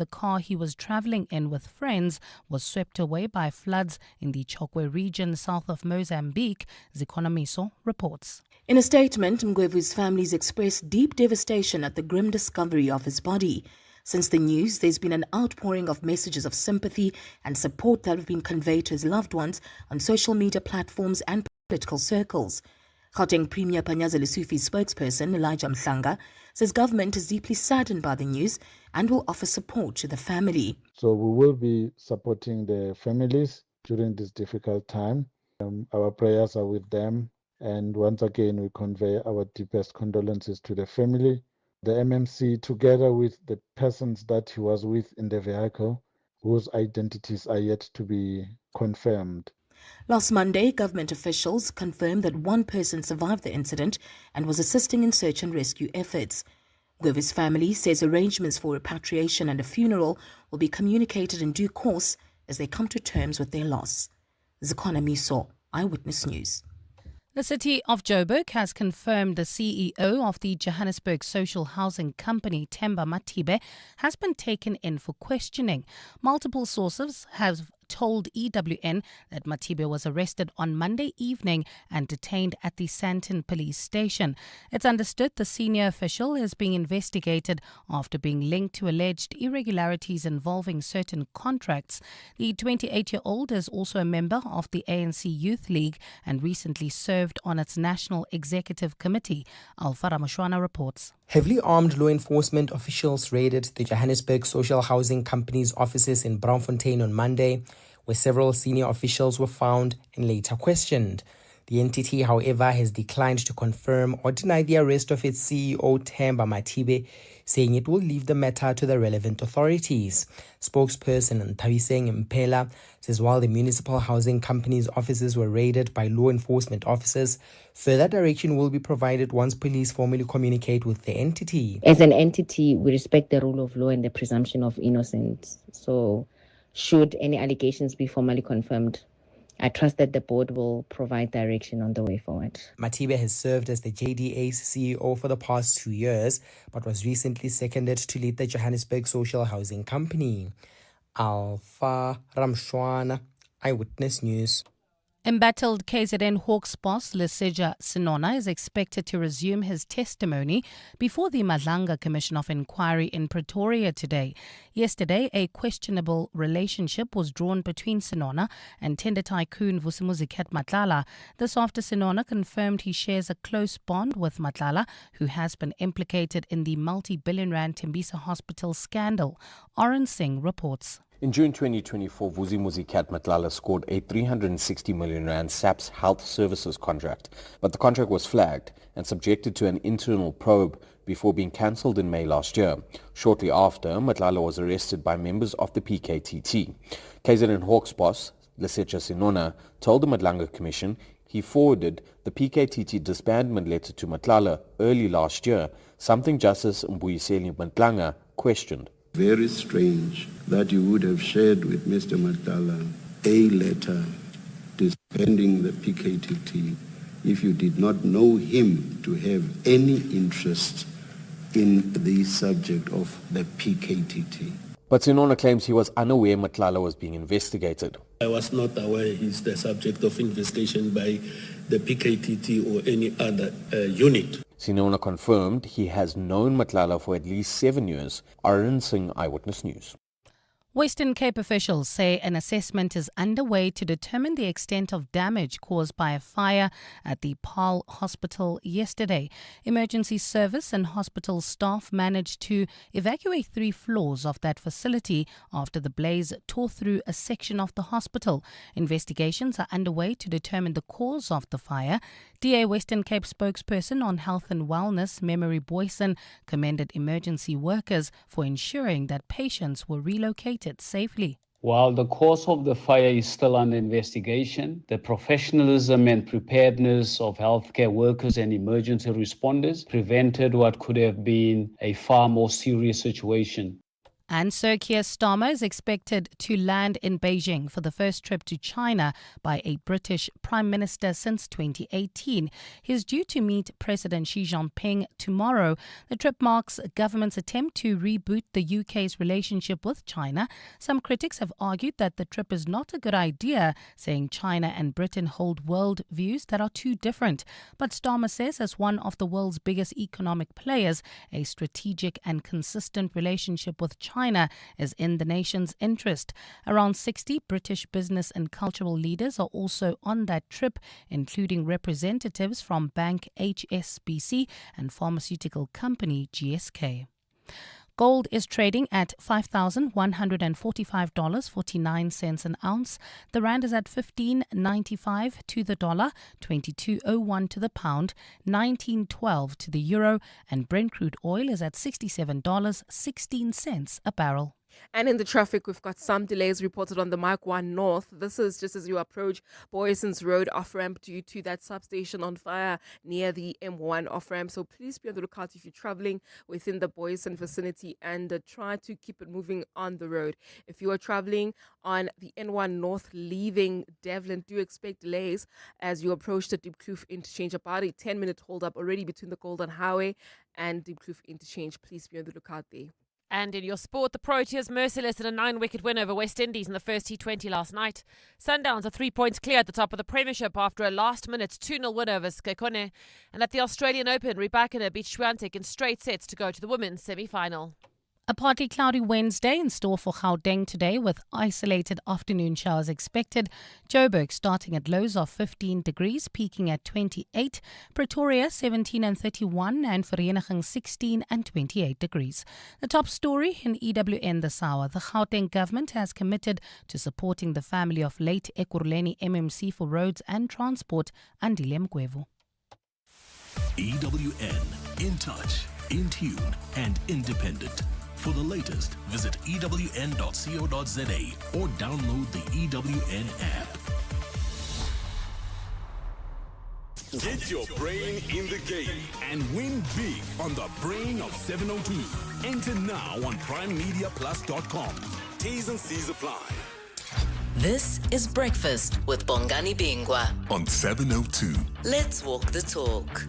the car he was traveling in with friends was swept away by floods in the Chokwe region south of Mozambique, Zikonomiso reports. In a statement, Mgwevu's families expressed deep devastation at the grim discovery of his body. Since the news, there's been an outpouring of messages of sympathy and support that have been conveyed to his loved ones on social media platforms and political circles. Gauteng Premier Panyaza Lesufi's spokesperson, Elijah Mhlanga, says government is deeply saddened by the news and will offer support to the family. So we will be supporting the families during this difficult time. Our prayers are with them. And once again, we convey our deepest condolences to the family. The MMC, together with the persons that he was with in the vehicle, whose identities are yet to be confirmed. Last Monday, government officials confirmed that one person survived the incident and was assisting in search and rescue efforts. Mgwevu's family says arrangements for repatriation and a funeral will be communicated in due course as they come to terms with their loss. Zikonomiso, Eyewitness News. The city of Joburg has confirmed the CEO of the Johannesburg social housing company, Themba Matibe, has been taken in for questioning. Multiple sources have told EWN that Matibe was arrested on Monday evening and detained at the Sandton police station. It's understood the senior official is being investigated after being linked to alleged irregularities involving certain contracts. The 28-year-old is also a member of the ANC Youth League and recently served on its National Executive Committee. Alfa Ramashwana reports. Heavily armed law enforcement officials raided the Johannesburg social housing company's offices in Braamfontein on Monday, where several senior officials were found and later questioned. The entity, however, has declined to confirm or deny the arrest of its CEO, Themba Matibe, saying it will leave the matter to the relevant authorities. Spokesperson Nthabiseng Mpela says while the municipal housing company's offices were raided by law enforcement officers, further direction will be provided once police formally communicate with the entity. As an entity, we respect the rule of law and the presumption of innocence. So, should any allegations be formally confirmed, I trust that the board will provide direction on the way forward. Matibe has served as the JDA's CEO for the past 2 years, but was recently seconded to lead the Johannesburg Social Housing Company. Alfa Ramshwana, Eyewitness News. Embattled KZN Hawks boss Leseja Sinona is expected to resume his testimony before the Madlanga Commission of Inquiry in Pretoria today. Yesterday, a questionable relationship was drawn between Sinona and tender tycoon Vusimuzi Matlala. This after Sinona confirmed he shares a close bond with Matlala, who has been implicated in the multi-billion rand Tembisa Hospital scandal. Oren Singh reports. In June 2024, Vusimuzi Matlala scored a 360 million rand SAPS Health Services contract, but the contract was flagged and subjected to an internal probe before being cancelled in May last year. Shortly after, Matlala was arrested by members of the PKTT. KZN Hawks boss Leseja Sinona told the Madlanga Commission he forwarded the PKTT disbandment letter to Matlala early last year, something Justice Mbuyiseni Matlanga questioned. Very strange that you would have shared with Mr. Matlala a letter disbanding the PKTT if you did not know him to have any interest in the subject of the PKTT. But Sinona claims he was unaware Matlala was being investigated. I was not aware he's the subject of investigation by the PKTT or any other unit. Sinona confirmed he has known Matlala for at least 7 years. Arun Singh, Eyewitness News. Western Cape officials say an assessment is underway to determine the extent of damage caused by a fire at the Paarl hospital yesterday. Emergency service and hospital staff managed to evacuate 3 floors of that facility after the blaze tore through a section of the hospital. Investigations are underway to determine the cause of the fire. DA Western Cape spokesperson on health and wellness, Memory Boyson, commended emergency workers for ensuring that patients were relocated safely. While the cause of the fire is still under investigation, the professionalism and preparedness of healthcare workers and emergency responders prevented what could have been a far more serious situation. And Sir Keir Starmer is expected to land in Beijing for the first trip to China by a British Prime Minister since 2018. He is due to meet President Xi Jinping tomorrow. The trip marks the government's attempt to reboot the UK's relationship with China. Some critics have argued that the trip is not a good idea, saying China and Britain hold world views that are too different. But Starmer says, as one of the world's biggest economic players, a strategic and consistent relationship with China is in the nation's interest. Around 60 British business and cultural leaders are also on that trip, including representatives from bank HSBC and pharmaceutical company GSK. Gold is trading at $5,145.49 an ounce. The rand is at 15.95 to the dollar, 22.01 to the pound, 19.12 to the euro, and Brent crude oil is at $67.16 a barrel. And in the traffic, we've got some delays reported on the Mark 1 North. This is just as you approach Boyson's Road off-ramp due to that substation on fire near the M1 off-ramp. So please be on the lookout if you're traveling within the Boyson vicinity and try to keep it moving on the road. If you are traveling on the N1 North leaving Devlin, do expect delays as you approach the Deep Kloof interchange. About a 10-minute hold-up already between the Golden Highway and Deep Kloof interchange. Please be on the lookout there. And in your sport, the Proteas merciless in a 9-wicket win over West Indies in the first T20 last night. Sundowns are 3 points clear at the top of the Premiership after a last-minute 2-0 win over Skekone. And at the Australian Open, Rybakina beat Swiatek in straight sets to go to the women's semi-final. A partly cloudy Wednesday in store for Gauteng today with isolated afternoon showers expected. Joburg starting at lows of 15 degrees, peaking at 28. Pretoria 17 and 31 and Vereeniging 16 and 28 degrees. The top story in EWN this hour. The Gauteng government has committed to supporting the family of late Ekurhuleni MMC for roads and transport, Andile Mgwevu. EWN, in touch, in tune and independent. For the latest, visit ewn.co.za or download the EWN app. Get your brain in the game and win big on the Brain of 702. Enter now on primemediaplus.com. T's and C's apply. This is Breakfast with Bongani Bingwa on 702. Let's walk the talk.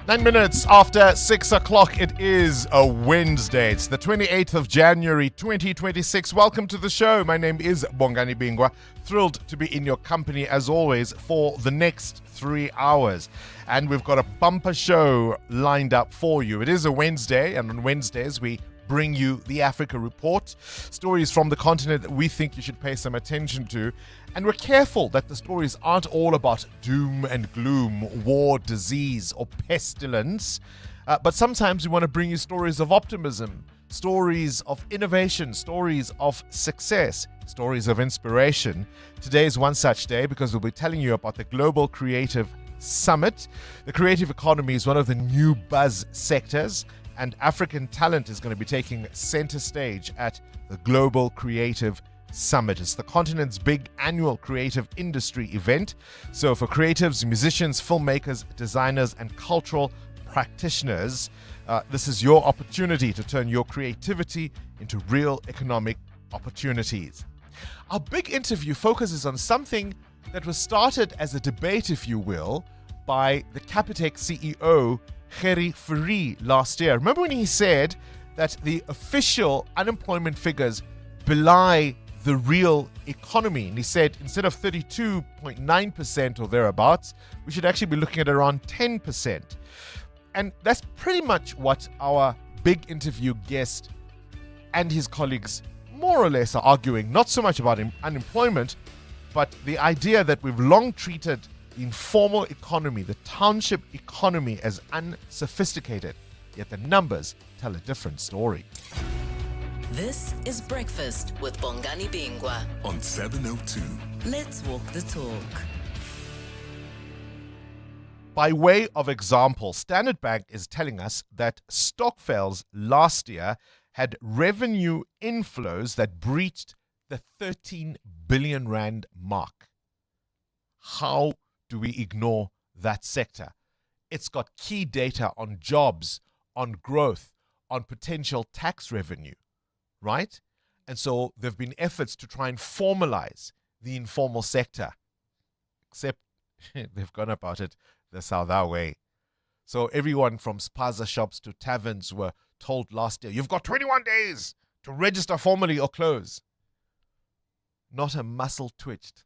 9 minutes after 6 o'clock, it is a Wednesday. It's the 28th of January, 2026. Welcome to the show. My name is Bongani Bingwa. Thrilled to be in your company, as always, for the next 3 hours. And we've got a bumper show lined up for you. It is a Wednesday, and on Wednesdays, we bring you the Africa Report, stories from the continent that we think you should pay some attention to. And we're careful that the stories aren't all about doom and gloom, war, disease, or pestilence. But sometimes we want to bring you stories of optimism, stories of innovation, stories of success, stories of inspiration. Today is one such day because we'll be telling you about the Global Creative Summit. The creative economy is one of the new buzz sectors, and African talent is going to be taking center stage at the Global Creative Summit. It's the continent's big annual creative industry event. So for creatives, musicians, filmmakers, designers, and cultural practitioners, this is your opportunity to turn your creativity into real economic opportunities. Our big interview focuses on something that was started as a debate, if you will, by the Capitec CEO, Gerrie Fourie, last year. Remember when he said that the official unemployment figures belie the real economy? And he said instead of 32.9% or thereabouts, we should actually be looking at around 10%. And that's pretty much what our big interview guest and his colleagues more or less are arguing, not so much about unemployment, but the idea that we've long treated the informal economy, the township economy, as unsophisticated, yet the numbers tell a different story. This is Breakfast with Bongani Bingwa on 702. Let's walk the talk. By way of example, Standard Bank is telling us that Stokvels last year had revenue inflows that breached the 13 billion rand mark. How do we ignore that sector? It's got key data on jobs, on growth, on potential tax revenue. right? And so there have been efforts to try and formalize the informal sector, except they've gone about it the South way. So everyone from spaza shops to taverns were told last year, you've got 21 days to register formally or close. Not a muscle twitched.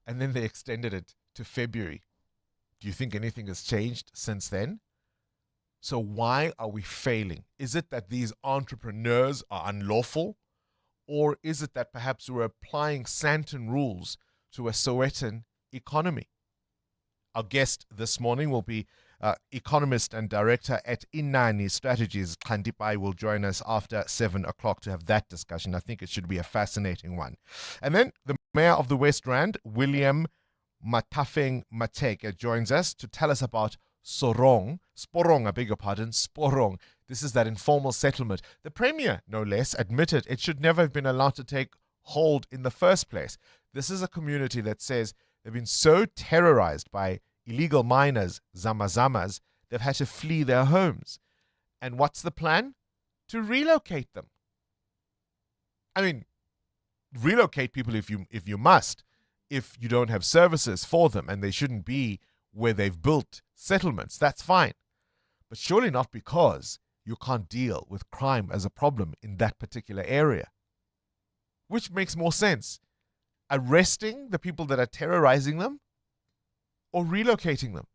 And then they extended it to February. Do you think anything has changed since then? So why are we failing? Is it that these entrepreneurs are unlawful? Or is it that perhaps we're applying Santon rules to a Sowetan economy? Our guest this morning will be economist and director at Inani Strategies. Khandipai will join us after 7 o'clock to have that discussion. I think it should be a fascinating one. And then the mayor of the West Rand, William Matafeng Mateke, joins us to tell us about Sporong, Sporong. This is that informal settlement. The Premier, no less, admitted it should never have been allowed to take hold in the first place. This is a community that says they've been so terrorized by illegal miners, Zamazamas, they've had to flee their homes. And what's the plan? To relocate them. I mean, relocate people if you must, if you don't have services for them and they shouldn't be where they've built settlements. That's fine. But surely not because you can't deal with crime as a problem in that particular area. Which makes more sense? Arresting the people that are terrorizing them or relocating them?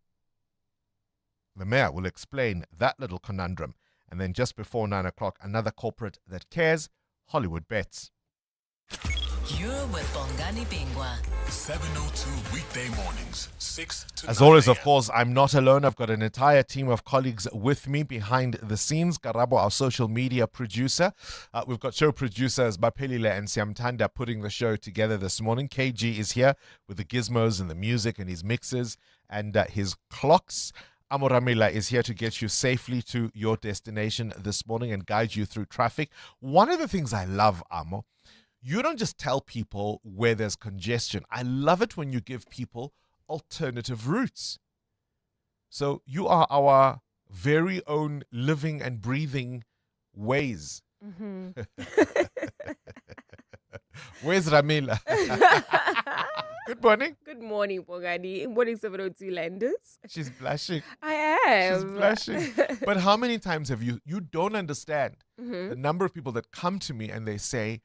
The mayor will explain that little conundrum. And then just before 9 o'clock, another corporate that cares, Hollywood Bets. You're with Bongani Bingwa. 7:02 weekday mornings, 6 to 9 As always, of a.m. course, I'm not alone. I've got an entire team of colleagues with me behind the scenes. Karabo, our social media producer. We've got show producers Bapelile and Siamtanda putting the show together this morning. KG is here with the gizmos and the music and his mixes and his clocks. Amoramila is here to get you safely to your destination this morning and guide you through traffic. One of the things I love, Amo, you don't just tell people where there's congestion. I love it when you give people alternative routes. So you are our very own living and breathing Waze. Mm-hmm. Where's Ramila? Good morning. Good morning, Bongani. Morning, 702 Landers. She's blushing. I am. She's blushing. But how many times have you don't understand the number of people that come to me and they say,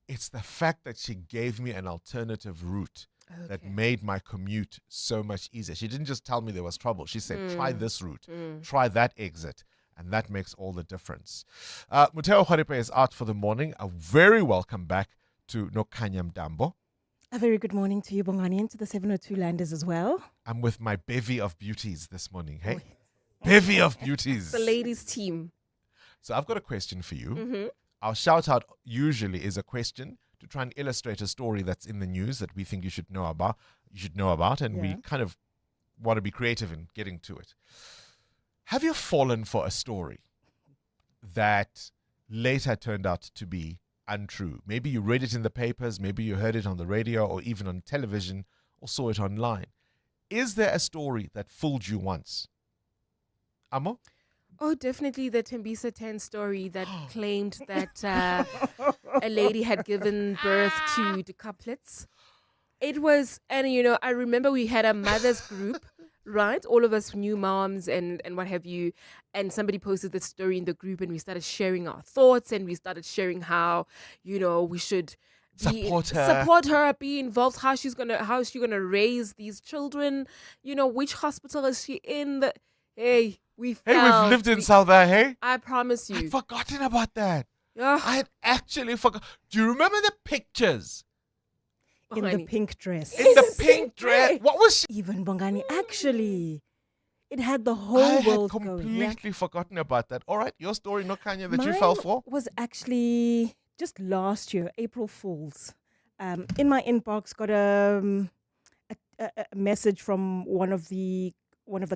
it's the fact that she gave me an alternative route that made my commute so much easier. She didn't just tell me there was trouble. She said, try this route, try that exit. And that makes all the difference. Muteo Kharipe is out for the morning. A very welcome back to Nokanyam Dambo. A very good morning to you, Bongani, and to the 702 Landers as well. I'm with my bevy of beauties this morning. Hey, bevy of beauties. The ladies' team. So I've got a question for you. Our shout out usually is a question to try and illustrate a story that's in the news that we think you should know about, and we kind of want to be creative in getting to it. Have you fallen for a story that later turned out to be untrue? Maybe you read it in the papers, maybe you heard it on the radio or even on television or saw it online. Is there a story that fooled you once? Amo? Oh, definitely the Tembisa 10 story that claimed that a lady had given birth to decuplets. It was, and I remember we had a mother's group, right? All of us new moms and what have you. And somebody posted the story in the group and we started sharing our thoughts and we started sharing how, we should support her, be involved, how is she gonna raise these children, which hospital is she in? We've lived in South Africa, hey? I promise you. I'd forgotten about that. Yeah. I had actually forgotten. Do you remember the pictures? In the pink dress. In the pink dress. What was she? Even Bongani, actually. It had the whole world going. I had completely forgotten about that. All right, your story, no Kanya, that Mine you fell for? Was actually just last year, April Fools. In my inbox, got a message from one of the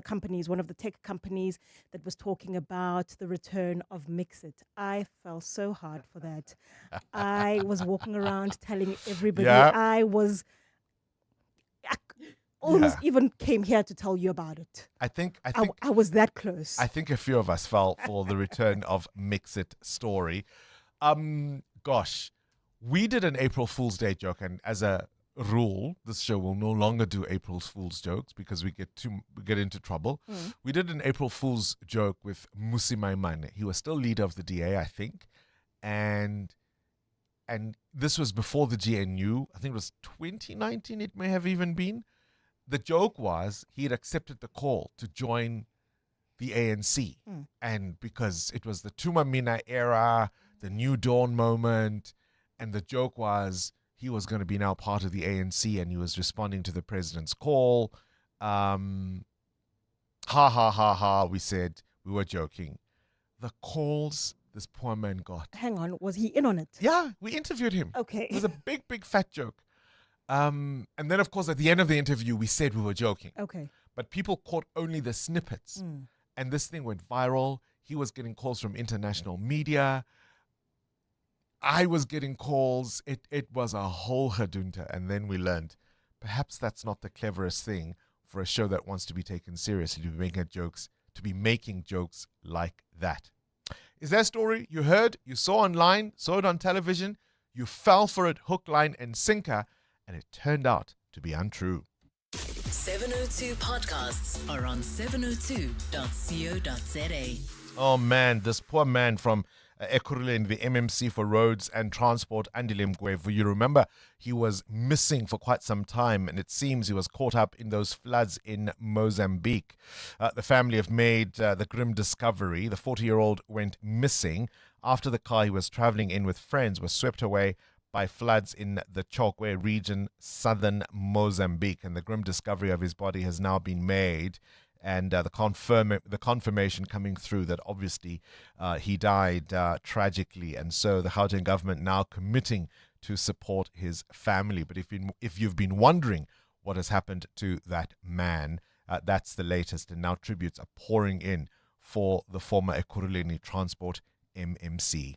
companies, one of the tech companies that was talking about the return of Mixit. I fell so hard for that. I was walking around telling everybody. I almost even came here to tell you about it. I think I was that close. I think a few of us fell for the return of Mixit story. Gosh, we did an April Fool's Day joke, and as a rule, this show will no longer do April Fool's jokes because we get into trouble. We did an April Fool's joke with Musi Maimane. He was still leader of the DA, I think, and this was before the GNU. I think it was 2019. It may have even been. The joke was he had accepted the call to join the ANC, and because it was the Tumamina era, the New Dawn moment, and the joke was he was going to be now part of the ANC, and he was responding to the president's call. Ha ha ha ha, we said. We were joking. The calls this poor man got. Hang on, was he in on it? Yeah, we interviewed him. Okay. It was a big, big fat joke. And then, of course, at the end of the interview, we said we were joking. Okay. But people caught only the snippets. And this thing went viral. He was getting calls from international media. I was getting calls. It was a whole hadunta. And then we learned perhaps that's not the cleverest thing for a show that wants to be taken seriously, to be making jokes like that. Is there a story you heard, you saw online, saw it on television, you fell for it hook, line, and sinker, and it turned out to be untrue? 702 podcasts are on 702.co.za. Oh man, this poor man from Ekurhuleni, the MMC for Roads and Transport, Andile Mgwevu. You remember he was missing for quite some time, and it seems he was caught up in those floods in Mozambique. The family have made the grim discovery. The 40-year-old went missing after the car he was traveling in with friends was swept away by floods in the Chokwe region, southern Mozambique. And the grim discovery of his body has now been made. And the confirmation coming through that obviously he died tragically. And so the Gauteng government now committing to support his family. But if you've been wondering what has happened to that man, that's the latest. And now tributes are pouring in for the former Ekurhuleni Transport MMC.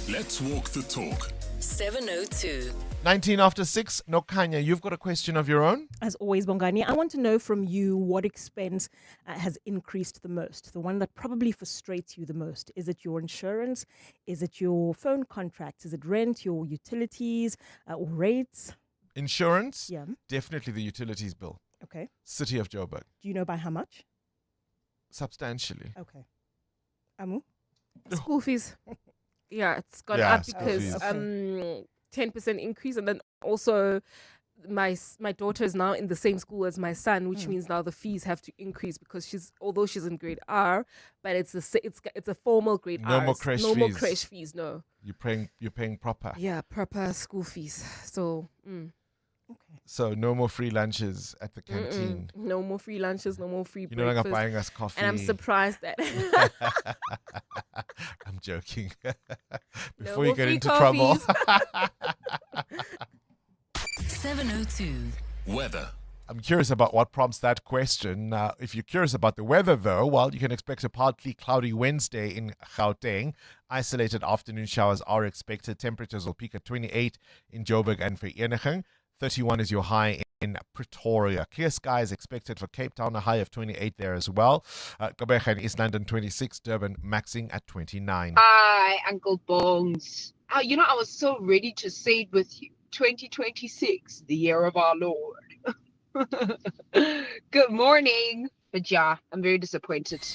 Let's walk the talk. 702. 19 after 6. Nokanya, you've got a question of your own? As always, Bongani, I want to know from you what expense has increased the most, the one that probably frustrates you the most. Is it your insurance? Is it your phone contracts? Is it rent, your utilities, or rates? Insurance? Yeah. Definitely the utilities bill. Okay. City of Joburg. Do you know by how much? Substantially. Okay. Amu? School fees. Yeah, it's gone up because 10% increase, and then also my daughter is now in the same school as my son, which means now the fees have to increase because although she's in grade R, but it's a formal grade R. No more creche fees. No more creche fees. No. You're paying proper. Yeah, proper school fees. So. Okay. So no more free lunches at the canteen. No more free lunches. No more free. You're not buying us coffee. And I'm surprised that. I'm joking. No Before you get into coffees. trouble. 702. Weather. I'm curious about what prompts that question. If you're curious about the weather, though, well, you can expect a partly cloudy Wednesday in Gauteng. Isolated afternoon showers are expected. Temperatures will peak at 28 in Joburg and Vereeniging. 31 is your high in Pretoria. Clear skies expected for Cape Town, a high of 28 there as well. Gqeberha in East London, 26. Durban maxing at 29. Hi, Uncle Bones. I was so ready to say it with you. 2026, the year of our Lord. Good morning. But yeah, I'm very disappointed.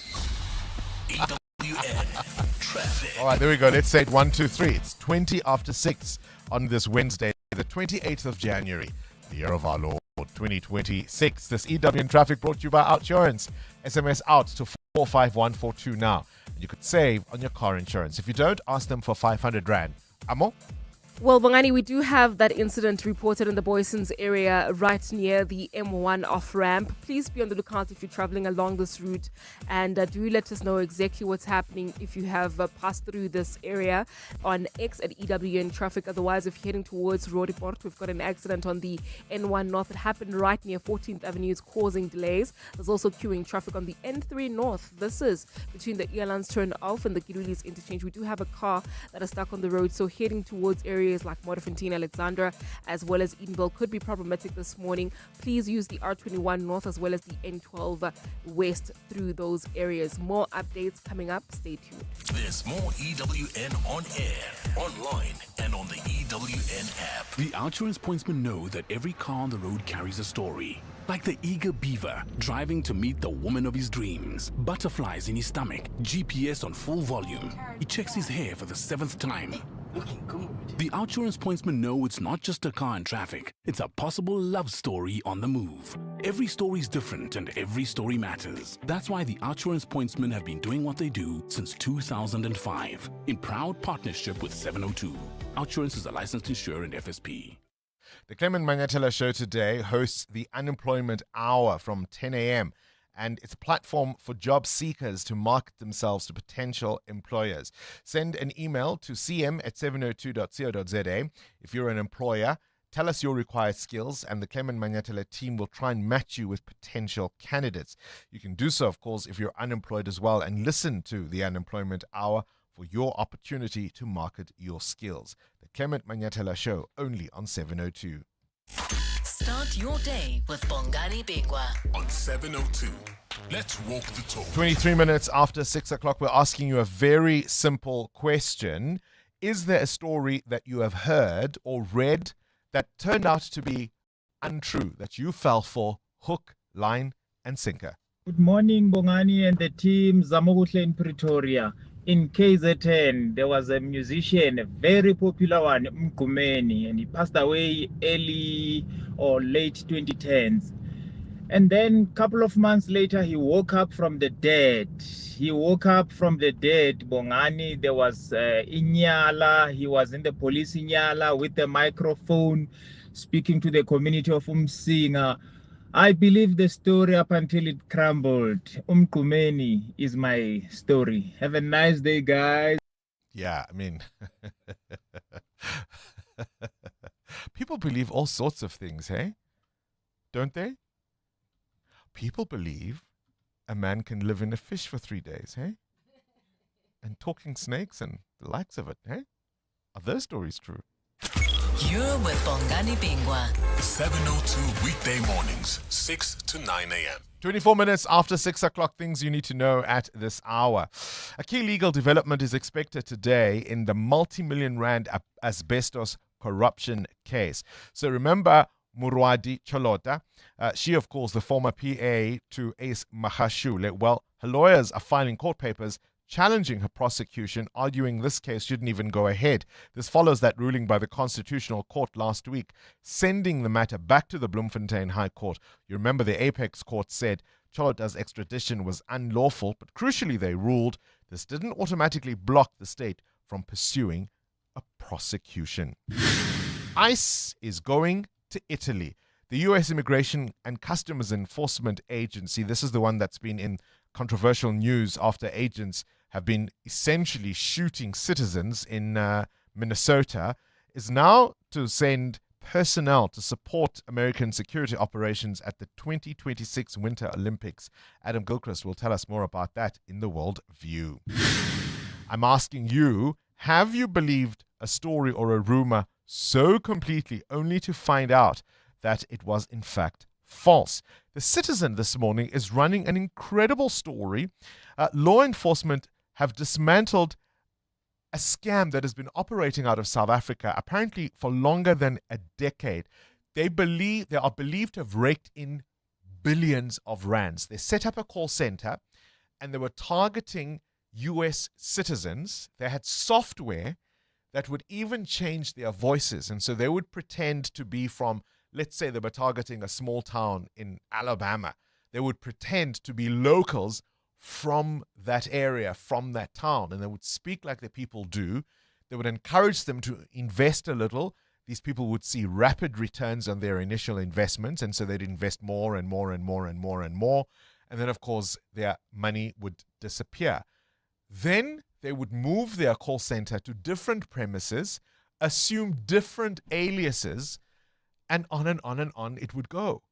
Traffic. All right, there we go. Let's say it 1, 2, 3. It's 20 after 6 on this Wednesday, the 28th of January, the year of our Lord, 2026. This EWN traffic brought to you by Outsurance. SMS out to 45142 now. And you could save on your car insurance. If you don't, ask them for 500 Rand. Amo? Well, Bongani, we do have that incident reported in the Boysons area right near the M1 off-ramp. Please be on the lookout if you're traveling along this route, and do let us know exactly what's happening if you have passed through this area on X at EWN Traffic. Otherwise, if you're heading towards Roodepoort, we've got an accident on the N1 North. It happened right near 14th Avenue. It's causing delays. There's also queuing traffic on the N3 North. This is between the Elands turn off and the Girulis interchange. We do have a car that is stuck on the road, so heading towards area areas like Modderfontein, Alexandra, as well as Edenville could be problematic this morning. Please use the R21 North as well as the N12 West through those areas. More updates coming up. Stay tuned. There's more EWN on air, online, and on the EWN app. The Outsurance pointsmen know that every car on the road carries a story. Like the eager beaver driving to meet the woman of his dreams. Butterflies in his stomach, GPS on full volume. He checks his hair for the 7th time. Looking good. The Outsurance pointsmen know it's not just a car in traffic. It's a possible love story on the move. Every story's different and every story matters. That's why the Outsurance pointsmen have been doing what they do since 2005. In proud partnership with 702. Outsurance is a licensed insurer and FSP. The Clement Manyatela Show today hosts the Unemployment Hour from 10 a.m. and it's a platform for job seekers to market themselves to potential employers. Send an email to cm@702.co.za. If you're an employer, tell us your required skills and the Clement Manyatela team will try and match you with potential candidates. You can do so, of course, if you're unemployed as well, and listen to the Unemployment Hour for your opportunity to market your skills. The Clement Manyatela Show, only on 702. Start your day with Bongani Bingwa on 702. Let's walk the talk. 23 minutes after 6 o'clock, we're asking you a very simple question. Is there a story that you have heard or read that turned out to be untrue, that you fell for hook, line, and sinker? Good morning, Bongani and the team. Zamogutle in Pretoria. In KZN, there was a musician, a very popular one, Mgumeni, and he passed away early or late 2010s. And then a couple of months later, he woke up from the dead. Bongani. There was Inyala. He was in the police Inyala with a microphone speaking to the community of Umsinga. I believe the story up until it crumbled. Kumeni is my story. Have a nice day, guys. Yeah, I mean, people believe all sorts of things, hey? Don't they? People believe a man can live in a fish for 3 days, hey? And talking snakes and the likes of it, hey? Are those stories true? You're with Bongani Bingwa. 702 weekday mornings, 6 to 9 a.m. 24 minutes after 6 o'clock, things you need to know at this hour. A key legal development is expected today in the multi-million rand asbestos corruption case. So remember Murwadi Cholota, she of course the former PA to Ace Mahashule. Well, her lawyers are filing court papers challenging her prosecution, arguing this case shouldn't even go ahead. This follows that ruling by the Constitutional Court last week, sending the matter back to the Bloemfontein High Court. You remember the Apex Court said Cholota's extradition was unlawful, but crucially they ruled this didn't automatically block the state from pursuing a prosecution. ICE is going to Italy. The U.S. Immigration and Customs Enforcement Agency, this is the one that's been in controversial news after agents have been essentially shooting citizens in Minnesota, is now to send personnel to support American security operations at the 2026 Winter Olympics. Adam Gilchrist will tell us more about that in the World View. I'm asking you, have you believed a story or a rumor so completely only to find out that it was in fact false? The Citizen this morning is running an incredible story. Law enforcement have dismantled a scam that has been operating out of South Africa apparently for longer than a decade. They are believed to have raked in billions of rands. They set up a call center and they were targeting US citizens. They had software that would even change their voices. And so they would pretend to be from, let's say they were targeting a small town in Alabama. They would pretend to be locals from that area, from that town, and they would speak like the people do. They would encourage them to invest a little. These people would see rapid returns on their initial investments, and so they'd invest more and more and more and more and more. And then, of course, their money would disappear. Then they would move their call center to different premises, assume different aliases, and on and on and on it would go.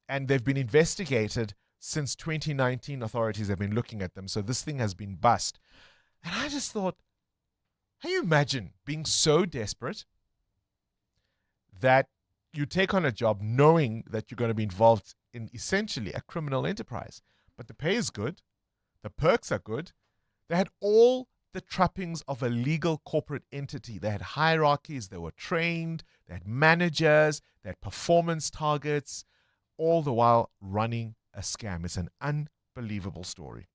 And they've been investigated since 2019. Authorities have been looking at them. So this thing has been bust. And I just thought, can you imagine being so desperate that you take on a job knowing that you're going to be involved in essentially a criminal enterprise. But the pay is good. The perks are good. They had all the trappings of a legal corporate entity. They had hierarchies. They were trained. They had managers. They had performance targets, all the while running a scam. It's an unbelievable story.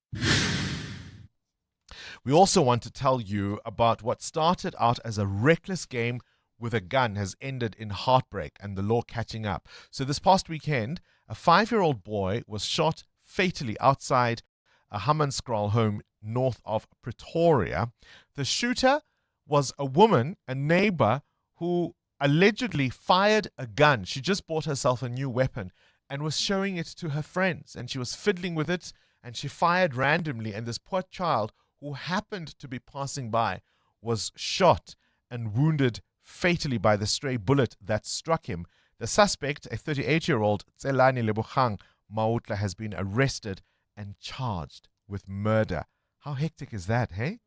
We also want to tell you about what started out as a reckless game with a gun has ended in heartbreak and the law catching up. So this past weekend, a 5-year-old boy was shot fatally outside a Hammanskraal home north of Pretoria. The shooter was a woman, a neighbor, who allegedly fired a gun. She just bought herself a new weapon and was showing it to her friends, and she was fiddling with it, and she fired randomly, and this poor child who happened to be passing by was shot and wounded fatally by the stray bullet that struck him. The suspect, a 38-year-old Tselani Lebogang Mautla, has been arrested and charged with murder. How hectic is that, hey?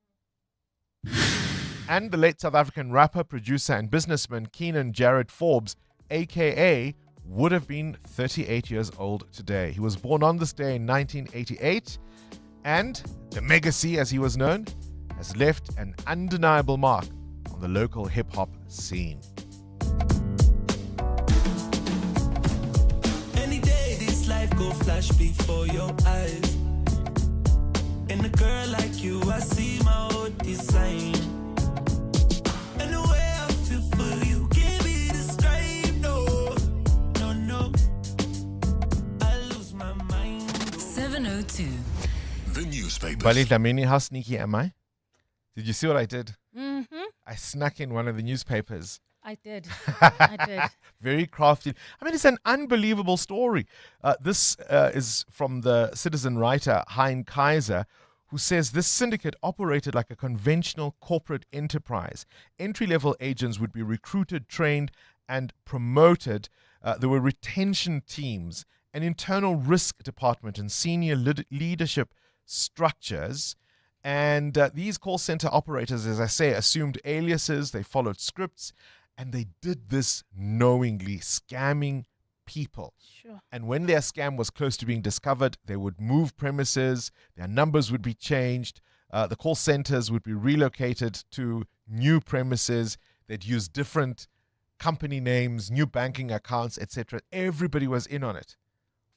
And the late South African rapper, producer and businessman Keenan Jared Forbes, a.k.a., would have been 38 years old today. He was born on this day in 1988, and the Mega C, as he was known, has left an undeniable mark on the local hip-hop scene. Any day this life go flash before your eyes. And a girl like you, I see my old design. And the way I feel for you can't be described. No, no, no. I lose my mind. 702. The newspapers. Bali Dlamini, how sneaky am I? Did you see what I did? Mm-hmm. I snuck in one of the newspapers. I did. I did. Very crafty. I mean, it's an unbelievable story. This is from the citizen writer Hein Kaiser, who says this syndicate operated like a conventional corporate enterprise. Entry-level agents would be recruited, trained, and promoted. There were retention teams, an internal risk department, and senior leadership structures. And these call center operators, as I say, assumed aliases, they followed scripts, and they did this knowingly, scamming people. Sure. And when their scam was close to being discovered, they would move premises, their numbers would be changed, the call centers would be relocated to new premises, they'd use different company names, new banking accounts, etc. Everybody was in on it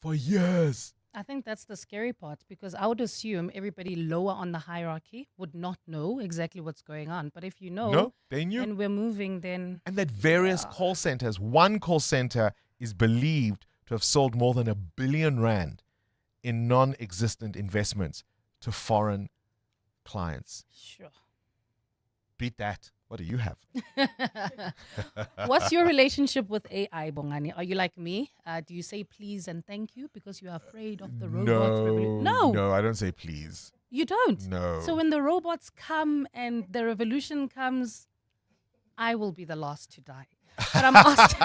for years. I think that's the scary part, because I would assume everybody lower on the hierarchy would not know exactly what's going on. But if you know, No, they knew. and we're moving, then... And that various call centers, one call center is believed to have sold more than R1 billion in non-existent investments to foreign clients. Sure. Beat that. What do you have? What's your relationship with AI, Bongani? Are you like me? Do you say please and thank you because you are afraid of the robots? No, I don't say please. You don't? No. So when the robots come and the revolution comes, I will be the last to die. But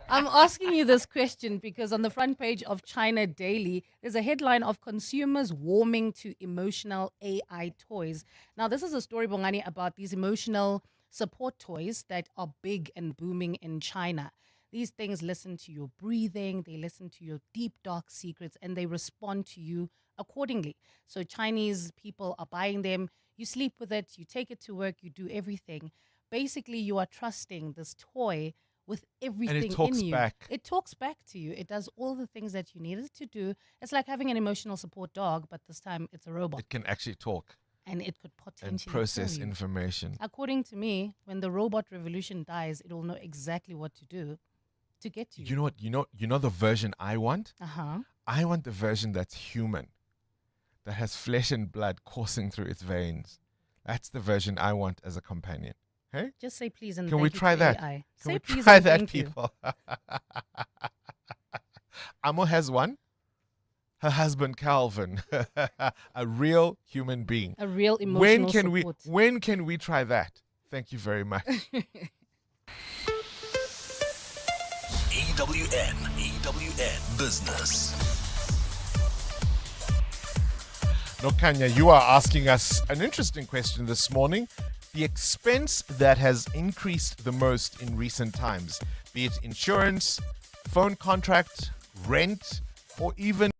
I'm asking you this question because on the front page of China Daily, there's a headline of consumers warming to emotional AI toys. Now, this is a story, Bongani, about these emotional support toys that are big and booming in China. These things listen to your breathing, they listen to your deep, dark secrets, and they respond to you accordingly. So Chinese people are buying them. You sleep with it, you take it to work, you do everything. Basically, you are trusting this toy with everything and it talks in you. Back. It talks back to you. It does all the things that you need it to do. It's like having an emotional support dog, but this time it's a robot. It can actually talk. And it could potentially and process kill you. information. According to me, when the robot revolution dies, it will know exactly what to do to get to you. You know what? You know the version I want? Uh-huh. I want the version that's human, that has flesh and blood coursing through its veins. That's the version I want as a companion. Hey? Just say please and Can thank we you try to that? AI. Can Say we please try and that, thank you. people? Amo has one. Her husband Calvin, a real human being. A real emotional support. When can we try that? Thank you very much. EWN Business. No, Kanya, you are asking us an interesting question this morning the expense that has increased the most in recent times, be it insurance, phone contract, rent, or even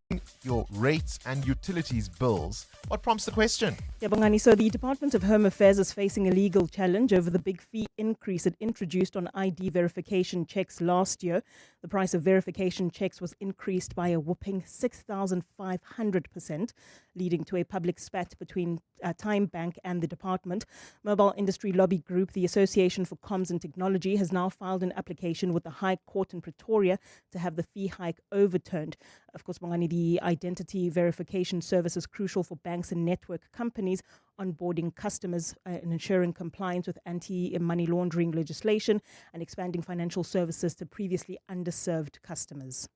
your rates and utilities bills? What prompts the question? Yeah, Bongani, so the Department of Home Affairs is facing a legal challenge over the big fee increase it introduced on ID verification checks last year. The price of verification checks was increased by a whopping 6,500%, leading to a public spat between Time Bank and the department. Mobile Industry Lobby Group, the Association for Comms and Technology, has now filed an application with the High Court in Pretoria to have the fee hike overturned. Of course, Bongani, the identity verification service is crucial for banks and network companies onboarding customers and ensuring compliance with anti-money laundering legislation and expanding financial services to previously underserved customers.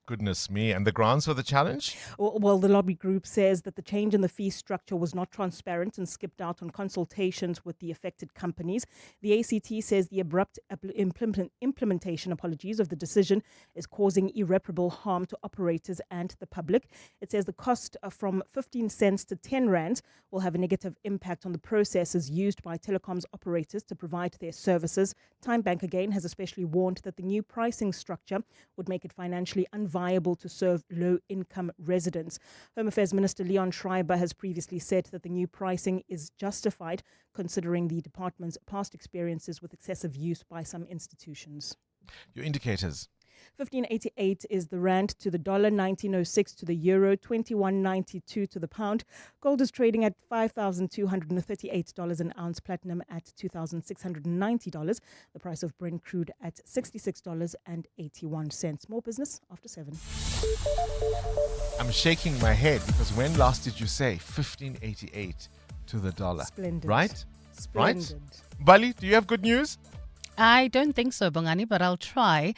Goodness me. And the grounds for the challenge? Well, the lobby group says that the change in the fee structure was not transparent and skipped out on consultations with the affected companies. The ACT says the abrupt implementation of the decision is causing irreparable harm to operators and the public. It says the cost from 15 cents to 10 rand will have a negative impact on the processes used by telecoms operators to provide their services. Time Bank again has especially warned that the new pricing structure would make it financially unviable to serve low-income residents. Home Affairs Minister Leon Schreiber has previously said that the new pricing is justified considering the department's past experiences with excessive use by some institutions. Your indicators. 15.88 is the rand to the dollar, 19.06 to the euro, 21.92 to the pound. Gold is trading at $5,238 an ounce, platinum at $2,690. The price of Brent crude at $66.81. More business after 7. I'm shaking my head because when last did you say 15.88 to the dollar? Splendid. Right? Splendid. Right? Bali, do you have good news? I don't think so, Bongani, but I'll try.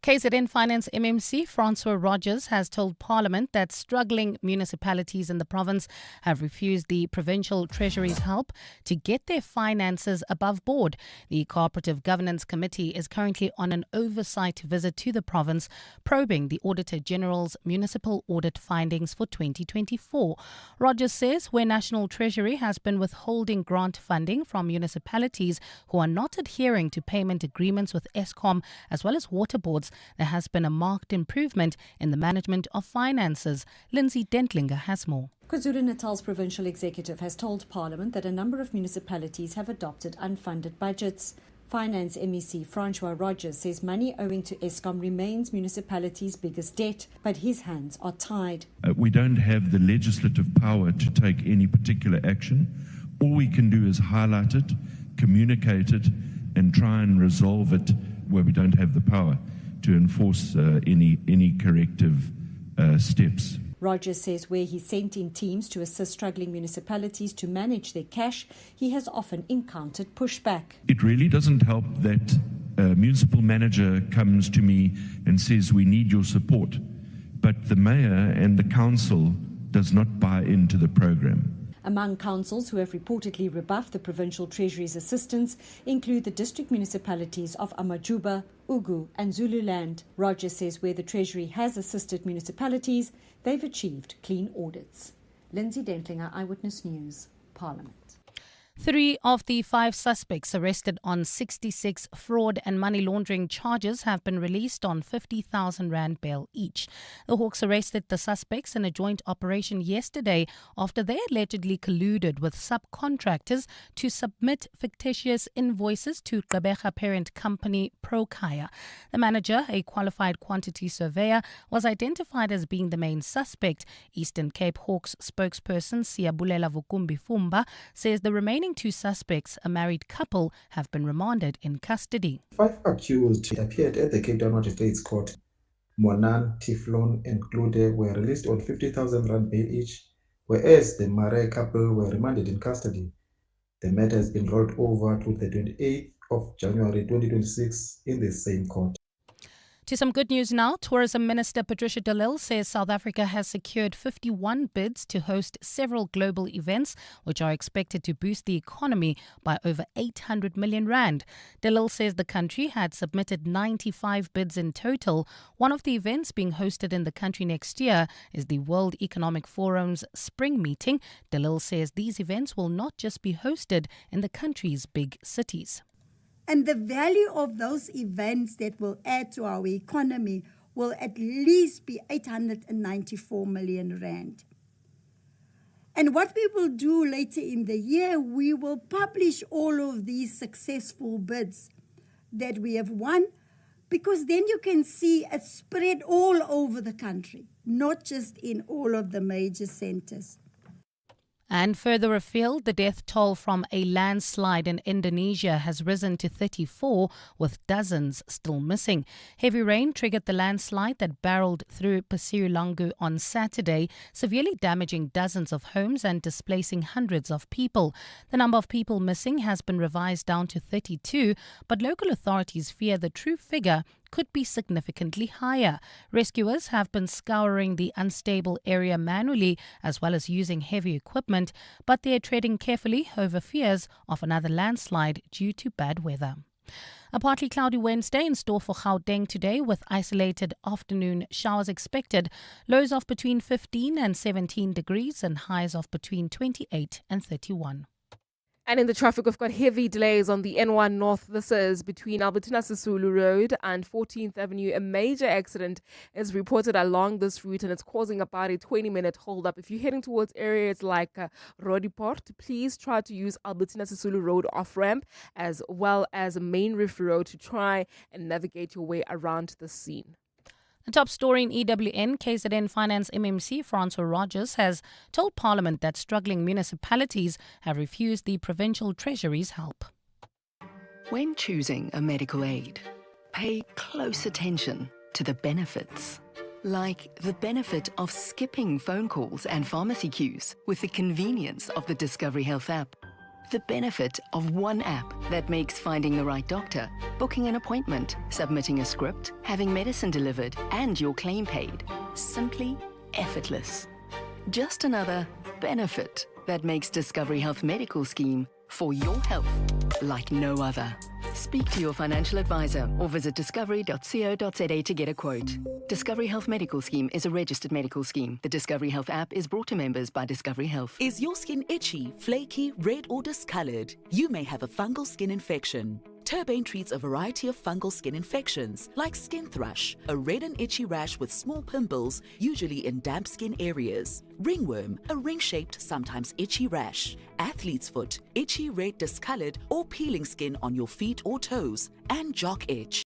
KZN Finance MMC Francois Rogers has told Parliament that struggling municipalities in the province have refused the Provincial Treasury's help to get their finances above board. The Cooperative Governance Committee is currently on an oversight visit to the province, probing the Auditor General's municipal audit findings for 2024. Rogers says where National Treasury has been withholding grant funding from municipalities who are not adhering to payment agreements with Eskom as well as water boards, there has been a marked improvement in the management of finances. Lindsay Dentlinger has more. KwaZulu-Natal's provincial executive has told Parliament that a number of municipalities have adopted unfunded budgets. Finance MEC Francois Rogers says money owing to Eskom remains municipalities' biggest debt, but his hands are tied. We don't have the legislative power to take any particular action. All we can do is highlight it, communicate it, and try and resolve it where we don't have the power to enforce any corrective steps. Rogers says where he sent in teams to assist struggling municipalities to manage their cash, he has often encountered pushback. It really doesn't help that a municipal manager comes to me and says, we need your support, but the mayor and the council does not buy into the program. Among councils who have reportedly rebuffed the Provincial Treasury's assistance include the district municipalities of Amajuba, Ugu and Zululand. Rogers says where the Treasury has assisted municipalities, they've achieved clean audits. Lindsay Dentlinger, Eyewitness News, Parliament. 3 of the 5 suspects arrested on 66 fraud and money laundering charges have been released on 50,000 rand bail each. The Hawks arrested the suspects in a joint operation yesterday after they allegedly colluded with subcontractors to submit fictitious invoices to Gqeberha parent company Procaya. The manager, a qualified quantity surveyor, was identified as being the main suspect. Eastern Cape Hawks spokesperson Siyabulela Vukumbi Fumba says the remaining 2 suspects, a married couple, have been remanded in custody. 5 accused appeared at the Cape Town Magistrates Court. Monan, Tiflon and Klude were released on 50,000 rand bail each, whereas the Mare couple were remanded in custody. The matter has been rolled over to the 28th of January 2026 in the same court. To some good news now. Tourism Minister Patricia de Lille says South Africa has secured 51 bids to host several global events, which are expected to boost the economy by over 800 million rand. De Lille says the country had submitted 95 bids in total. One of the events being hosted in the country next year is the World Economic Forum's spring meeting. De Lille says these events will not just be hosted in the country's big cities. And the value of those events that will add to our economy will at least be 894 million rand. And what we will do later in the year, we will publish all of these successful bids that we have won, because then you can see it spread all over the country, not just in all of the major centers. And further afield, the death toll from a landslide in Indonesia has risen to 34, with dozens still missing. Heavy rain triggered the landslide that barreled through Pasir on Saturday, severely damaging dozens of homes and displacing hundreds of people. The number of people missing has been revised down to 32, but local authorities fear the true figure could be significantly higher. Rescuers have been scouring the unstable area manually as well as using heavy equipment, but they are treading carefully over fears of another landslide due to bad weather. A partly cloudy Wednesday in store for Gauteng today, with isolated afternoon showers expected. Lows of between 15 and 17 degrees and highs of between 28 and 31. And in the traffic, we've got heavy delays on the N1 North. This is between Albertina Sisulu Road and 14th Avenue. A major accident is reported along this route, and it's causing about a 20-minute hold-up. If you're heading towards areas like Rodiport, please try to use Albertina Sisulu Road off-ramp as well as Main Reef Road to try and navigate your way around the scene. A top story in EWN, KZN Finance MMC Francois Rogers has told Parliament that struggling municipalities have refused the Provincial Treasury's help. When choosing a medical aid, pay close attention to the benefits. Like the benefit of skipping phone calls and pharmacy queues with the convenience of the Discovery Health app. The benefit of one app that makes finding the right doctor, booking an appointment, submitting a script, having medicine delivered, and your claim paid simply effortless. Just another benefit that makes Discovery Health Medical Scheme for your health like no other. Speak to your financial advisor or visit discovery.co.za to get a quote. Discovery Health Medical Scheme is a registered medical scheme. The Discovery Health app is brought to members by Discovery Health. Is your skin itchy, flaky, red or discolored? You may have a fungal skin infection. Turbane treats a variety of fungal skin infections like skin thrush, a red and itchy rash with small pimples, usually in damp skin areas. Ringworm, a ring-shaped, sometimes itchy rash. Athlete's foot, itchy red discolored or peeling skin on your feet or toes. And jock itch.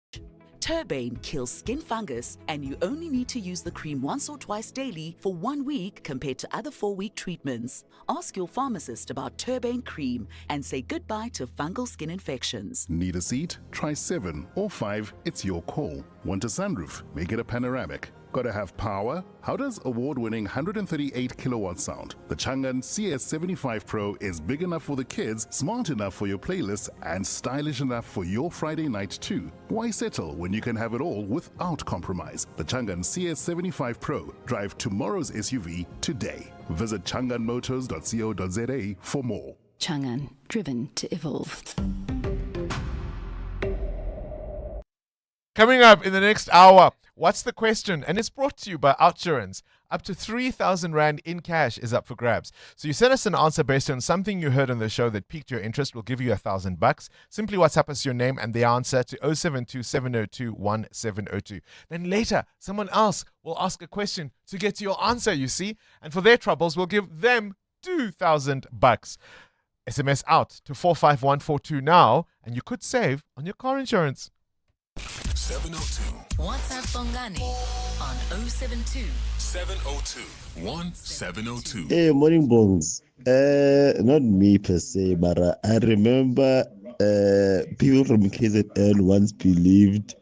Turbane kills skin fungus, and you only need to use the cream once or twice daily for 1 week compared to other 4-week treatments. Ask your pharmacist about Turbane cream and say goodbye to fungal skin infections. Need a seat? Try 7 or 5. It's your call. Want a sunroof? Make it a panoramic. Gotta have power? How does award-winning 138 kilowatt sound? The Changan CS75 Pro is big enough for the kids, smart enough for your playlist, and stylish enough for your Friday night too. Why settle when you can have it all without compromise? The Changan CS75 Pro. Drive tomorrow's SUV today. Visit changanmotors.co.za for more. Changan, driven to evolve. Coming up in the next hour, what's the question? And it's brought to you by Outsurance. Up to 3,000 Rand in cash is up for grabs. So you send us an answer based on something you heard on the show that piqued your interest. We'll give you $1,000. Simply WhatsApp us your name and the answer to 072-702-1702. Then later, someone else will ask a question to get your answer, you see. And for their troubles, we'll give them $2,000. SMS out to 45142 now, and you could save on your car insurance. 702. WhatsApp Bongani on 072 702 1702. Hey, morning bongs. Not me per se, but I remember people from KZN once believed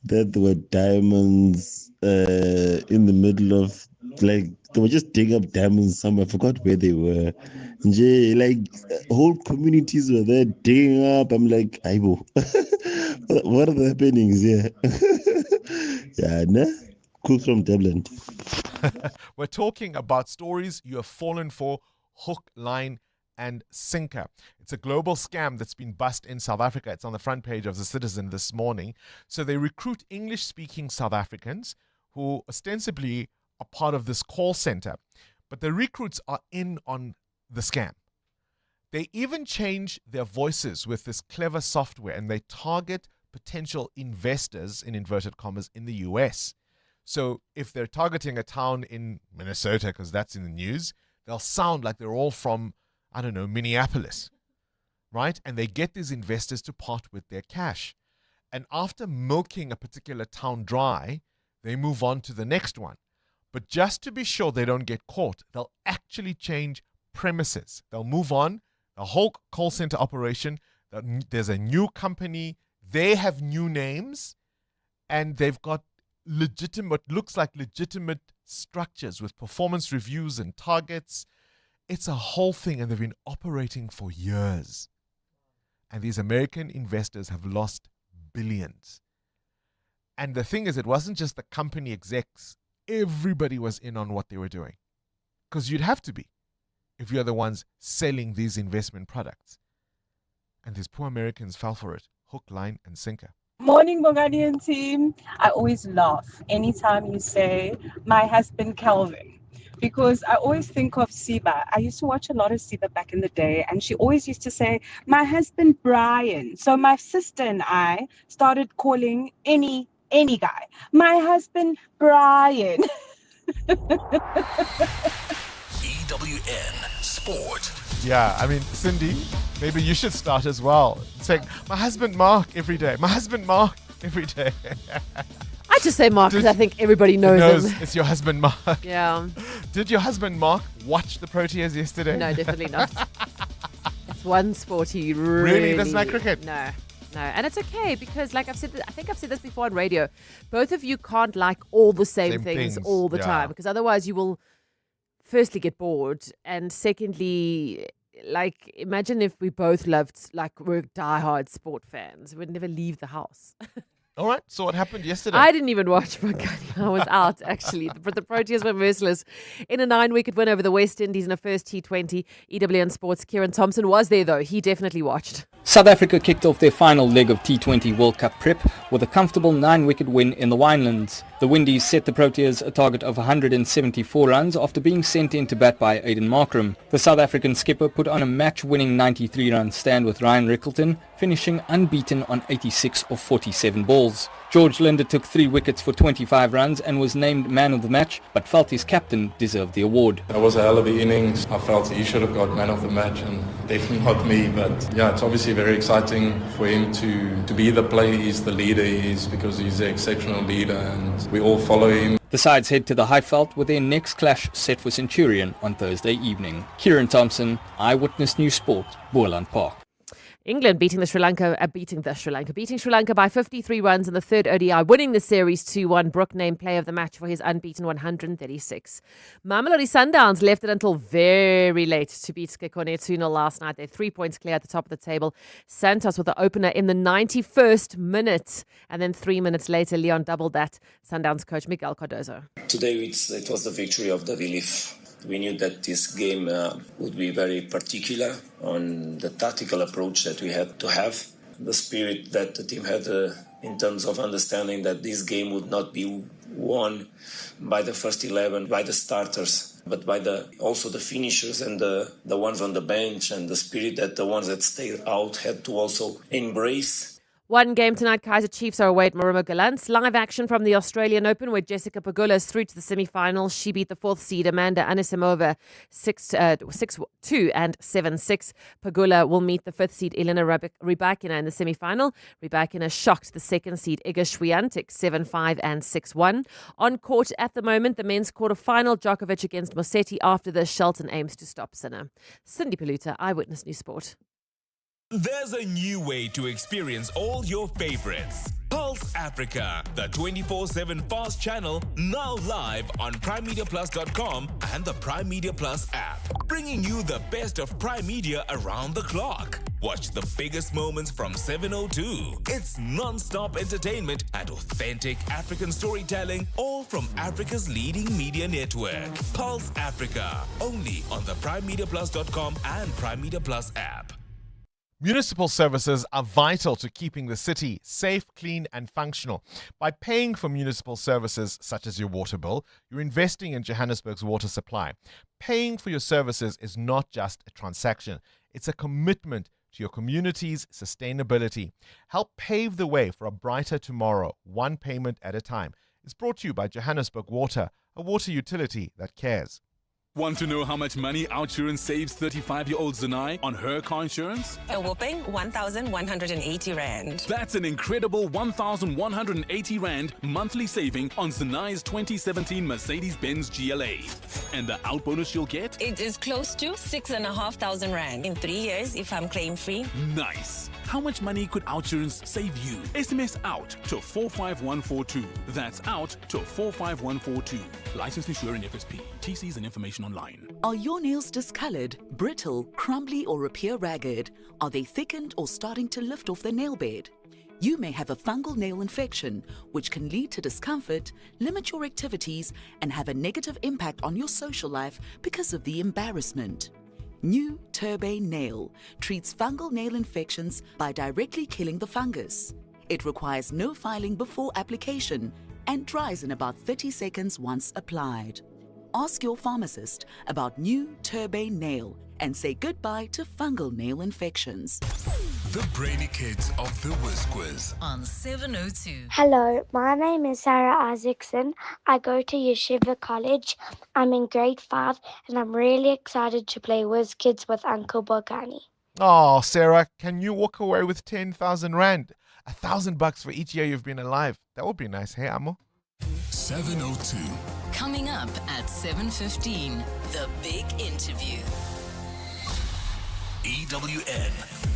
that there were diamonds in the middle of, like, they were just digging up diamonds somewhere. I forgot where they were. Like, whole communities were there digging up. I'm like, Aibo, what are the happenings here? Yeah, ne? Cook from Dublin. We're talking about stories you have fallen for, hook, line, and sinker. It's a global scam that's been bust in South Africa. It's on the front page of The Citizen this morning. So they recruit English-speaking South Africans who ostensibly are part of this call center, but the recruits are in on the scam. They even change their voices with this clever software, and they target potential investors, in inverted commas, in the US. So if they're targeting a town in Minnesota, because that's in the news, they'll sound like they're all from, I don't know, Minneapolis, right? And they get these investors to part with their cash. And after milking a particular town dry, they move on to the next one. But just to be sure they don't get caught, they'll actually change premises. They'll move on, the whole call center operation. There's a new company. They have new names, and they've got looks like legitimate structures with performance reviews and targets. It's a whole thing, and they've been operating for years. And these American investors have lost billions. And the thing is, it wasn't just the company execs. Everybody was in on what they were doing. Because you'd have to be if you're the ones selling these investment products. And these poor Americans fell for it. Hook, line, and sinker. Morning, Bongani and team. I always laugh anytime you say, my husband Calvin, because I always think of Siba. I used to watch a lot of Siba back in the day, and she always used to say, my husband Brian. So my sister and I started calling any guy, my husband Brian. EWN Sport. Yeah, I mean, Cindy, maybe you should start as well. Saying, my husband Mark every day. My husband Mark every day. I just say Mark because I think everybody knows him. It's your husband Mark. Yeah. Did your husband Mark watch the Proteas yesterday? No, definitely not. It's one sport he Really? Doesn't like cricket? No. And it's okay because, like I think I've said this before on radio, both of you can't like all the same things all the time, because otherwise you will firstly get bored, and secondly, like, imagine if we both loved, like, we're diehard sport fans. We'd never leave the house. All right, so what happened yesterday? I didn't even watch Bongani. I was out, actually. The Proteas were merciless in a 9-wicket win over the West Indies in a first T20. EWN Sports' Kieran Thompson was there, though. He definitely watched. South Africa kicked off their final leg of T20 World Cup prep with a comfortable 9-wicket win in the Winelands. The Windies set the Proteas a target of 174 runs after being sent in to bat by Aiden Markram. The South African skipper put on a match-winning 93-run stand with Ryan Rickleton, finishing unbeaten on 86 of 47 balls. George Linder took 3 wickets for 25 runs and was named man of the match, but felt his captain deserved the award. That was a hell of an innings. I felt he should have got man of the match, and definitely not me. But yeah, it's obviously very exciting for him to be the player he's, the leader he is, because he's an exceptional leader and we all follow him. The sides head to the Highveld with their next clash set for Centurion on Thursday evening. Kieran Thompson, Eyewitness News Sport, Boerland Park. England beating Sri Lanka by 53 runs in the third ODI, winning the series 2-1. Brook named player of the match for his unbeaten 136. Mamelodi Sundowns left it until very late to beat Sekone 2-0 last night. They're 3 points clear at the top of the table. Santos with the opener in the 91st minute, and then 3 minutes later, Leon doubled that. Sundowns coach Miguel Cardozo. Today it was the victory of the belief. We knew that this game would be very particular on the tactical approach that we had to have, the spirit that the team had in terms of understanding that this game would not be won by the first 11, by the starters, but by also the finishers and the ones on the bench, and the spirit that the ones that stayed out had to also embrace. One game tonight, Kaizer Chiefs are away at Marumo Gallants. Live action from the Australian Open where Jessica Pegula is through to the semi-finals. She beat the 4th seed Amanda Anisimova 6-2 and 7-6. Pegula will meet the 5th seed Elena Rybakina in the semi-final. Rybakina shocked the 2nd seed Iga Swiatek 7-5 and 6-1. On court at the moment, the men's quarter-final, Djokovic against Musetti. After this, Shelton aims to stop Sinner. Cindy Paluta, Eyewitness News Sport. There's a new way to experience all your favorites. Pulse Africa, the 24/7 fast channel, now live on PrimeMediaPlus.com and the Prime Media Plus app, bringing you the best of Prime Media around the clock. Watch the biggest moments from 702. It's non-stop entertainment and authentic African storytelling, all from Africa's leading media network. Pulse Africa, only on the PrimeMediaPlus.com and Prime Media Plus app. Municipal services are vital to keeping the city safe, clean and functional. By paying for municipal services such as your water bill, you're investing in Johannesburg's water supply. Paying for your services is not just a transaction, it's a commitment to your community's sustainability. Help pave the way for a brighter tomorrow, one payment at a time. It's brought to you by Johannesburg Water, a water utility that cares. Want to know how much money OUTsurance saves 35-year-old Zanai on her car insurance? A whopping 1,180 Rand. That's an incredible 1,180 Rand monthly saving on Zanai's 2017 Mercedes-Benz GLA. And the out bonus she'll get? It is close to 6,500 Rand in 3 years if I'm claim-free. Nice. How much money could OUTsurance save you? SMS OUT to 45142. That's OUT to 45142. Licensed insurer in FSP. TCs and information online. Are your nails discolored, brittle, crumbly, or appear ragged? Are they thickened or starting to lift off their nail bed? You may have a fungal nail infection, which can lead to discomfort, limit your activities, and have a negative impact on your social life because of the embarrassment. New Turbane Nail treats fungal nail infections by directly killing the fungus. It requires no filing before application and dries in about 30 seconds once applied. Ask your pharmacist about New Turbane Nail and say goodbye to fungal nail infections. The Brainy Kids of the Whiz Quiz on 702. Hello, my name is Sarah Isaacson. I go to Yeshiva College. I'm in grade 5 and I'm really excited to play Whiz Kids with Uncle Bongani. Oh, Sarah, can you walk away with 10,000 Rand? $1,000 for each year you've been alive. That would be nice, hey, Amo? 702. Coming up at 7:15, the big interview. EWN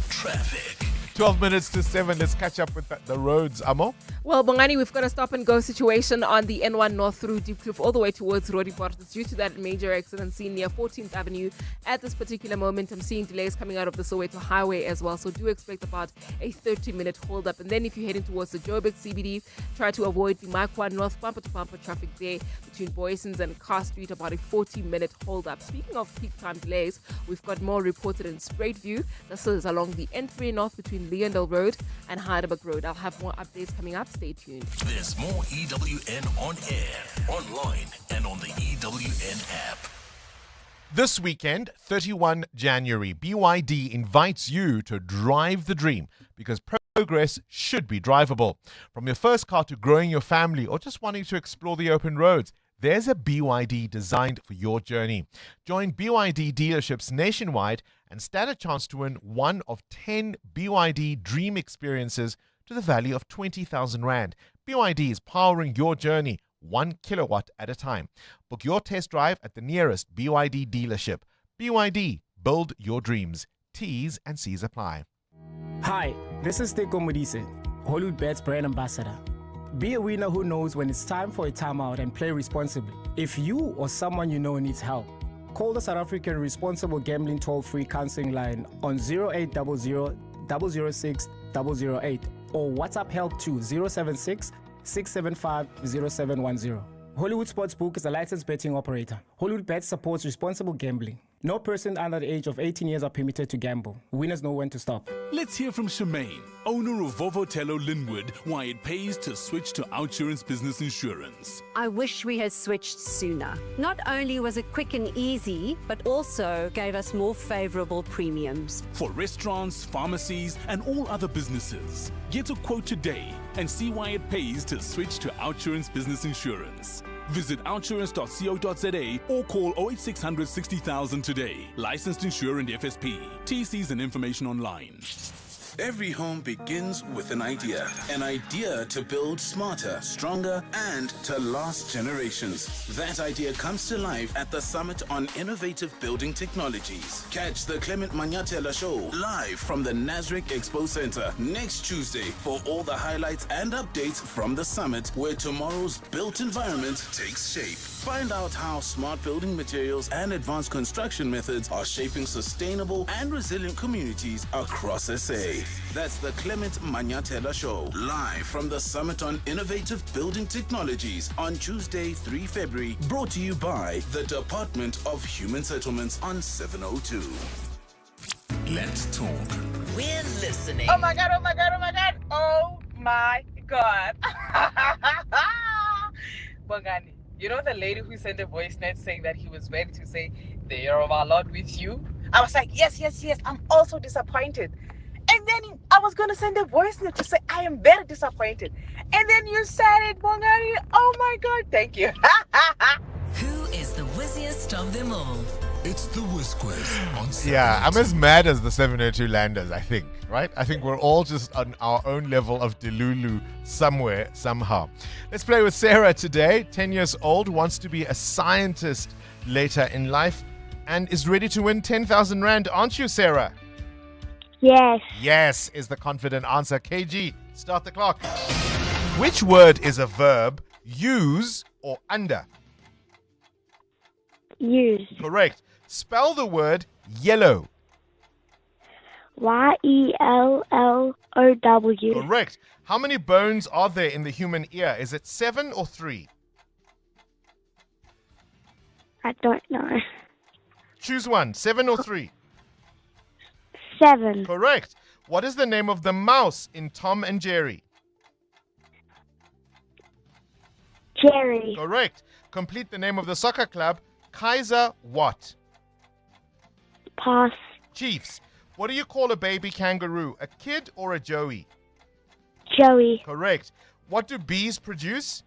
Traffic. 12 minutes to 7. Let's catch up with the roads, Amo. Well, Bongani, we've got a stop-and-go situation on the N1 North through Deep Kloof all the way towards Roodepoort. It's due to that major accident seen near 14th Avenue. At this particular moment, I'm seeing delays coming out of the Soweto Highway as well, so do expect about a 30-minute hold-up. And then if you're heading towards the Joburg CBD, try to avoid the Mike 1 North bumper-to-bumper traffic there between Boysons and Car Street, about a 40-minute hold-up. Speaking of peak time delays, we've got more reported in Spruitview. This is along the N3 North between Leondale Road and Heidelberg Road. I'll have more updates coming up. Stay tuned. There's more EWN on air, online, and on the EWN app. This weekend, 31 January, BYD invites you to drive the dream because progress should be drivable. From your first car to growing your family or just wanting to explore the open roads, there's a BYD designed for your journey. Join BYD dealerships nationwide and stand a chance to win one of 10 BYD Dream Experiences to the value of 20,000 Rand. BYD is powering your journey 1 kilowatt at a time. Book your test drive at the nearest BYD dealership. BYD, build your dreams. T's and C's apply. Hi, this is Teko Modise, Hollywood Bet's brand ambassador. Be a winner who knows when it's time for a timeout and play responsibly. If you or someone you know needs help, call the South African Responsible Gambling Toll-Free Counseling Line on 0800 006 008 or WhatsApp help to 076 675 0710. Hollywood Sportsbook is a licensed betting operator. Hollywood Bet supports responsible gambling. No person under the age of 18 years are permitted to gamble. Winners know when to stop. Let's hear from Shemaine, owner of Vovotello Linwood, why it pays to switch to OUTsurance Business Insurance. I wish we had switched sooner. Not only was it quick and easy, but also gave us more favorable premiums. For restaurants, pharmacies, and all other businesses. Get a quote today and see why it pays to switch to OUTsurance Business Insurance. Visit outsurance.co.za or call 08600 60,000 today. Licensed insurer and FSP. TCs and information online. Every home begins with an idea to build smarter, stronger, and to last generations. That idea comes to life at the Summit on Innovative Building Technologies. Catch the Clement Manyatela Show live from the Nasrec Expo Center next Tuesday for all the highlights and updates from the summit, where tomorrow's built environment takes shape. Find out how smart building materials and advanced construction methods are shaping sustainable and resilient communities across SA. That's the Clement Manyatela Show, live from the Summit on Innovative Building Technologies on Tuesday, 3 February, brought to you by the Department of Human Settlements on 702. Let's talk. We're listening. Oh my God, oh my God, oh my God, oh my God. Bongani, you know the lady who sent a voice note saying that he was ready to say, the year of our Lord with you? I was like, yes, yes, yes, I'm also disappointed. And then I was going to send a voice note to say, I am very disappointed. And then you said it, Bongani. Oh my God, thank you. Who is the whizziest of them all? It's the Whiz Quiz on Yeah, I'm as mad as the 702 landers, I think, right? I think we're all just on our own level of delulu somewhere, somehow. Let's play with Sarah today. 10 years old, wants to be a scientist later in life, and is ready to win 10,000 Rand. Aren't you, Sarah? Yes. Yes is the confident answer. KG, start the clock. Which word is a verb, use or under? Use. Correct. Spell the word yellow. YELLOW. Correct. How many bones are there in the human ear? Is it 7 or 3? I don't know. Choose one. 7 or 3? 7. Correct. What is the name of the mouse in Tom and Jerry? Jerry. Correct. Complete the name of the soccer club. Kaiser what? Pass. Chiefs. What do you call a baby kangaroo? A kid or a joey? Joey. Correct. What do bees produce?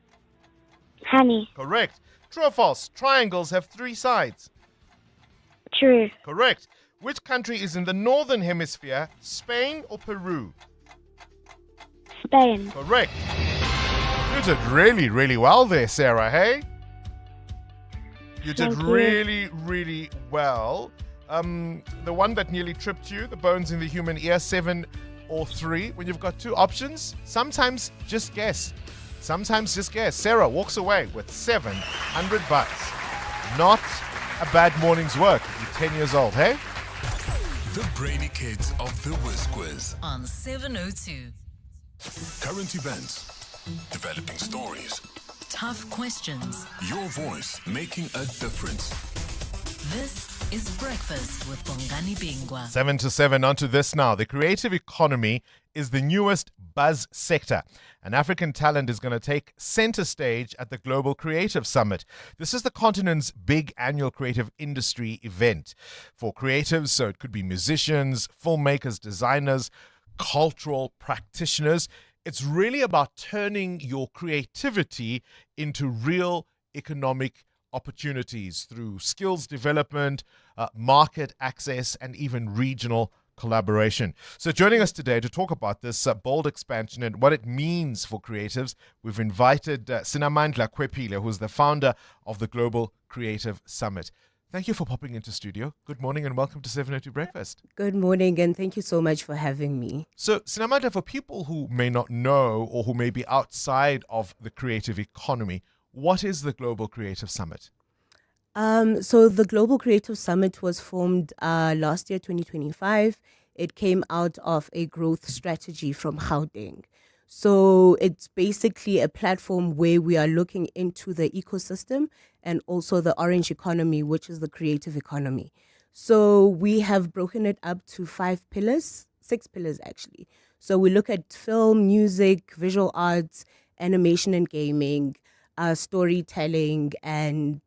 Honey. Correct. True or false? Triangles have 3 sides. True. Correct. Which country is in the northern hemisphere? Spain or Peru? Spain. Correct. You did really, really well there, Sarah, hey? You did Thank you. really, really well. The one that nearly tripped you, the bones in the human ear, 7 or 3. When you've got 2 options, sometimes just guess. Sometimes just guess. Sarah walks away with 700 bucks. Not a bad morning's work. You're 10 years old, hey? The brainy kids of the Whiz Quiz. On 702. Current events, developing stories, Tough questions. your voice making a difference. This is Breakfast with Bongani Bingwa. 7 to 7, on to this now. The creative economy is the newest buzz sector, and African talent is going to take center stage at the Global Creative Summit. This is the continent's big annual creative industry event for creatives, so it could be musicians, filmmakers, designers, cultural practitioners. It's really about turning your creativity into real economic opportunities through skills development, market access, and even regional collaboration. So joining us today to talk about this bold expansion and what it means for creatives, we've invited Sinamandla Kwepile, who's the founder of the Global Creative Summit. Thank you for popping into studio. Good morning and welcome to 702 Breakfast. Good morning and thank you so much for having me. So Sinamandla, for people who may not know or who may be outside of the creative economy, what is the Global Creative Summit? So the Global Creative Summit was formed last year, 2025. It came out of a growth strategy from Gauteng. So it's basically a platform where we are looking into the ecosystem and also the orange economy, which is the creative economy. So we have broken it up to 6 pillars actually. So we look at film, music, visual arts, animation and gaming, storytelling, and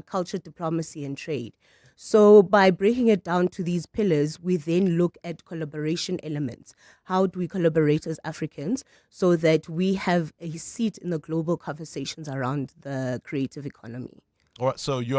culture, diplomacy, and trade. So by breaking it down to these pillars, we then look at collaboration elements. How do we collaborate as Africans so that we have a seat in the global conversations around the creative economy? All right, so you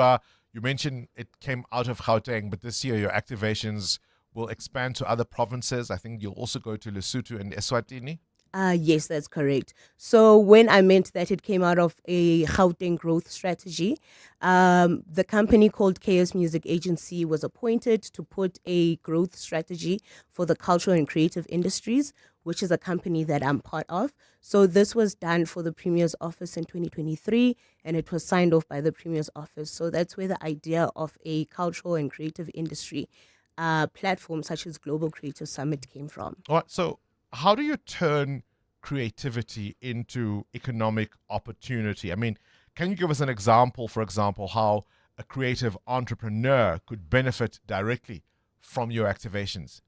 mentioned it came out of Gauteng, but this year your activations will expand to other provinces. I think you'll also go to Lesotho and Eswatini. Yes, that's correct. So when I meant that it came out of a Gauteng growth strategy, the company called KS Music Agency was appointed to put a growth strategy for the cultural and creative industries, which is a company that I'm part of. So this was done for the Premier's office in 2023, and it was signed off by the Premier's office. So that's where the idea of a cultural and creative industry platform such as Global Creative Summit came from. All right, so how do you turn creativity into economic opportunity? I mean, can you give us an example, for example, how a creative entrepreneur could benefit directly from your activations?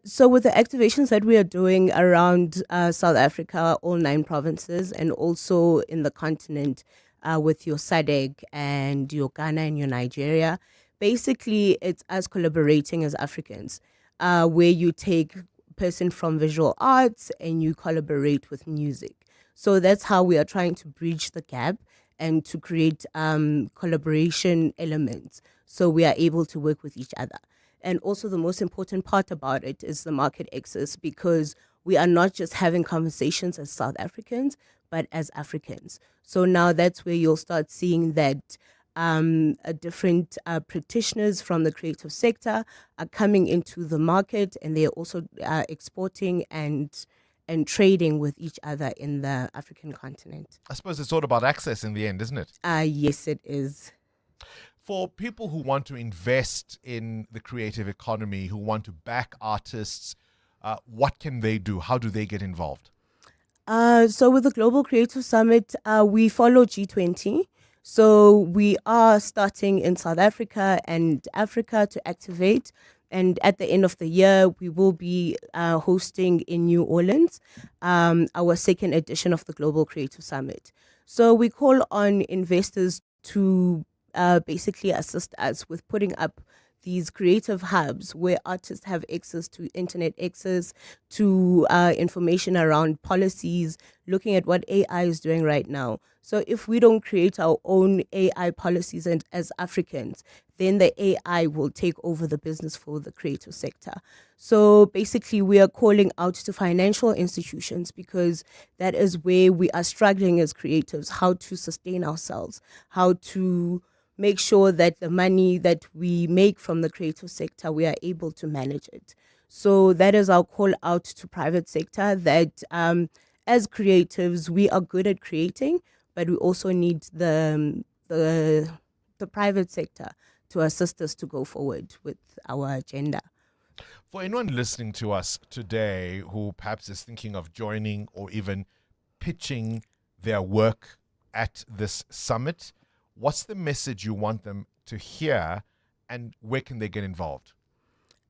So with the activations that we are doing around South Africa, all 9 provinces, and also in the continent with your SADC and your Ghana and your Nigeria, basically it's us collaborating as Africans, where you take person from visual arts and you collaborate with music. So that's how we are trying to bridge the gap and to create collaboration elements so we are able to work with each other. And also the most important part about it is the market access, because we are not just having conversations as South Africans, but as Africans. So now that's where you'll start seeing that different practitioners from the creative sector are coming into the market, and they're also exporting and trading with each other in the African continent. I suppose it's all about access in the end, isn't it? Yes, it is. For people who want to invest in the creative economy, who want to back artists, what can they do? How do they get involved? So with the Global Creative Summit, we follow G20. So we are starting in South Africa and Africa to activate. And at the end of the year, we will be hosting in New Orleans our second edition of the Global Creative Summit. So we call on investors to basically assist us with putting up these creative hubs where artists have access to internet access, to information around policies, looking at what AI is doing right now. So if we don't create our own AI policies and as Africans, then the AI will take over the business for the creative sector. So basically we are calling out to financial institutions, because that is where we are struggling as creatives, how to sustain ourselves, how to make sure that the money that we make from the creative sector, we are able to manage it. So that is our call out to private sector, that as creatives, we are good at creating, but we also need the private sector to assist us to go forward with our agenda. For anyone listening to us today who perhaps is thinking of joining or even pitching their work at this summit, what's the message you want them to hear, and where can they get involved?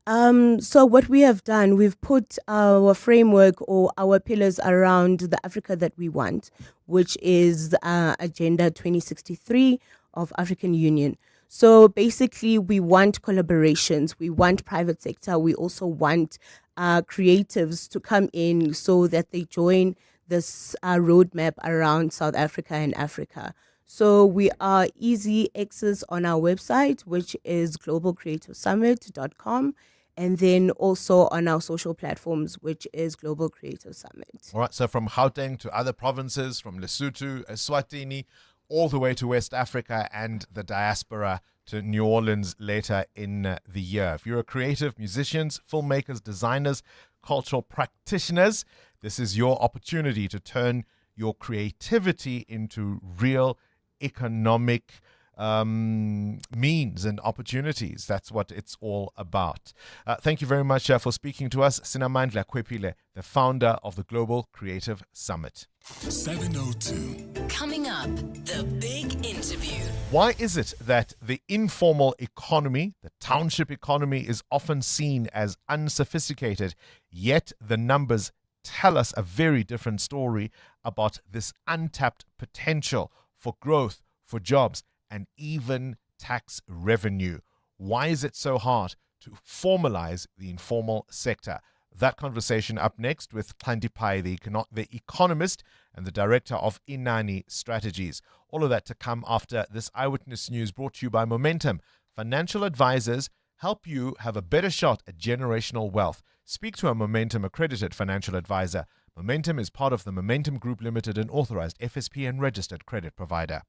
So what we have done, we've put our framework or our pillars around the Africa that we want, which is Agenda 2063 of African Union. So basically, we want collaborations, we want private sector, we also want creatives to come in so that they join this roadmap around South Africa and Africa. So we are easy access on our website, which is globalcreativesummit.com, and then also on our social platforms, which is Global Creative Summit. All right, so from Gauteng to other provinces, from Lesotho, Eswatini, all the way to West Africa and the diaspora to New Orleans later in the year. If you're a creative, musicians, filmmakers, designers, cultural practitioners, this is your opportunity to turn your creativity into real economic means and opportunities. That's what it's all about. Thank you very much for speaking to us, Sinamandla Kwepile, the founder of the Global Creative Summit. 702. Coming up, the big interview. Why is it that the informal economy, the township economy, is often seen as unsophisticated, yet the numbers tell us a very different story about this untapped potential for growth, for jobs, and even tax revenue? Why is it so hard to formalize the informal sector? That conversation up next with Klandipai, the economist and the director of Inani Strategies. All of that to come after this Eyewitness News brought to you by Momentum. Financial advisors help you have a better shot at generational wealth. Speak to a Momentum accredited financial advisor. Momentum is part of the Momentum Group Limited, an authorized FSP and registered credit provider.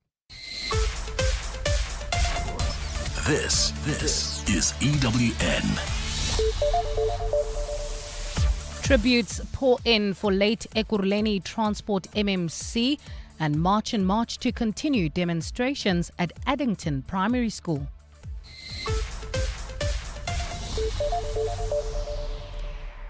This is EWN. Tributes pour in for late Ekurhuleni Transport MMC, and March and March to continue demonstrations at Addington Primary School.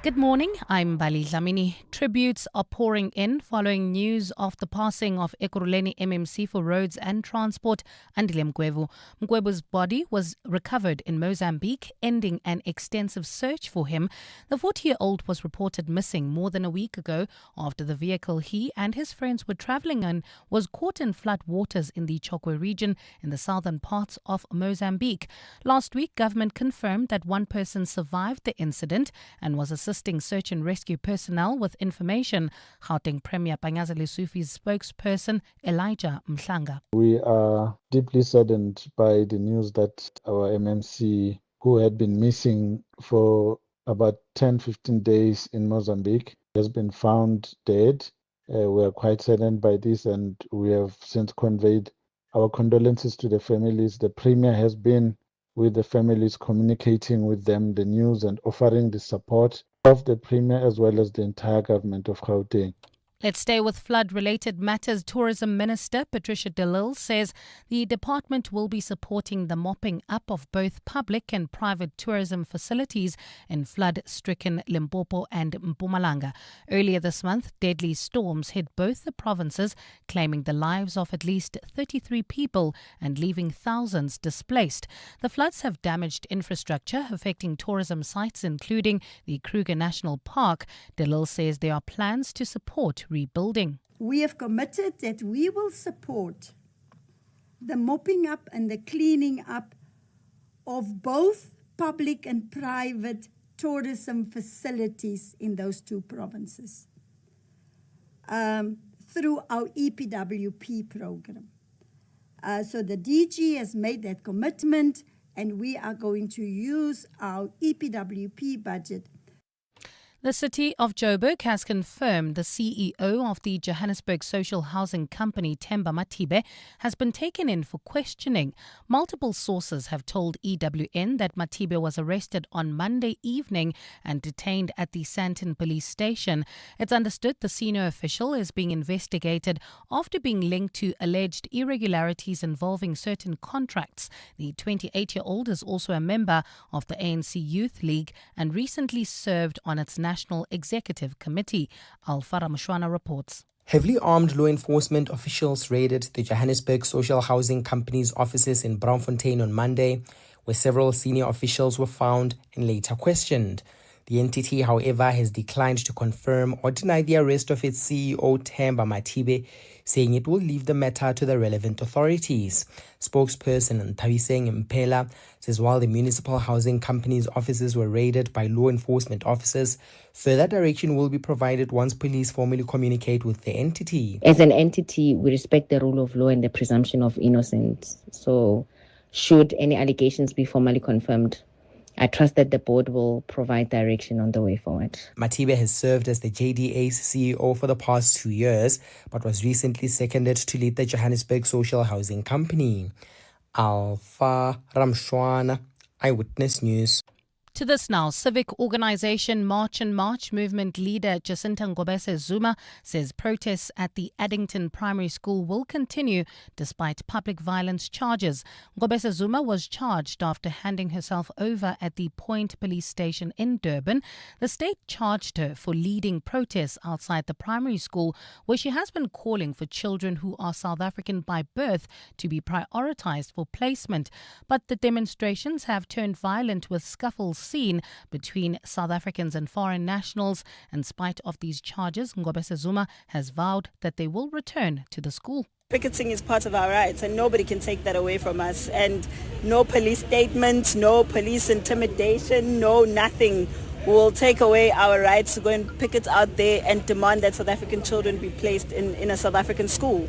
Good morning, I'm Bali Dlamini. Tributes are pouring in following news of the passing of Ekurhuleni MMC for Roads and Transport, Andile Mgwebu. Mgwebu's body was recovered in Mozambique, ending an extensive search for him. The 40-year-old was reported missing more than a week ago after the vehicle he and his friends were travelling in was caught in flood waters in the Chokwe region in the southern parts of Mozambique. Last week, government confirmed that one person survived the incident and was assisting search and rescue personnel with information. Gauteng Premier Panyaza Lesufi's spokesperson Elijah Mhlanga. We are deeply saddened by the news that our MMC, who had been missing for about 10-15 days in Mozambique, has been found dead. We are quite saddened by this, and we have since conveyed our condolences to the families. The Premier has been with the families, communicating with them the news and offering the support of the Premier as well as the entire government of Gauteng. Let's stay with flood-related matters. Tourism Minister Patricia de Lille says the department will be supporting the mopping up of both public and private tourism facilities in flood-stricken Limpopo and Mpumalanga. Earlier this month, deadly storms hit both the provinces, claiming the lives of at least 33 people and leaving thousands displaced. The floods have damaged infrastructure, affecting tourism sites, including the Kruger National Park. De Lille says there are plans to support rebuilding. We have committed that we will support the mopping up and the cleaning up of both public and private tourism facilities in those two provinces through our EPWP program. So the DG has made that commitment, and we are going to use our EPWP budget. The city of Joburg has confirmed the CEO of the Johannesburg social housing company, Themba Matibe, has been taken in for questioning. Multiple sources have told EWN that Matibe was arrested on Monday evening and detained at the Sandton police station. It's understood the senior official is being investigated after being linked to alleged irregularities involving certain contracts. The 28-year-old is also a member of the ANC Youth League and recently served on its National Executive Committee. Alfara Mshwana reports. Heavily armed law enforcement officials raided the Johannesburg social housing company's offices in Braamfontein on Monday, where several senior officials were found and later questioned. The entity, however, has declined to confirm or deny the arrest of its CEO, Themba Matibe, saying it will leave the matter to the relevant authorities. Spokesperson Nthabiseng Mpela says while the municipal housing company's offices were raided by law enforcement officers, further direction will be provided once police formally communicate with the entity. As an entity, we respect the rule of law and the presumption of innocence. So should any allegations be formally confirmed, I trust that the board will provide direction on the way forward. Matibe has served as the JDA's CEO for the past 2 years, but was recently seconded to lead the Johannesburg Social Housing Company. Alfa Ramshwana, Eyewitness News. To this now, civic organisation March and March movement leader Jacinta Ngobese Zuma says protests at the Addington Primary School will continue despite public violence charges. Ngobese Zuma was charged after handing herself over at the Point police station in Durban. The state charged her for leading protests outside the primary school, where she has been calling for children who are South African by birth to be prioritised for placement. But the demonstrations have turned violent, with scuffles seen between South Africans and foreign nationals. In spite of these charges, Ngobese Zuma has vowed that they will return to the school. Picketing is part of our rights, and nobody can take that away from us. And no police statements, no police intimidation, no nothing will take away our rights to go and picket out there and demand that South African children be placed in a South African school.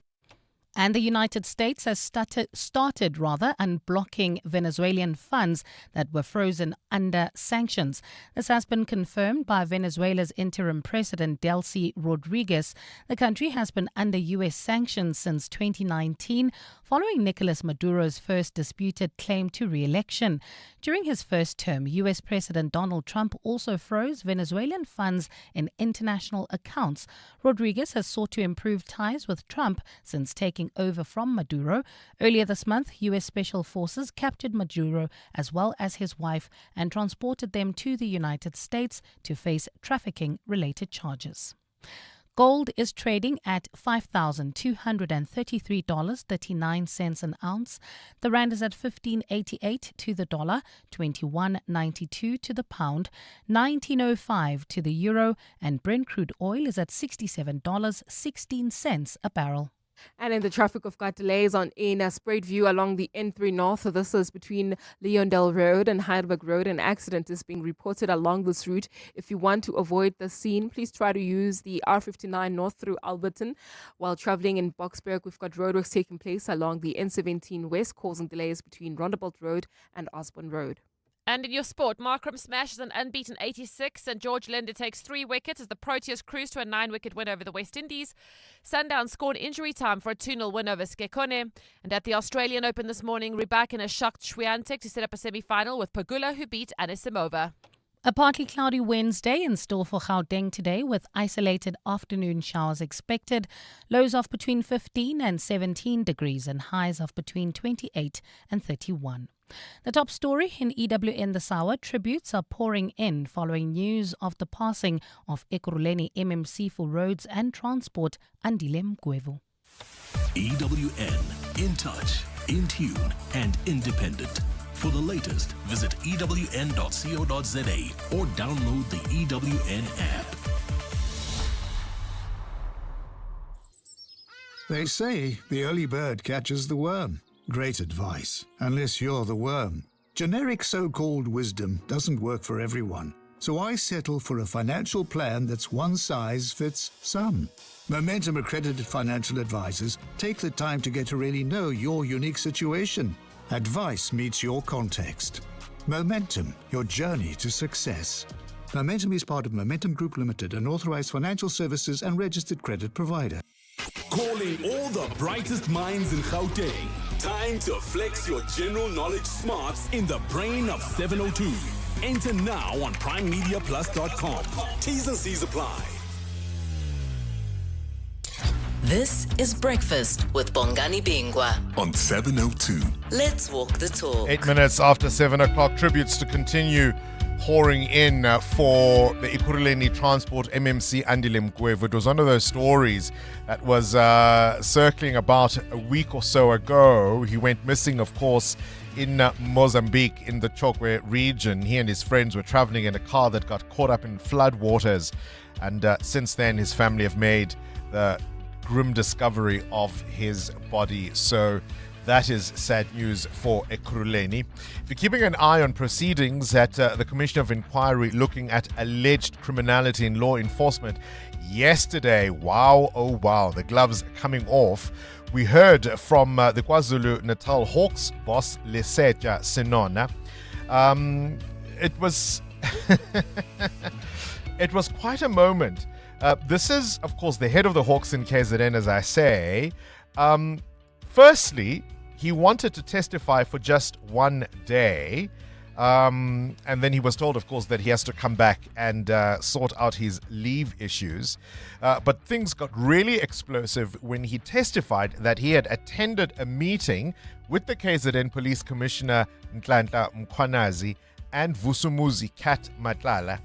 And the United States has started unblocking Venezuelan funds that were frozen under sanctions. This has been confirmed by Venezuela's interim president, Delcy Rodriguez. The country has been under U.S. sanctions since 2019, following Nicolas Maduro's first disputed claim to re-election. During his first term, U.S. President Donald Trump also froze Venezuelan funds in international accounts. Rodriguez has sought to improve ties with Trump since taking over from Maduro. Earlier this month, U.S. Special Forces captured Maduro as well as his wife and transported them to the United States to face trafficking-related charges. Gold is trading at $5,233.39 an ounce. The rand is at 15.88 to the dollar, 21.92 to the pound, 19.05 to the euro, and Brent crude oil is at $67.16 a barrel. And in the traffic, we've got delays on Spruit View along the N3 North. So this is between Leondale Road and Heidelberg Road. An accident is being reported along this route. If you want to avoid the scene, please try to use the R59 North through Alberton. While traveling in Boksburg, we've got roadworks taking place along the N17 West, causing delays between Rondebolt Road and Osborne Road. And in your sport, Markram smashes an unbeaten 86 and George Linder takes 3 wickets as the Proteas cruise to a 9-wicket win over the West Indies. Sundown scored injury time for a 2-0 win over Skekone. And at the Australian Open this morning, Rybakina shocked Swiatek to set up a semi-final with Pagula, who beat Anisimova. A partly cloudy Wednesday in store for Gauteng today with isolated afternoon showers expected. Lows of between 15 and 17 degrees and highs of between 28 and 31. The top story in EWN this hour, tributes are pouring in following news of the passing of Ekurhuleni MMC for Roads and Transport, Andile Mgwevu. EWN, in touch, in tune, and independent. For the latest, visit ewn.co.za or download the EWN app. They say the early bird catches the worm. Great advice, unless you're the worm. Generic so-called wisdom doesn't work for everyone, so I settle for a financial plan that's one size fits some. Momentum accredited financial advisors take the time to get to really know your unique situation. Advice meets your context. Momentum, your journey to success. Momentum is part of Momentum Group Limited, an authorized financial services and registered credit provider. Calling all the brightest minds in Gauteng. Time to flex your general knowledge smarts in the brain of 702. Enter now on primemediaplus.com. T's and C's apply. This is Breakfast with Bongani Bingwa on 702. Let's walk the talk. 8 minutes after 7 o'clock, tributes to continue pouring in for the Ekurhuleni Transport MMC Andile Mgwevu. It was one of those stories that was circling about a week or so ago. He went missing, of course, in Mozambique in the Chokwe region. He and his friends were traveling in a car that got caught up in flood waters. And since then, his family have made the grim discovery of his body. So that is sad news for Ekurhuleni. If you're keeping an eye on proceedings at the Commission of Inquiry looking at alleged criminality in law enforcement, yesterday, wow, oh wow, the gloves coming off. We heard from the KwaZulu-Natal Hawks boss, Lesetja Senona. It was it was quite a moment. This is, of course, the head of the Hawks in KZN, as I say. Firstly, he wanted to testify for just one day. And then he was told, of course, that he has to come back and sort out his leave issues. But things got really explosive when he testified that he had attended a meeting with the KZN Police Commissioner Nhlanhla Mkhwanazi and Vusumuzi Kat Matlala,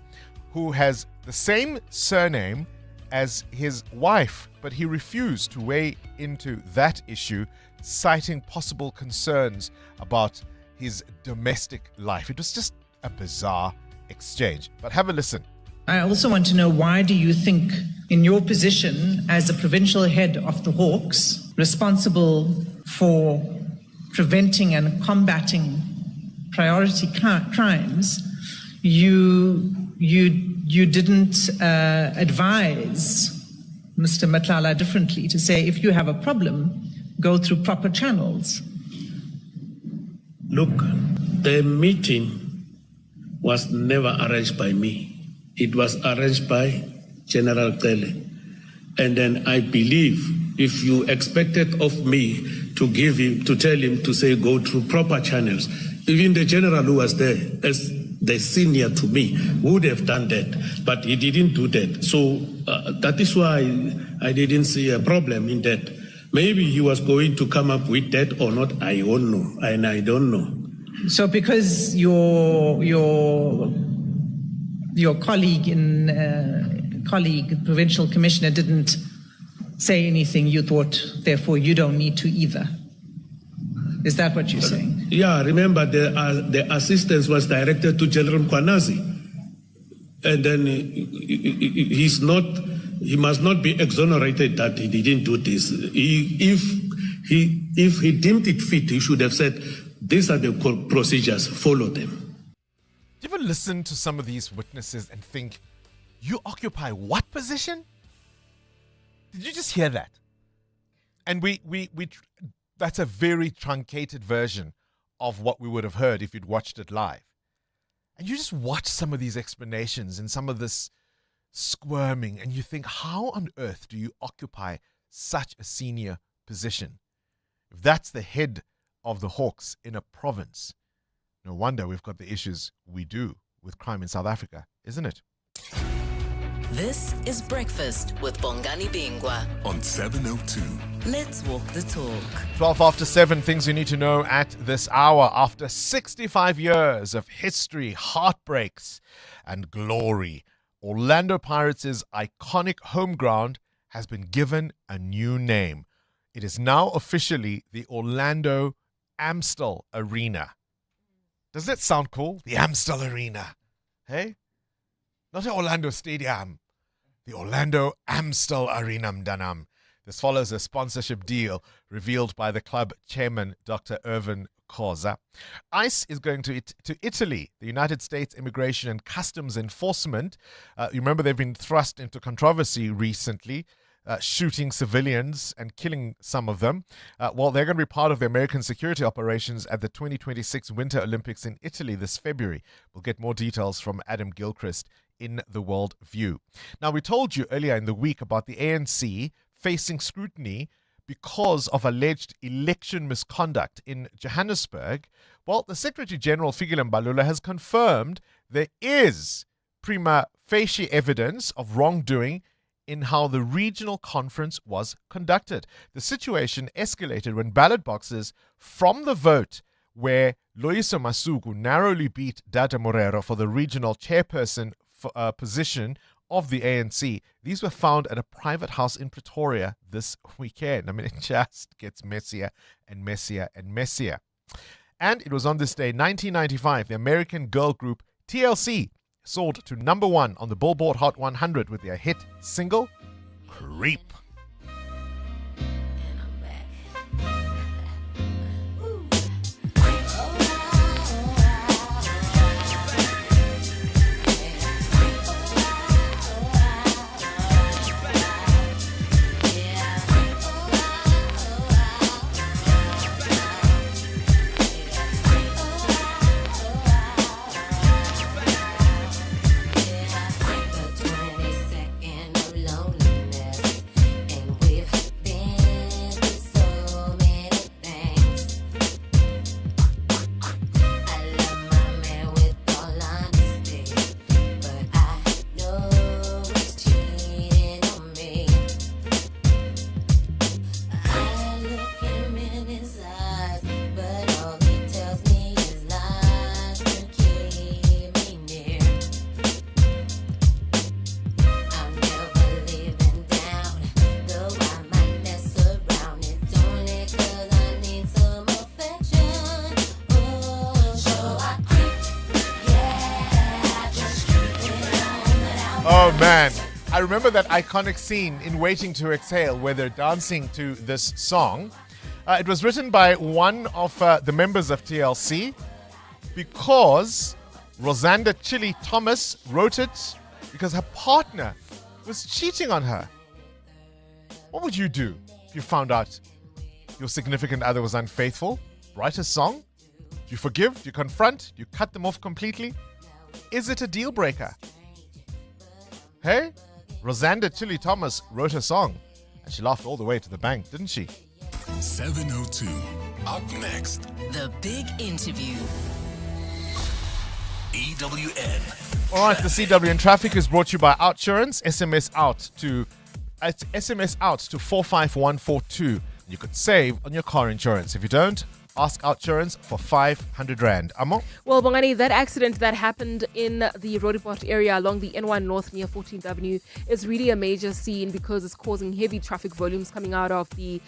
who has the same surname as his wife, but he refused to weigh into that issue, citing possible concerns about his domestic life. It was just a bizarre exchange. But have a listen. I also want to know, why do you think, in your position as the provincial head of the Hawks, responsible for preventing and combating priority crimes, you didn't advise Mr. Matlala differently, to say, if you have a problem go through proper channels? Look, the meeting was never arranged by me. It was arranged by General Tele. And then I believe if you expected of me to tell him to say go through proper channels, even the general who was there as the senior to me would have done that, but he didn't do that. So that is why I didn't see a problem in that. Maybe he was going to come up with that or not, I don't know, and I don't know. So because your colleague, provincial commissioner, didn't say anything, you thought, therefore, you don't need to either. Is that what you're saying? Yeah, remember the assistance was directed to General Kwanazi. And then he must not be exonerated that he didn't do this. If he deemed it fit, he should have said, these are the procedures, follow them. Do you ever listen to some of these witnesses and think, you occupy what position? Did you just hear that? And we that's a very truncated version of what we would have heard if you'd watched it live. And you just watch some of these explanations and some of this squirming, and you think, how on earth do you occupy such a senior position? If that's the head of the Hawks in a province, no wonder we've got the issues we do with crime in South Africa, isn't it? This is Breakfast with Bongani Bingwa on 702. Let's walk the talk. 12 after 7, things you need to know at this hour. After 65 years of history, heartbreaks, and glory, Orlando Pirates' iconic home ground has been given a new name. It is now officially the Orlando Amstel Arena. Does that sound cool? The Amstel Arena. Hey? Not the Orlando Stadium. The Orlando Amstel Arena, mdanam. This follows a sponsorship deal revealed by the club chairman, Dr. Irvin Khoza. ICE is going to Italy, the United States Immigration and Customs Enforcement. You remember they've been thrust into controversy recently, shooting civilians and killing some of them. Well, they're going to be part of the American security operations at the 2026 Winter Olympics in Italy this February. We'll get more details from Adam Gilchrist in the World View. Now, we told you earlier in the week about the ANC facing scrutiny because of alleged election misconduct in Johannesburg. Well, the Secretary General, Fikile Mbalula, has confirmed there is prima facie evidence of wrongdoing in how the regional conference was conducted. The situation escalated when ballot boxes from the vote where Loyiso Masuku narrowly beat Dada Morero for the regional chairperson position of the ANC. These were found at a private house in Pretoria this weekend. I mean, it just gets messier and messier and messier. And it was on this day, 1995, the American girl group TLC soared to number 1 on the Billboard Hot 100 with their hit single, Creep. Oh man, I remember that iconic scene in Waiting to Exhale where they're dancing to this song. It was written by one of the members of TLC because Rosanda Chili Thomas wrote it because her partner was cheating on her. What would you do if you found out your significant other was unfaithful? Write a song? Do you forgive? Do you confront? Do you cut them off completely? Is it a deal breaker? Hey, Rosanda Chili Thomas wrote a song and she laughed all the way to the bank, didn't she? 702. Up next. The big interview. EWN. All right, the CWN traffic is brought to you by Outsurance. SMS out to 45142. You could save on your car insurance. If you don't, ask Outsurance for 500 Rand. Amo? Well, Bongani, that accident that happened in the Roodepoort area along the N1 North near 14th Avenue is really a major scene because it's causing heavy traffic volumes coming out of the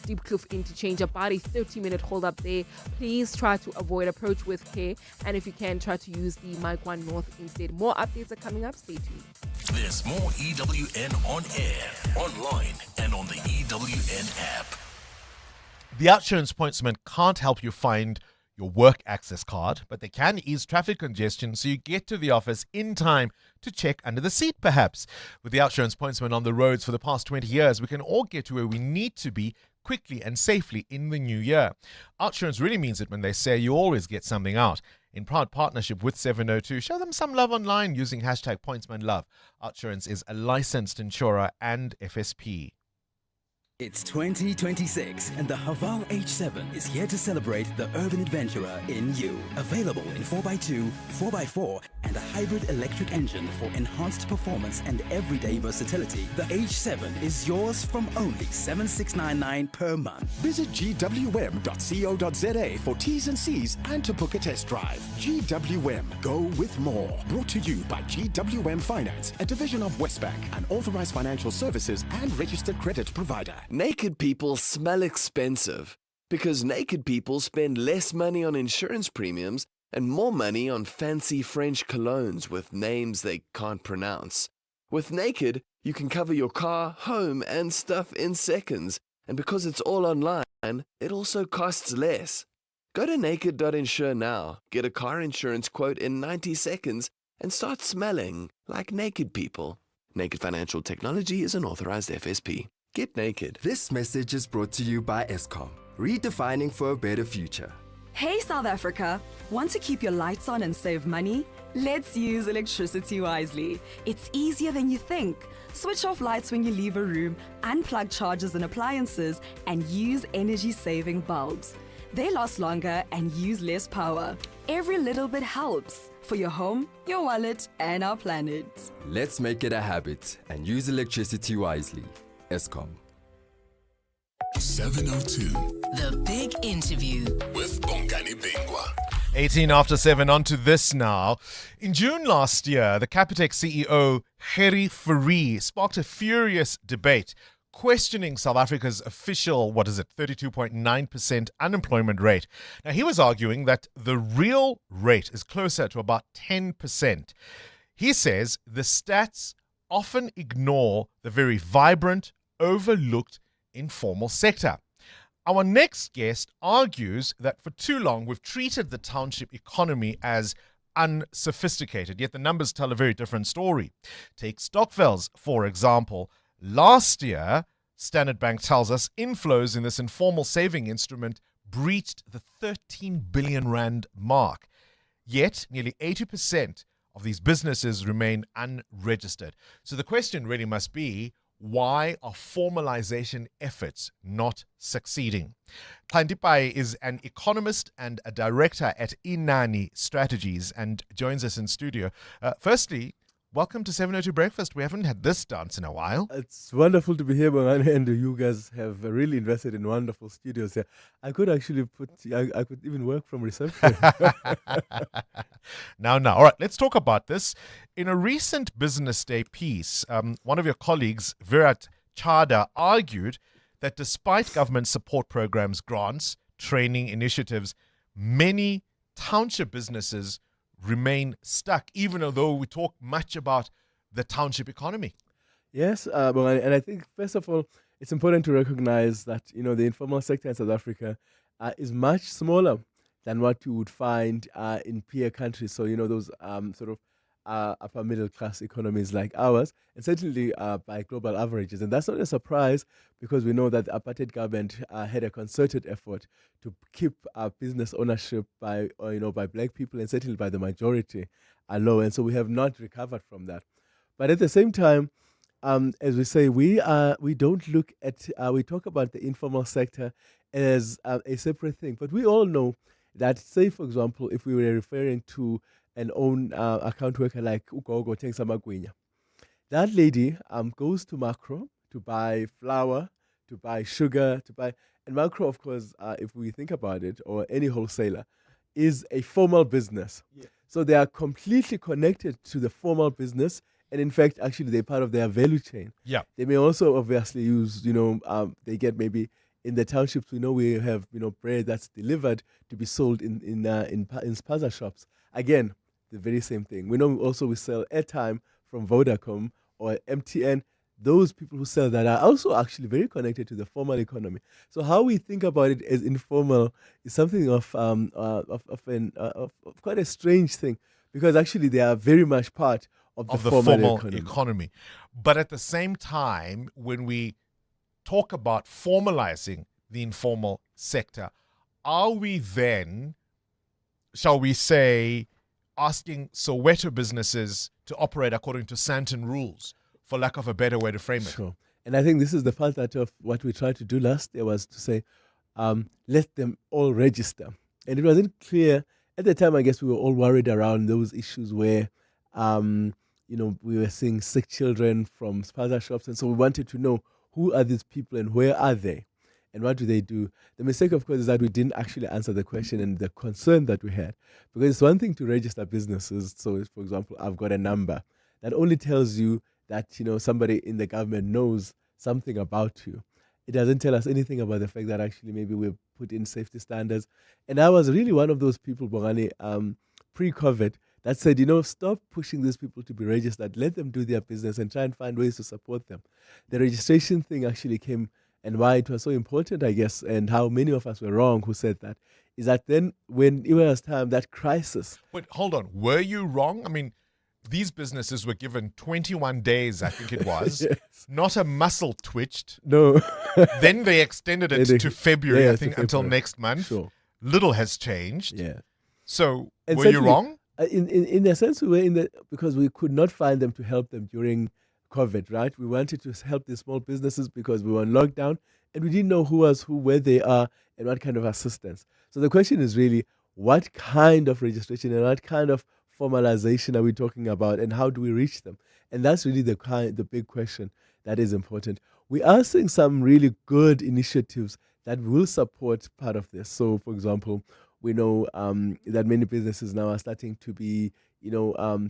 Deep Kloof interchange. About a 30-minute hold up there. Please try to avoid approach with care, and if you can, try to use the Mike 1 North instead. More updates are coming up. Stay tuned. There's more EWN on air, online, and on the EWN app. The Outsurance pointsman can't help you find your work access card, but they can ease traffic congestion so you get to the office in time to check under the seat, perhaps. With the Outsurance pointsman on the roads for the past 20 years, we can all get to where we need to be quickly and safely in the new year. Outsurance really means it when they say you always get something out. In proud partnership with 702, show them some love online using hashtag pointsmanlove. Outsurance is a licensed insurer and FSP. It's 2026 and the Haval H7 is here to celebrate the urban adventurer in you. Available in 4x2, 4x4 and a hybrid electric engine for enhanced performance and everyday versatility. The H7 is yours from only 7,699 per month. Visit gwm.co.za for T's and C's and to book a test drive. GWM, go with more. Brought to you by GWM Finance, a division of Westbank, an authorized financial services and registered credit provider. Naked people smell expensive because naked people spend less money on insurance premiums and more money on fancy French colognes with names they can't pronounce. With Naked, you can cover your car, home, and stuff in seconds. And because it's all online, it also costs less. Go to naked.insure now, get a car insurance quote in 90 seconds, and start smelling like naked people. Naked Financial Technology is an authorized FSP. Get naked. This message is brought to you by Eskom, redefining for a better future. Hey South Africa, want to keep your lights on and save money? Let's use electricity wisely. It's easier than you think. Switch off lights when you leave a room, unplug chargers and appliances, and use energy-saving bulbs. They last longer and use less power. Every little bit helps for your home, your wallet, and our planet. Let's make it a habit and use electricity wisely. Eskom. 702. The big interview with Bongani Bingwa. 18 after 7, on to this now. In June last year, the Capitec CEO, Gerrie Fourie, sparked a furious debate questioning South Africa's official, 32.9% unemployment rate. Now, he was arguing that the real rate is closer to about 10%. He says the stats often ignore the very vibrant, overlooked informal sector. Our next guest argues that for too long we've treated the township economy as unsophisticated, yet the numbers tell a very different story. Take Stokvels, for example. Last year, Standard Bank tells us inflows in this informal saving instrument breached the 13 billion rand mark. Yet, nearly 80% of these businesses remain unregistered. So the question really must be, why are formalization efforts not succeeding? Klandipai is an economist and a director at Inani Strategies and joins us in studio. Firstly, welcome to 702 Breakfast. We haven't had this dance in a while. It's wonderful to be here, Bongani, and you guys have really invested in wonderful studios here. I could actually I could even work from reception. Now. All right, let's talk about this. In a recent Business Day piece, one of your colleagues, Virat Chada, argued that despite government support programs, grants, training initiatives, many township businesses remain stuck, even although we talk much about the township economy. Yes, and I think, first of all, it's important to recognize that, the informal sector in South Africa is much smaller than what you would find in peer countries. So, those sort of upper middle class economies like ours, and certainly by global averages. And that's not a surprise because we know that the apartheid government had a concerted effort to keep business ownership by black people and certainly by the majority low. And so we have not recovered from that. But at the same time, as we say, we don't look at, we talk about the informal sector as a separate thing. But we all know that, say, for example, if we were referring to an own account worker like Ugogo Tengsa Magwinya, that lady goes to Macro to buy flour, to buy sugar, and Macro, of course, if we think about it, or any wholesaler, is a formal business. Yeah. So they are completely connected to the formal business. And in fact, actually, they're part of their value chain. Yeah. They may also obviously use, they get maybe in the townships, we know we have, bread that's delivered to be sold in spaza shops. Again, the very same thing. We know also we sell airtime from Vodacom or MTN. Those people who sell that are also actually very connected to the formal economy. So how we think about it as informal is something of quite a strange thing, because actually they are very much part of the formal economy. But at the same time, when we talk about formalizing the informal sector, are we then, shall we say, asking Soweto businesses to operate according to Santon rules, for lack of a better way to frame it? Sure. And I think this is the part that of what we tried to do last year was to say, let them all register. And it wasn't clear at the time. I guess we were all worried around those issues where, we were seeing sick children from spaza shops. And so we wanted to know, who are these people and where are they? And what do they do? The mistake, of course, is that we didn't actually answer the question and the concern that we had. Because it's one thing to register businesses. So, for example, I've got a number that only tells you that, somebody in the government knows something about you. It doesn't tell us anything about the fact that actually maybe we've put in safety standards. And I was really one of those people, Bongani, pre-COVID, that said, stop pushing these people to be registered. Let them do their business and try and find ways to support them. The registration thing actually came, and why it was so important, I guess, and how many of us were wrong who said that, is that then when it was time, that crisis. But hold on, were you wrong? I mean, these businesses were given 21 days, I think it was. Yes. Not a muscle twitched. No. Then they extended it to February, yeah, I think, until next month. Sure. Little has changed. Yeah. So, and were you wrong? In a sense, we were because we could not find them to help them during COVID, right? We wanted to help the small businesses because we were on lockdown and we didn't know who was who, where they are, and what kind of assistance. So the question is really, what kind of registration and what kind of formalization are we talking about, and how do we reach them? And that's really the big question that is important. We are seeing some really good initiatives that will support part of this. So, for example, we know that many businesses now are starting to be,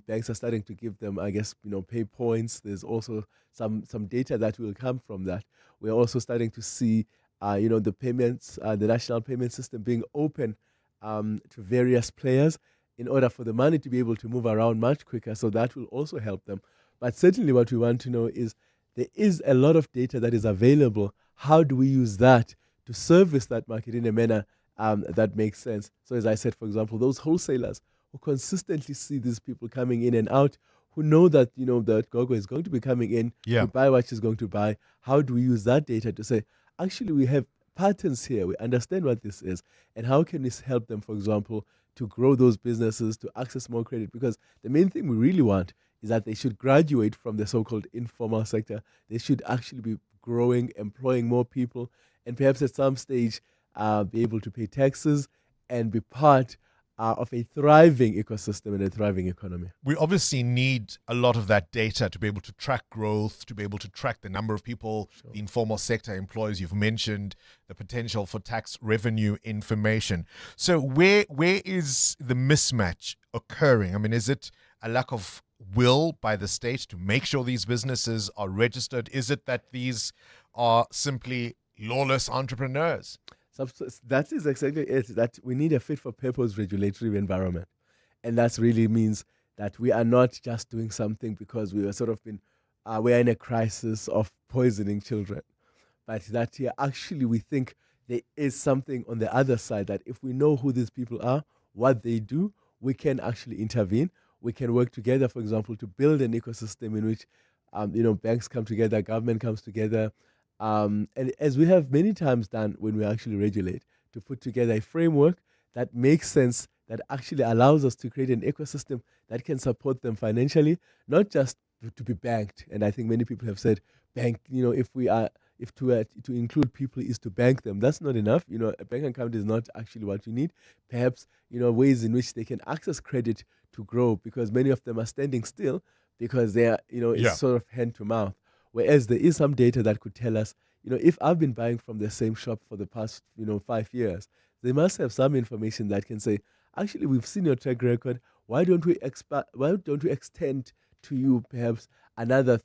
banks are starting to give them, I guess, pay points. There's also some data that will come from that. We're also starting to see, the payments, the national payment system being open to various players in order for the money to be able to move around much quicker. So that will also help them. But certainly what we want to know is there is a lot of data that is available. How do we use that to service that market in a manner that makes sense? So as I said, for example, those wholesalers who consistently see these people coming in and out, who know that, that Gogo is going to be coming in to buy what she's going to buy. How do we use that data to say, actually, we have patterns here. We understand what this is. And how can we help them, for example, to grow those businesses, to access more credit? Because the main thing we really want is that they should graduate from the so-called informal sector. They should actually be growing, employing more people, and perhaps at some stage be able to pay taxes and be part of a thriving ecosystem and a thriving economy. We obviously need a lot of that data to be able to track growth, to be able to track the number of people the informal sector employs. You've mentioned the potential for tax revenue information. So where is the mismatch occurring? I mean, is it a lack of will by the state to make sure these businesses are registered? Is it that these are simply lawless entrepreneurs? That is exactly it, that we need a fit-for-purpose regulatory environment. And that really means that we are not just doing something because we are we're in a crisis of poisoning children. But that here, actually, we think there is something on the other side, that if we know who these people are, what they do, we can actually intervene. we can work together, for example, to build an ecosystem in which, banks come together, government comes together, and as we have many times done when we actually regulate, to put together a framework that makes sense, that actually allows us to create an ecosystem that can support them financially, not just to be banked. And I think many people have said, bank, if to include people is to bank them. That's not enough. A bank account is not actually what you need. Perhaps, ways in which they can access credit to grow, because many of them are standing still because they are, it's sort of hand to mouth. Whereas there is some data that could tell us, if I've been buying from the same shop for the past, 5 years, they must have some information that can say, actually, we've seen your track record. Why don't we extend to you perhaps another,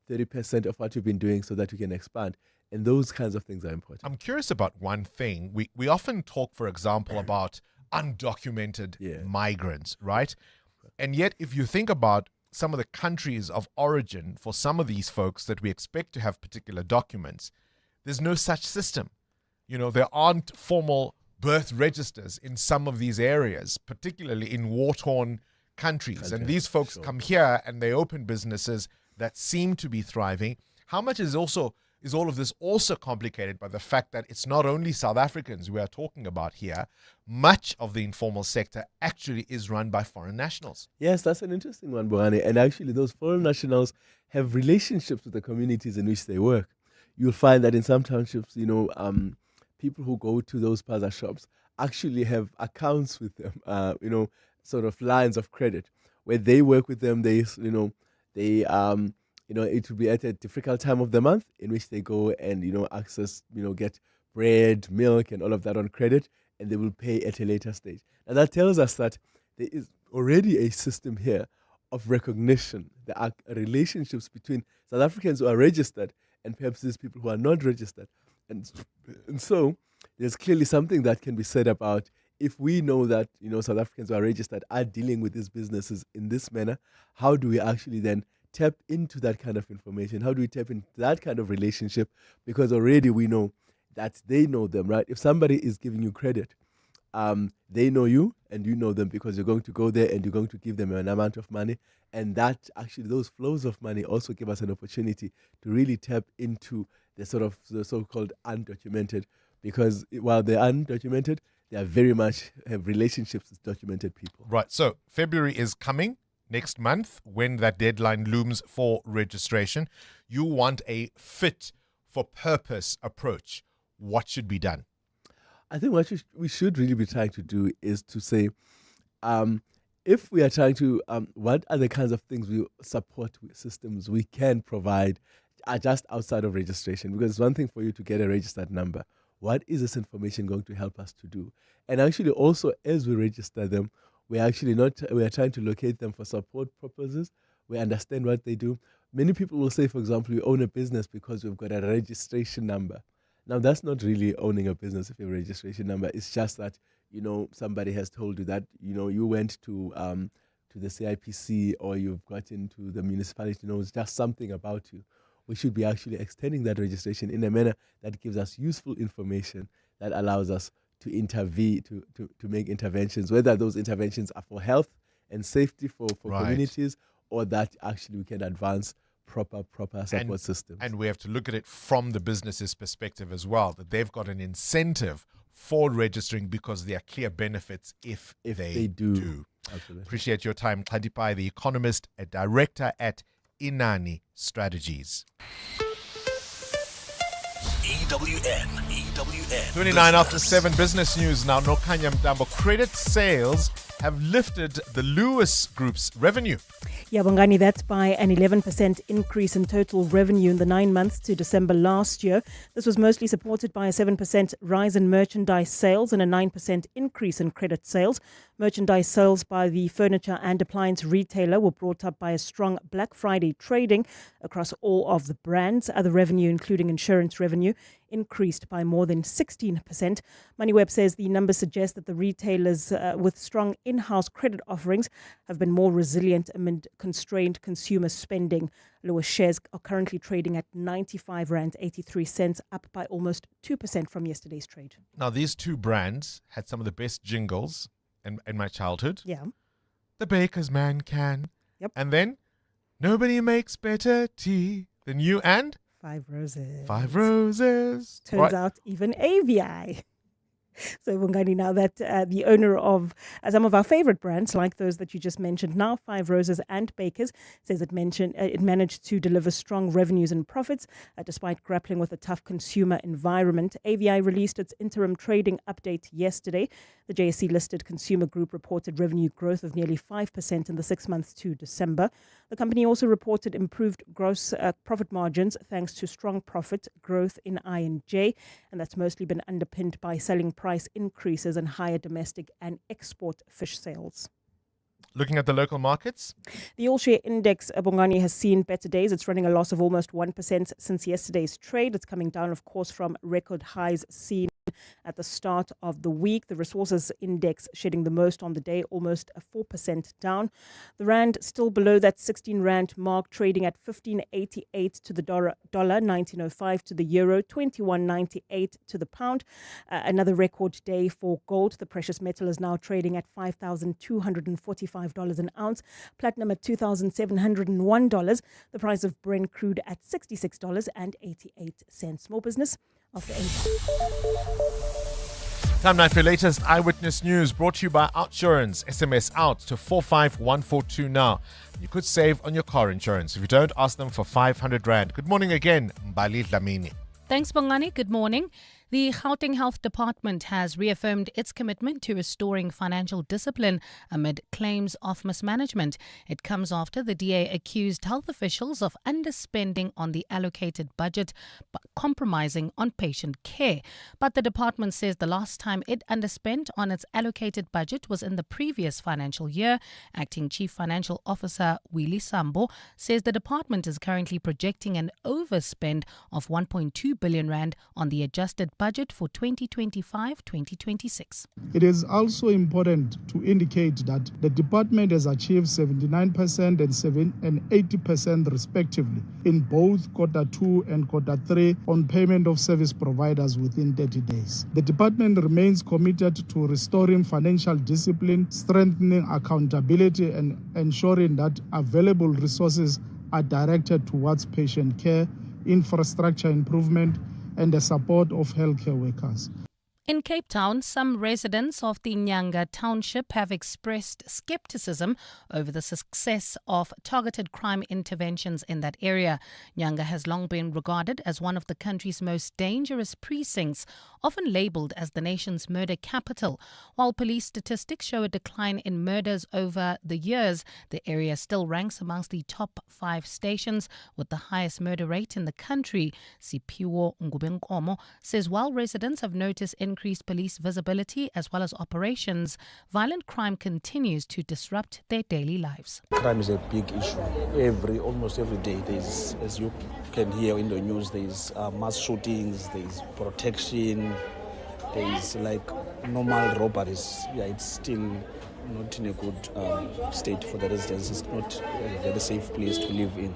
30% of what you've been doing so that you can expand? And those kinds of things are important. I'm curious about one thing. We often talk, for example, about undocumented migrants, right? And yet, if you think about some of the countries of origin for some of these folks that we expect to have particular documents, there's no such system. There aren't formal birth registers in some of these areas, particularly in war-torn countries. And these folks come here and they open businesses that seem to be thriving. How much is all of this also complicated by the fact that it's not only South Africans we are talking about here? Much of the informal sector actually is run by foreign nationals. Yes, that's an interesting one, Bongani. And actually, those foreign nationals have relationships with the communities in which they work. You'll find that in some townships, people who go to those Paza shops actually have accounts with them, sort of lines of credit where they work with them. It will be at a difficult time of the month in which they go and, access, get bread, milk, and all of that on credit, and they will pay at a later stage. And that tells us that there is already a system here of recognition. There are relationships between South Africans who are registered and perhaps these people who are not registered. And so there's clearly something that can be said about, if we know that, South Africans who are registered are dealing with these businesses in this manner, how do we actually then tap into that kind of information? How do we tap into that kind of relationship? Because already we know that they know them, right? If somebody is giving you credit, they know you and you know them, because you're going to go there and you're going to give them an amount of money. And that actually, those flows of money also give us an opportunity to really tap into the so-called undocumented, because while they're undocumented, they are very much have relationships with documented people. Right. So February is coming next month, when that deadline looms for registration. You want a fit-for-purpose approach. What should be done? I think what we should really be trying to do is to say, if we are trying to, what are the kinds of things support systems we can provide just outside of registration? Because it's one thing for you to get a registered number. What is this information going to help us to do? And actually also, as we register them, we are trying to locate them for support purposes. We understand what they do. Many people will say, for example, we own a business because we've got a registration number. Now, that's not really owning a business if you have a registration number. It's just that, somebody has told you that, you went to the CIPC or you've got into the municipality, knows just something about you. We should be actually extending that registration in a manner that gives us useful information that allows us to intervene, to make interventions, whether those interventions are for health and safety for communities, or that actually we can advance proper support systems. And we have to look at it from the business's perspective as well, that they've got an incentive for registering because there are clear benefits if they do. Absolutely. Appreciate your time. Khadipai, the economist, a director at Inani Strategies. EWN. 29 after 7 business news now. Nokanya Mdambo. Credit sales have lifted the Lewis Group's revenue. Yeah, Bongani, that's by an 11% increase in total revenue in the 9 months to December last year. This was mostly supported by a 7% rise in merchandise sales and a 9% increase in credit sales. Merchandise sales by the furniture and appliance retailer were brought up by a strong Black Friday trading across all of the brands. Other revenue, including insurance revenue, increased by more than 16%. MoneyWeb says the numbers suggest that the retailers with strong in-house credit offerings have been more resilient amid constrained consumer spending. Lewis shares are currently trading at R95.83, up by almost 2% from yesterday's trade. Now, these two brands had some of the best jingles in my childhood. Yeah. the baker's man can. Yep. And then, nobody makes better tea than you and 5 Roses. 5 Roses. Turns Right. out even AVI. So Bongani, now that the owner of some of our favorite brands, like those that you just mentioned, now 5 Roses and Bakers, says it managed to deliver strong revenues and profits despite grappling with a tough consumer environment. AVI released its interim trading update yesterday. The JSE-listed consumer group reported revenue growth of nearly 5% in the 6 months to December. The company also reported improved gross profit margins thanks to strong profit growth in I&J, and that's mostly been underpinned by selling price increases and higher domestic and export fish sales. Looking at the local markets? The all-share index, Bongani, has seen better days. It's running a loss of almost 1% since yesterday's trade. It's coming down, of course, from record highs seen at the start of the week. The resources index shedding the most on the day, almost a 4% down. The rand still below that 16 rand mark, trading at 15.88 to the dollar, 19.05 to the euro, 21.98 to the pound. Another record day for gold. The precious metal is now trading at $5,245 an ounce. Platinum at $2,701. The price of Brent crude at $66.88. More business after 8. Time now for your latest eyewitness news, brought to you by Outsurance. SMS out to 45142 now. You could save on your car insurance. If you don't, ask them for 500 rand. Good morning again, Mbali Dlamini. Thanks, Bongani. Good morning. The Gauteng Health Department has reaffirmed its commitment to restoring financial discipline amid claims of mismanagement. It comes after the DA accused health officials of underspending on the allocated budget, but compromising on patient care. But the department says the last time it underspent on its allocated budget was in the previous financial year. Acting Chief Financial Officer Willie Sambo says the department is currently projecting an overspend of 1.2 billion rand on the adjusted budget for 2025-2026. It is also important to indicate that the department has achieved 79% and 80% respectively in both quarter 2 and quarter 3 on payment of service providers within 30 days. The department remains committed to restoring financial discipline, strengthening accountability, and ensuring that available resources are directed towards patient care, infrastructure improvement, and the support of healthcare workers. In Cape Town, some residents of the Nyanga Township have expressed skepticism over the success of targeted crime interventions in that area. Nyanga has long been regarded as one of the country's most dangerous precincts, often labelled as the nation's murder capital. While police statistics show a decline in murders over the years, the area still ranks amongst the top 5 stations with the highest murder rate in the country. Sipiwo Ngubenkomo says while residents have noticed increased police visibility as well as operations, violent crime continues to disrupt their daily lives. Crime is a big issue. Almost every day, there's, as you can hear in the news, there's mass shootings, there's protection, there's like normal robberies. Yeah, it's still not in a good state for the residents. It's not a very safe place to live in.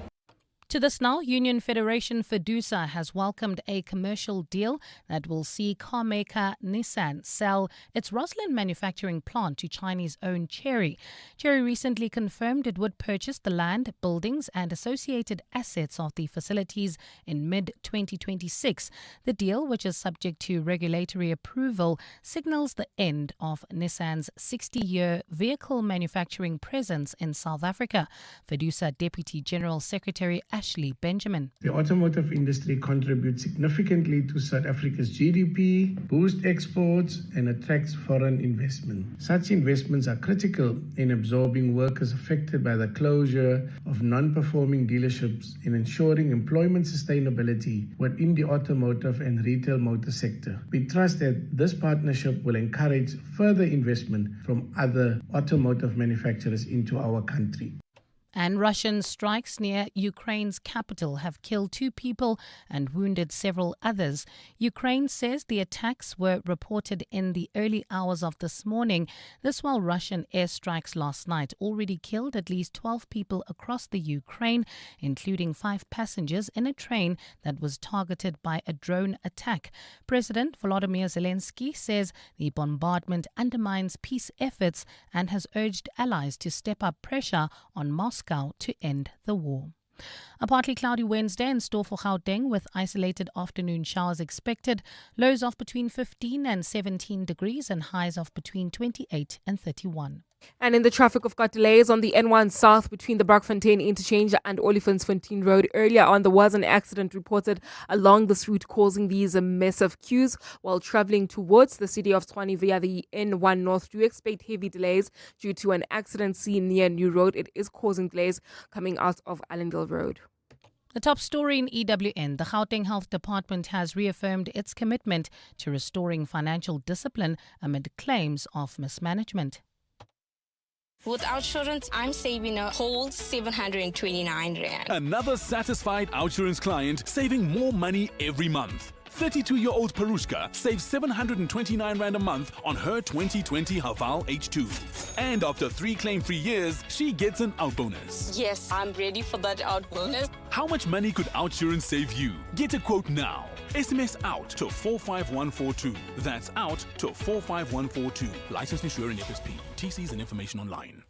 To this now, Union Federation Fedusa has welcomed a commercial deal that will see car maker Nissan sell its Roslyn manufacturing plant to Chinese-owned Chery. Chery recently confirmed it would purchase the land, buildings and associated assets of the facilities in mid-2026. The deal, which is subject to regulatory approval, signals the end of Nissan's 60-year vehicle manufacturing presence in South Africa. Fedusa Deputy General Secretary Ashley Benjamin. The automotive industry contributes significantly to South Africa's GDP, boosts exports, and attracts foreign investment. Such investments are critical in absorbing workers affected by the closure of non-performing dealerships and ensuring employment sustainability within the automotive and retail motor sector. We trust that this partnership will encourage further investment from other automotive manufacturers into our country. And Russian strikes near Ukraine's capital have killed 2 people and wounded several others. Ukraine says the attacks were reported in the early hours of this morning. This while Russian airstrikes last night already killed at least 12 people across the Ukraine, including 5 passengers in a train that was targeted by a drone attack. President Volodymyr Zelensky says the bombardment undermines peace efforts and has urged allies to step up pressure on Moscow to end the war. A partly cloudy Wednesday in store for Gauteng with isolated afternoon showers expected. Lows of between 15 and 17 degrees and highs of between 28 and 31. And in the traffic, we've got delays on the N1 South between the Brakfontein interchange and Olifantsfontein Road. Earlier on, there was an accident reported along this route causing these massive queues. While travelling towards the city of Tshwane via the N1 North, do expect heavy delays due to an accident seen near New Road. It is causing delays coming out of Allendale Road. The top story in EWN, the Gauteng Health Department has reaffirmed its commitment to restoring financial discipline amid claims of mismanagement. With OUTsurance, I'm saving a whole 729 Rand. Another satisfied OUTsurance client saving more money every month. 32-year-old Parushka saves 729 Rand a month on her 2020 Haval H2. And after 3 claim-free years, she gets an out bonus. Yes, I'm ready for that out bonus. How much money could OUTsurance save you? Get a quote now. SMS out to 45142. That's out to 45142. Licensed insurer in FSP. TCs and information online.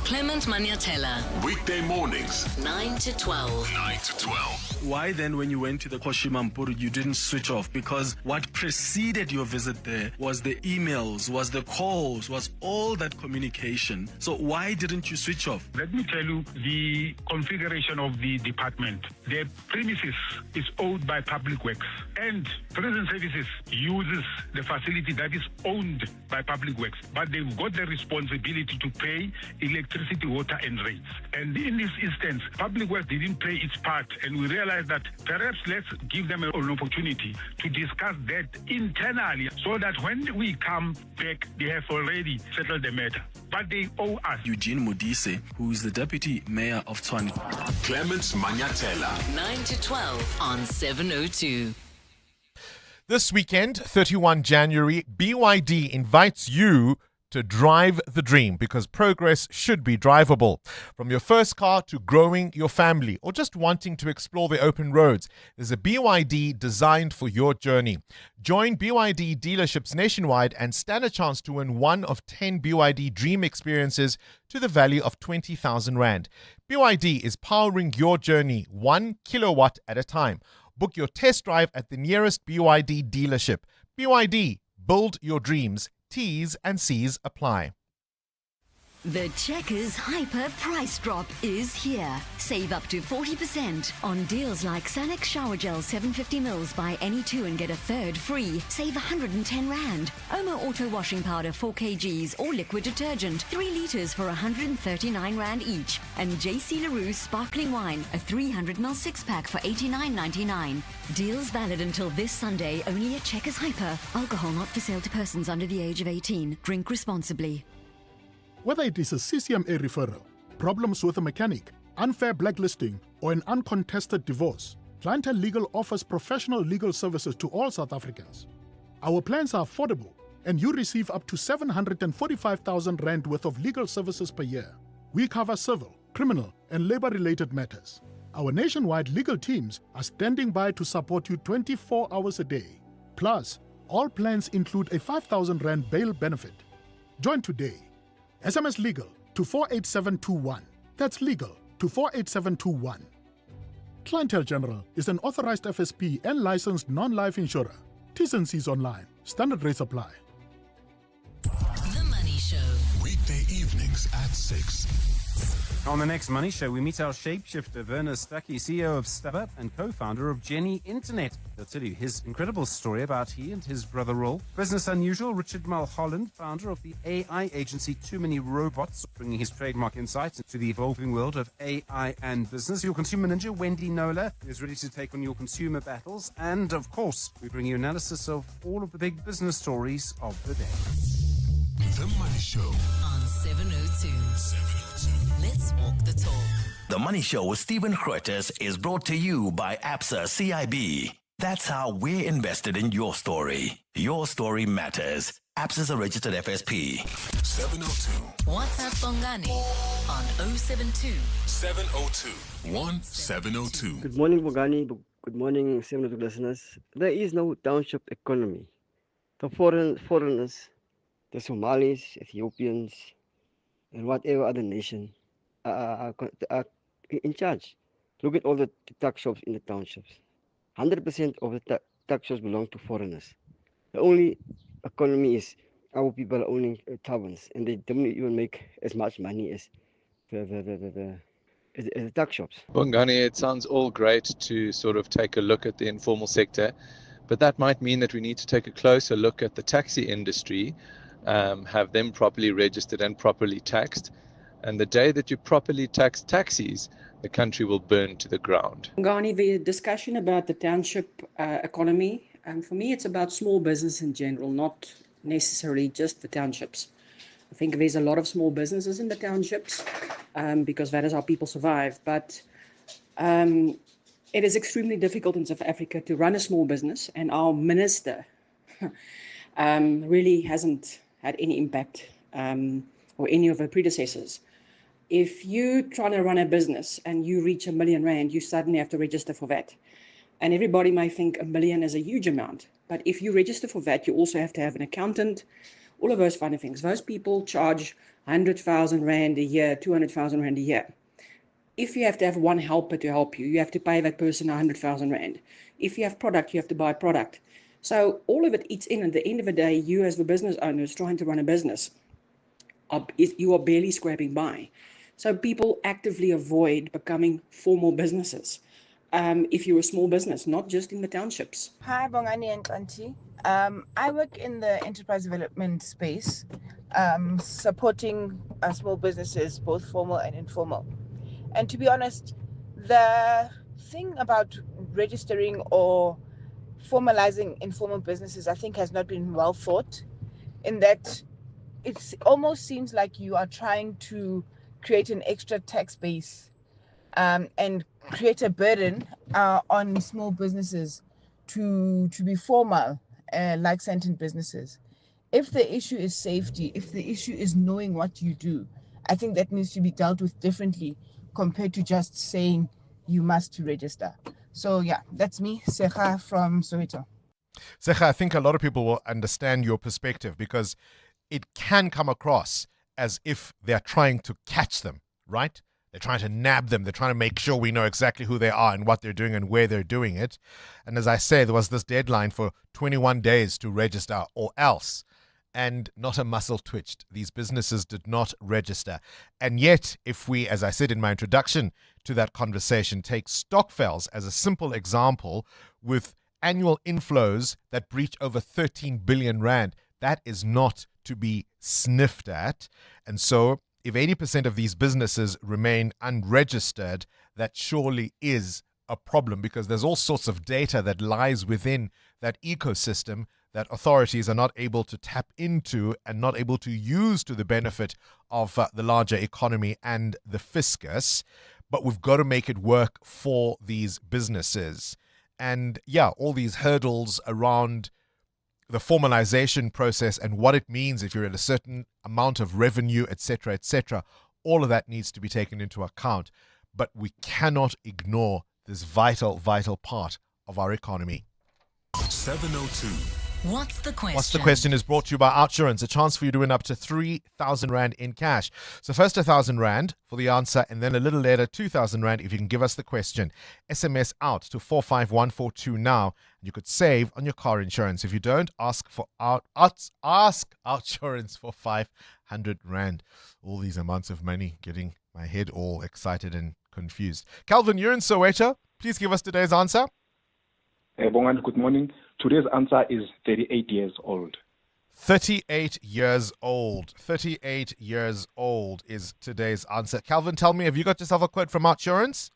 Clement Maniatella. Weekday mornings, 9 to 12. 9 to 12. Why then, when you went to the Koshima Mpuru, you didn't switch off? Because what preceded your visit there was the emails, was the calls, was all that communication. So why didn't you switch off? Let me tell you the configuration of the department. The premises is owned by Public Works, and Prison Services uses the facility that is owned by Public Works, but they've got the responsibility to pay electricity, water and rates. And in this instance, Public Works didn't play its part, and we realized that perhaps let's give them an opportunity to discuss that internally so that when we come back, they have already settled the matter. But they owe us. Eugene Modise, who is the deputy mayor of Tshwane. Clement Maniatella. 9 to 12 on 702. This weekend, 31 January, BYD invites you to drive the dream, because progress should be drivable. From your first car to growing your family or just wanting to explore the open roads, there's a BYD designed for your journey. Join BYD dealerships nationwide and stand a chance to win one of 10 BYD dream experiences to the value of 20,000 Rand. BYD is powering your journey 1 kilowatt at a time. Book your test drive at the nearest BYD dealership. BYD, build your dreams. T's and C's apply. The Checkers Hyper Price Drop is here. Save up to 40% on deals like Sanex Shower Gel 750ml buy any 2 and get a third free. Save 110 Rand. Omo Auto Washing Powder 4 kgs or liquid detergent 3 litres for 139 Rand each. And JC Leroux Sparkling Wine, a 300ml 6-pack for 89.99. Deals valid until this Sunday only at Checkers Hyper. Alcohol not for sale to persons under the age of 18. Drink responsibly. Whether it is a CCMA referral, problems with a mechanic, unfair blacklisting, or an uncontested divorce, Clientele Legal offers professional legal services to all South Africans. Our plans are affordable, and you receive up to 745,000 Rand worth of legal services per year. We cover civil, criminal, and labor-related matters. Our nationwide legal teams are standing by to support you 24 hours a day. Plus, all plans include a 5,000 Rand bail benefit. Join today. SMS legal to 48721. That's legal to 48721. Clientele General is an authorized FSP and licensed non-life insurer. T's and C's online. Standard rates apply. The Money Show. Weekday evenings at 6. On the next Money Show, we meet our shapeshifter, Werner Stuckey, CEO of StubUp and co-founder of Jenny Internet. He'll tell you his incredible story about he and his brother Roll. Business Unusual, Richard Mulholland, founder of the AI agency Too Many Robots, bringing his trademark insights into the evolving world of AI and business. Your consumer ninja, Wendy Nola, is ready to take on your consumer battles. And, of course, we bring you analysis of all of the big business stories of the day. The Money Show on 702. Let's walk the talk. The Money Show with Stephen Grootes is brought to you by ABSA CIB. That's how we're invested in your story. Your story matters. ABSA is a registered FSP. 702 WhatsApp Bongani on 072 702 1702. Good morning, Bongani. Good morning, 702 listeners. There is no township economy. The foreigners, the Somalis, Ethiopians, and whatever other nation are in charge. Look at all the tuck shops in the townships. 100% of the tuck shops belong to foreigners. The only economy is our people owning taverns, and they don't even make as much money as the tuck shops. Bongani, it sounds all great to sort of take a look at the informal sector, but that might mean that we need to take a closer look at the taxi industry, have them properly registered and properly taxed. And the day that you properly tax taxis, the country will burn to the ground. Bongani, the discussion about the township economy, for me it's about small business in general, not necessarily just the townships. I think there's a lot of small businesses in the townships because that is how people survive. But it is extremely difficult in South Africa to run a small business, and our minister really hasn't had any impact or any of her predecessors. If you're trying to run a business and you reach R1 million, you suddenly have to register for that. And everybody may think R1 million is a huge amount. But if you register for that, you also have to have an accountant, all of those kind of things. Those people charge 100,000 Rand a year, 200,000 Rand a year. If you have to have one helper to help you, you have to pay that person 100,000 Rand. If you have product, you have to buy product. So all of it eats in. At the end of the day, you as the business owner is trying to run a business. You are barely scraping by. So people actively avoid becoming formal businesses if you're a small business, not just in the townships. Hi, Bongani and Kanti. I work in the enterprise development space, supporting small businesses, both formal and informal. And to be honest, the thing about registering or formalizing informal businesses, I think, has not been well thought, in that it almost seems like you are trying to create an extra tax base and create a burden on small businesses to be formal, like certain businesses. If the issue is safety, if the issue is knowing what you do, I think that needs to be dealt with differently compared to just saying you must register. So yeah, that's me, Secha from Soweto. Secha, I think a lot of people will understand your perspective because it can come across as if they're trying to catch them, right? They're trying to nab them. They're trying to make sure we know exactly who they are and what they're doing and where they're doing it. And as I say, there was this deadline for 21 days to register or else. And not a muscle twitched. These businesses did not register. And yet, if we, as I said in my introduction to that conversation, take Stockfels as a simple example with annual inflows that breach over 13 billion Rand, that is not to be sniffed at. And so if 80% of these businesses remain unregistered, that surely is a problem because there's all sorts of data that lies within that ecosystem that authorities are not able to tap into and not able to use to the benefit of the larger economy and the fiscus. But we've got to make it work for these businesses. And yeah, all these hurdles around the formalization process and what it means if you're at a certain amount of revenue, etc., all of that needs to be taken into account. But we cannot ignore this vital, vital part of our economy. 702. What's the question? What's the question is brought to you by Outsurance, a chance for you to win up to 3,000 Rand in cash. So first 1,000 Rand for the answer, and then a little later 2,000 Rand if you can give us the question. SMS out to 45142 now, and you could save on your car insurance. If you don't, ask Outsurance for 500 Rand. All these amounts of money, getting my head all excited and confused. Calvin, you're in Soweto. Please give us today's answer. Bongani, good morning. Today's answer is 38 years old. 38 years old. 38 years old is today's answer. Calvin, tell me, have you got yourself a quote from Outsurance?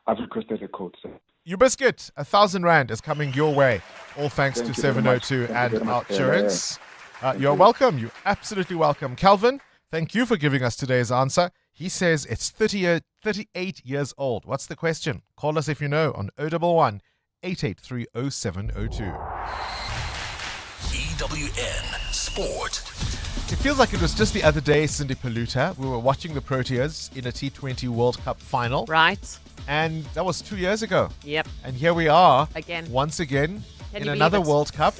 I've requested a quote, sir. You biscuit, 1,000 Rand is coming your way. All thanks Thank to you very 702 much. and Outsurance. You're welcome. You're absolutely welcome. Calvin, thank you for giving us today's answer. He says it's 38 years old. What's the question? Call us if you know on 011 883 0702. EWN Sport. It feels like it was just the other day, Cindy Paluta. We were watching the Proteas in a T20 World Cup final. Right. And that was 2 years ago. Yep. And here we are. Again. Once again. Can In you another believe it? World Cup.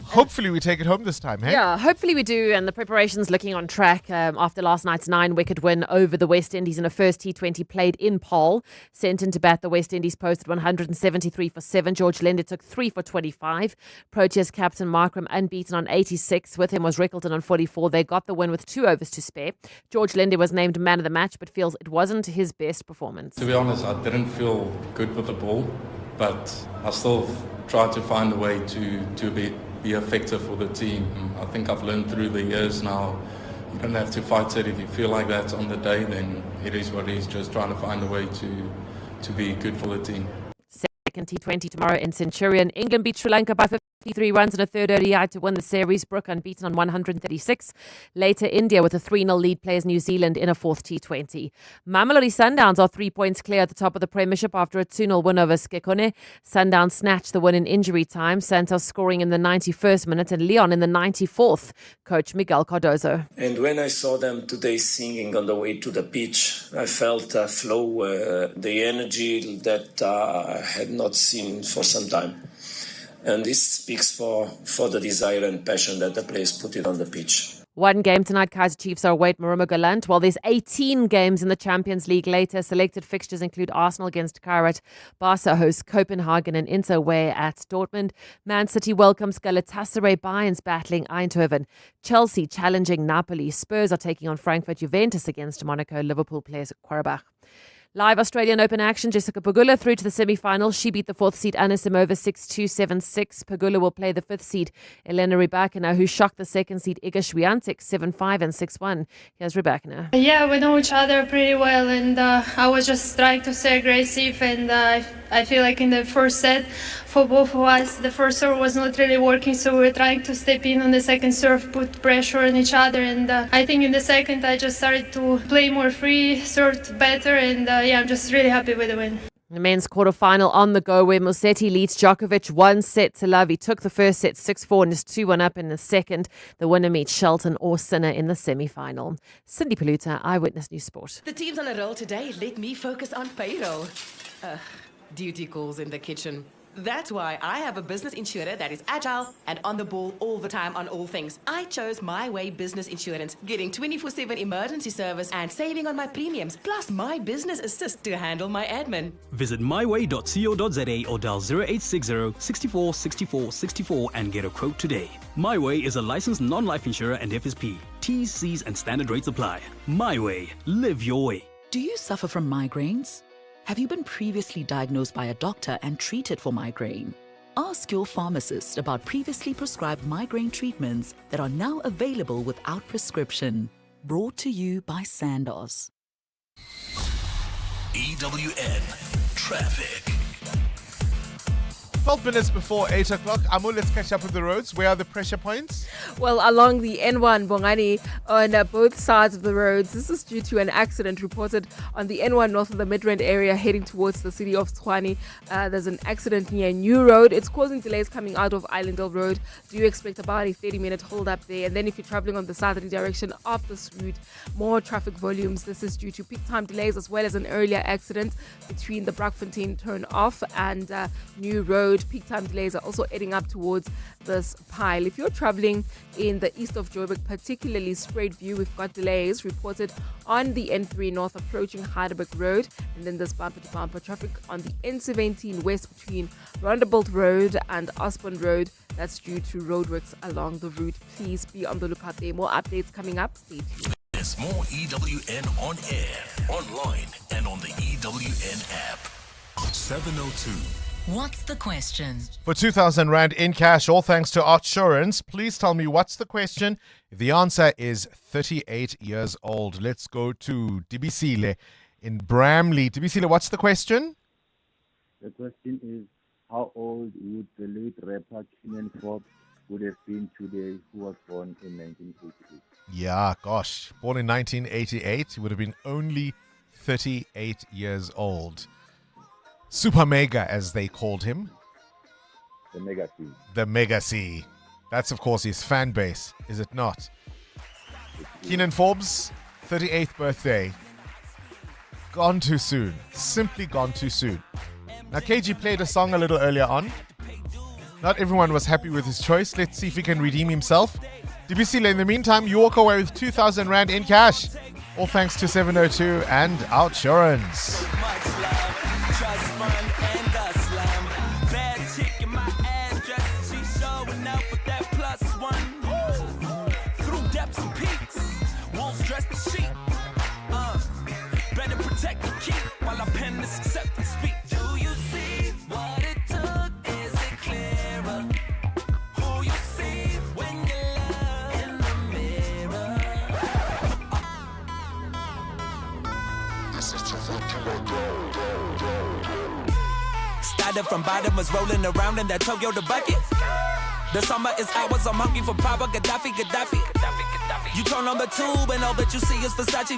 Hopefully we take it home this time, hey? Yeah, hopefully we do. And the preparation's looking on track after last night's 9-wicket win over the West Indies in a first T20 played in Paarl. Sent into bat, the West Indies posted 173 for 7. George Lender took 3 for 25. Proteas captain Markram unbeaten on 86. With him was Rickleton on 44. They got the win with 2 overs to spare. George Lender was named man of the match, but feels it wasn't his best performance. To be honest, I didn't feel good with the ball, but I still tried to find a way to be effective for the team. I think I've learned through the years now, you don't have to fight it. If you feel like that on the day, then it is what it is. Just trying to find a way to be good for the team. Second T20 tomorrow in Centurion. England beat Sri Lanka by 53 runs in a third ODI to win the series. Brook unbeaten on 136. Later, India with a 3-0 lead plays New Zealand in a fourth T20. Mamelodi Sundowns are 3 points clear at the top of the Premiership after a 2-0 win over Skekone. Sundowns snatched the win in injury time. Santos scoring in the 91st minute and Leon in the 94th. Coach Miguel Cardozo. And when I saw them today singing on the way to the pitch, I felt a flow, the energy that I had not seen for some time. And this speaks for the desire and passion that the players put it on the pitch. One game tonight, Kaizer Chiefs are await Maruma Galant. While there's 18 games in the Champions League later, selected fixtures include Arsenal against Kairat, Barca hosts Copenhagen and Inter away at Dortmund. Man City welcomes Galatasaray, Bayern's battling Eindhoven. Chelsea challenging Napoli. Spurs are taking on Frankfurt, Juventus against Monaco. Liverpool plays Qarabağ. Live Australian Open action, Jessica Pegula through to the semi-final. She beat the 4th seed Anna Simova 6-2, 7-6. Pegula will play the 5th seed Elena Rybakina, who shocked the 2nd seed Iga Swiatek 7-5 and 6-1. Here's Rybakina. Yeah, we know each other pretty well, and I was just trying to stay aggressive, and I feel like in the first set, for both of us, the first serve was not really working, so we were trying to step in on the second serve, put pressure on each other, and I think in the second I just started to play more free, served better, and I'm just really happy with the win. The men's quarterfinal on the go, where Musetti leads Djokovic 1-0. He took the first set 6-4 and is 2-1 up in the second. The winner meets Shelton or Sinner in the semi-final. Cindy Paluta, Eyewitness News Sport. The team's on a roll today. Let me focus on payroll. Duty calls in the kitchen. That's why I have a business insurer that is agile and on the ball all the time on all things. I chose My Way Business Insurance, getting 24/7 emergency service and saving on my premiums, plus my business assist to handle my admin. Visit myway.co.za or dial 0860 64 64 64 and get a quote today. My Way is a licensed non-life insurer and FSP. T's, C's and standard rates apply. My Way. Live your way. Do you suffer from migraines? Have you been previously diagnosed by a doctor and treated for migraine? Ask your pharmacist about previously prescribed migraine treatments that are now available without prescription. Brought to you by Sandoz. EWN Traffic. 12 minutes before 8 o'clock. Amu, let's catch up with the roads. Where are the pressure points? Well, along the N1 Bongani on both sides of the roads. This is due to an accident reported on the N1 north of the Midrand area heading towards the city of Tshwane. There's an accident near New Road. It's causing delays coming out of Islandale Road. Do you expect about a 30-minute hold up there? And then if you're traveling on the southerly direction of this route, more traffic volumes. This is due to peak time delays as well as an earlier accident between the Brakfontein turn off and New Road. Peak time delays are also heading up towards this Paarl. If you're traveling in the east of Joburg, particularly Spruit View, we've got delays reported on the N3 north approaching Heidelberg Road, and then there's bumper-to-bumper traffic on the N17 west between Roundabout Road and Osborne Road. That's due to roadworks along the route. Please be on the lookout there. More updates coming up. Stay tuned. There's more EWN on air, online, and on the EWN app. 702. What's the question? For 2,000 Rand in cash, all thanks to Outsurance. Please tell me what's the question. If the answer is 38 years old, let's go to Dibisile in Bramley. Dibisile, what's the question? The question is, how old would the late rapper Keenan Forbes would have been today, who was born in 1988? Yeah, gosh. Born in 1988, he would have been only 38 years old. Super Mega, as they called him. The Mega C. The Mega C. That's, of course, his fan base, is it not? Keenan Forbes, 38th birthday. Gone too soon. Simply gone too soon. Now, KG played a song a little earlier on. Not everyone was happy with his choice. Let's see if he can redeem himself. DBC, in the meantime, you walk away with 2,000 Rand in cash. All thanks to 702 and Outsurance. Started from bottom, was rolling around in that Toyota bucket. The summer is ours, I'm hungry for power, Gaddafi. You turn on the tube and all that you see is Versace.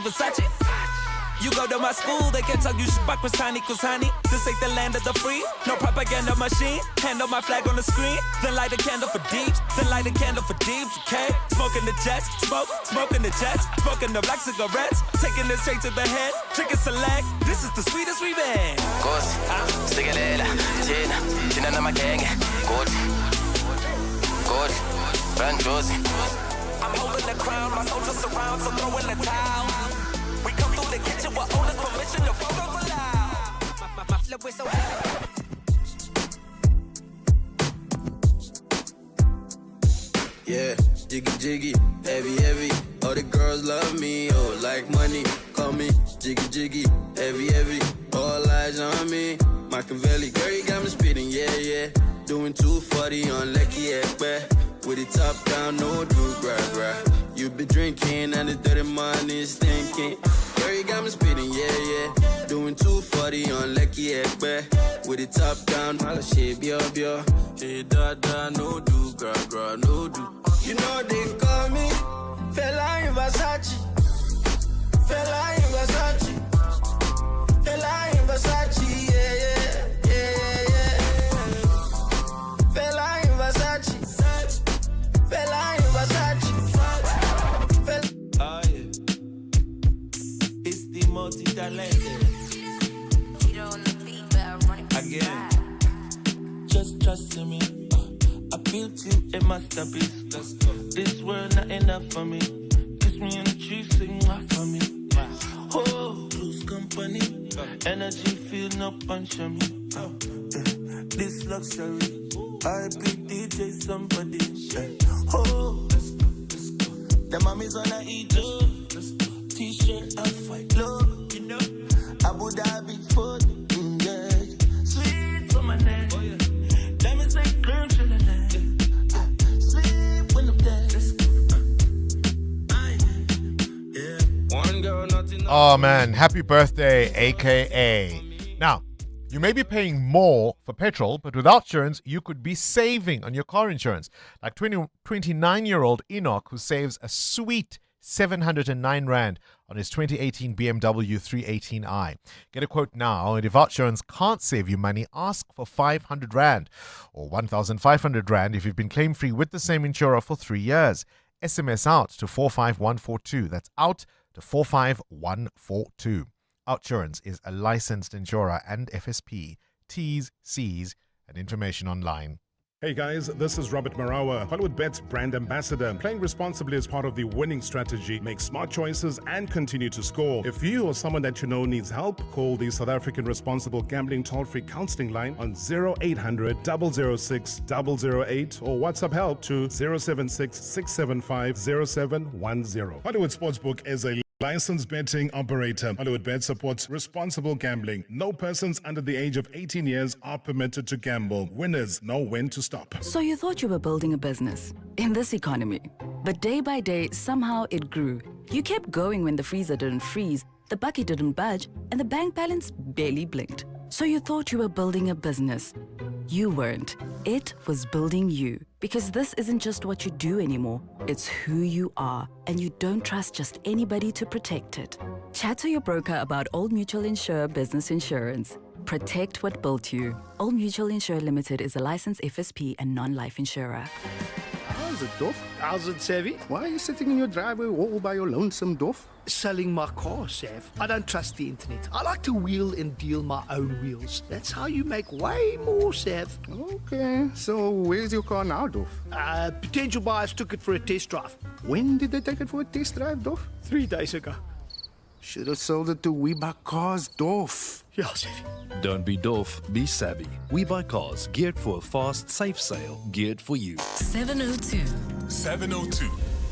You go to my school, they can tell you shit cause honey. This ain't the land of the free, no propaganda machine. Handle my flag on the screen, then light a candle for deeps, okay? Smoking the jets, smoking the jets, smoking the black cigarettes, taking it straight to the head, drinking select. This is the sweetest revenge. I'm holding the crown, my soldiers surround, so throw in the towel. We come through the kitchen with owner's permission, the photos allowed. My flip was so yeah, jiggy, heavy. All the girls love me, oh, like money. Call me jiggy, heavy. All eyes on me. Machiavelli, girl, you got me spitting, yeah. Doing 240 on Lecky Ekbe. With it top down, no do gra. You be drinking and the dirty money is stinking. Girl, you got me spitting, yeah. Doing 240 on Lecky Ekbe. With it top down, all the shit, bio. Hey, da, no do gra, no do. You know they call me Fella in Versace. Fella in Versace, yeah. Fella in Versace. Fella in Versace. oh yeah. It's the multi-talented. Again. Just trust in me. I built you a masterpiece. Let's go. This world not enough for me. Kiss me in the tree, sing for me. Oh, lose company. Energy feel no punch on me. This luxury. I be DJ somebody. Oh, let's go. The mommy's on a eat T-shirt, I fight low. You know, Abu Dhabi for sweet for my neck. Oh, yeah. Diamonds make girls feel the neck. Sleep when I'm dead. One girl, not enough. Oh man, happy birthday, aka. Now, you may be paying more for petrol, but with Outsurance, you could be saving on your car insurance. Like 29-year-old Enoch, who saves a sweet 709 Rand on his 2018 BMW 318i. Get a quote now, and if Outsurance can't save you money, ask for 500 Rand or 1,500 Rand if you've been claim-free with the same insurer for 3 years. SMS out to 45142. That's out to 45142. Outsurance is a licensed insurer and FSP. T's, C's, and information online. Hey guys, this is Robert Marawa, Hollywood Bet's brand ambassador. Playing responsibly is part of the winning strategy. Make smart choices and continue to score. If you or someone that you know needs help, call the South African Responsible Gambling Toll-Free Counseling Line on 0800 006 008 or WhatsApp help to 076 675 0710. Hollywood Sportsbook is a licensed betting operator. Hollywood Bet supports responsible gambling. No persons under the age of 18 years are permitted to gamble. Winners know when to stop. So you thought you were building a business in this economy, but day by day, somehow it grew. You kept going when the freezer didn't freeze, the bucket didn't budge, and the bank balance barely blinked. So you thought you were building a business. You weren't. It was building you. Because this isn't just what you do anymore, it's who you are. And you don't trust just anybody to protect it. Chat to your broker about Old Mutual Insure Business Insurance. Protect what built you. Old Mutual Insure Limited is a licensed FSP and non-life insurer. How's it, Doff? How's it, Savvy? Why are you sitting in your driveway all by your lonesome, Doff? Selling my car, Sav. I don't trust the internet. I like to wheel and deal my own wheels. That's how you make way more, Sav. Okay, so where's your car now, Doff? Potential buyers took it for a test drive. When did they take it for a test drive, Doff? 3 days ago. Should have sold it to We Buy Cars, Doff. Yeah, Savvy. Don't be doff, be savvy. We Buy Cars, geared for a fast, safe sale, geared for you. 702 702.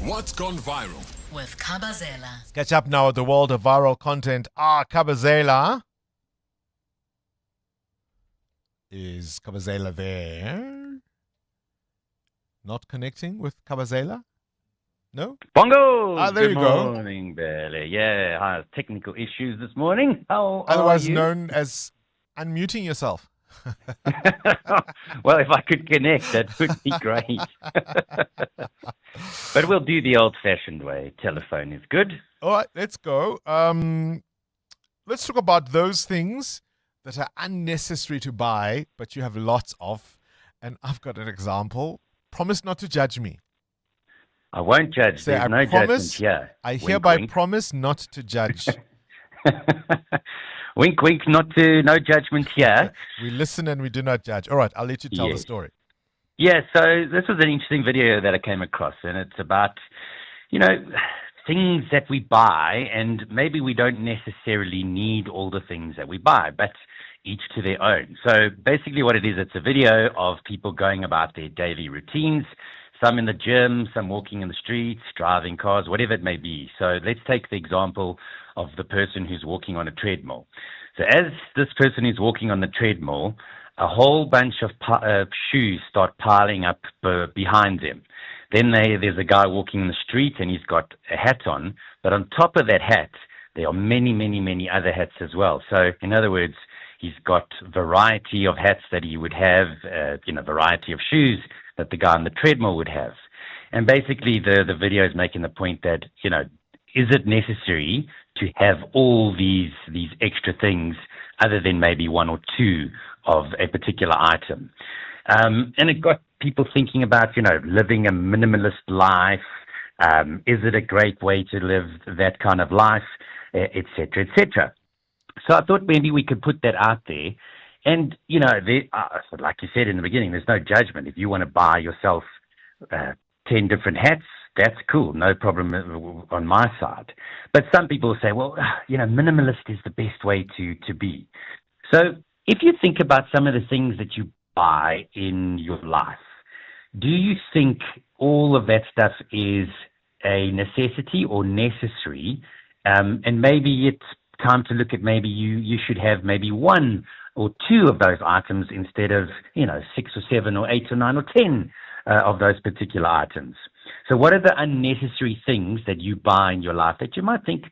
What's gone viral? with Kabazela. Let's catch up now with the world of viral content. Kabazela. Is Kabazela there? Not connecting with Kabazela? No? Bongo! There you go. Good morning, Billy. Yeah, I had technical issues this morning. How Otherwise are you? known as unmuting yourself. Well, if I could connect, that would be great. But we'll do the old-fashioned way. Telephone is good. All right, let's go. Let's talk about those things that are unnecessary to buy, but you have lots of. And I've got an example. Promise not to judge me. I won't judge. Say, There's I no promise, judgment here. I Wink, hereby wink. promise not to judge. Wink, wink, no judgment here. We listen and we do not judge. All right, I'll let you tell the Yes. story. Yeah, so this was an interesting video that I came across, and it's about, things that we buy, and maybe we don't necessarily need all the things that we buy, but each to their own. So basically what it is, it's a video of people going about their daily routines, some in the gym, some walking in the streets, driving cars, whatever it may be. So let's take the example of the person who's walking on a treadmill. So as this person is walking on the treadmill, a whole bunch of shoes start piling up behind them. Then there's a guy walking in the street and he's got a hat on, but on top of that hat, there are many, many, many other hats as well. So in other words, he's got variety of hats that he would have, variety of shoes that the guy on the treadmill would have. And basically the video is making the point that, is it necessary to have all these extra things other than maybe one or two of a particular item? And it got people thinking about, living a minimalist life. Is it a great way to live that kind of life, et cetera, et cetera. So I thought maybe we could put that out there. And, like you said in the beginning, there's no judgment. If you want to buy yourself 10 different hats, that's cool. No problem on my side. But some people say, well, minimalist is the best way to be. So if you think about some of the things that you buy in your life, do you think all of that stuff is a necessity or necessary? And maybe it's time to look at maybe you should have maybe one or two of those items instead of, 6 or 7 or 8 or 9 or 10 of those particular items. So what are the unnecessary things that you buy in your life that you might think,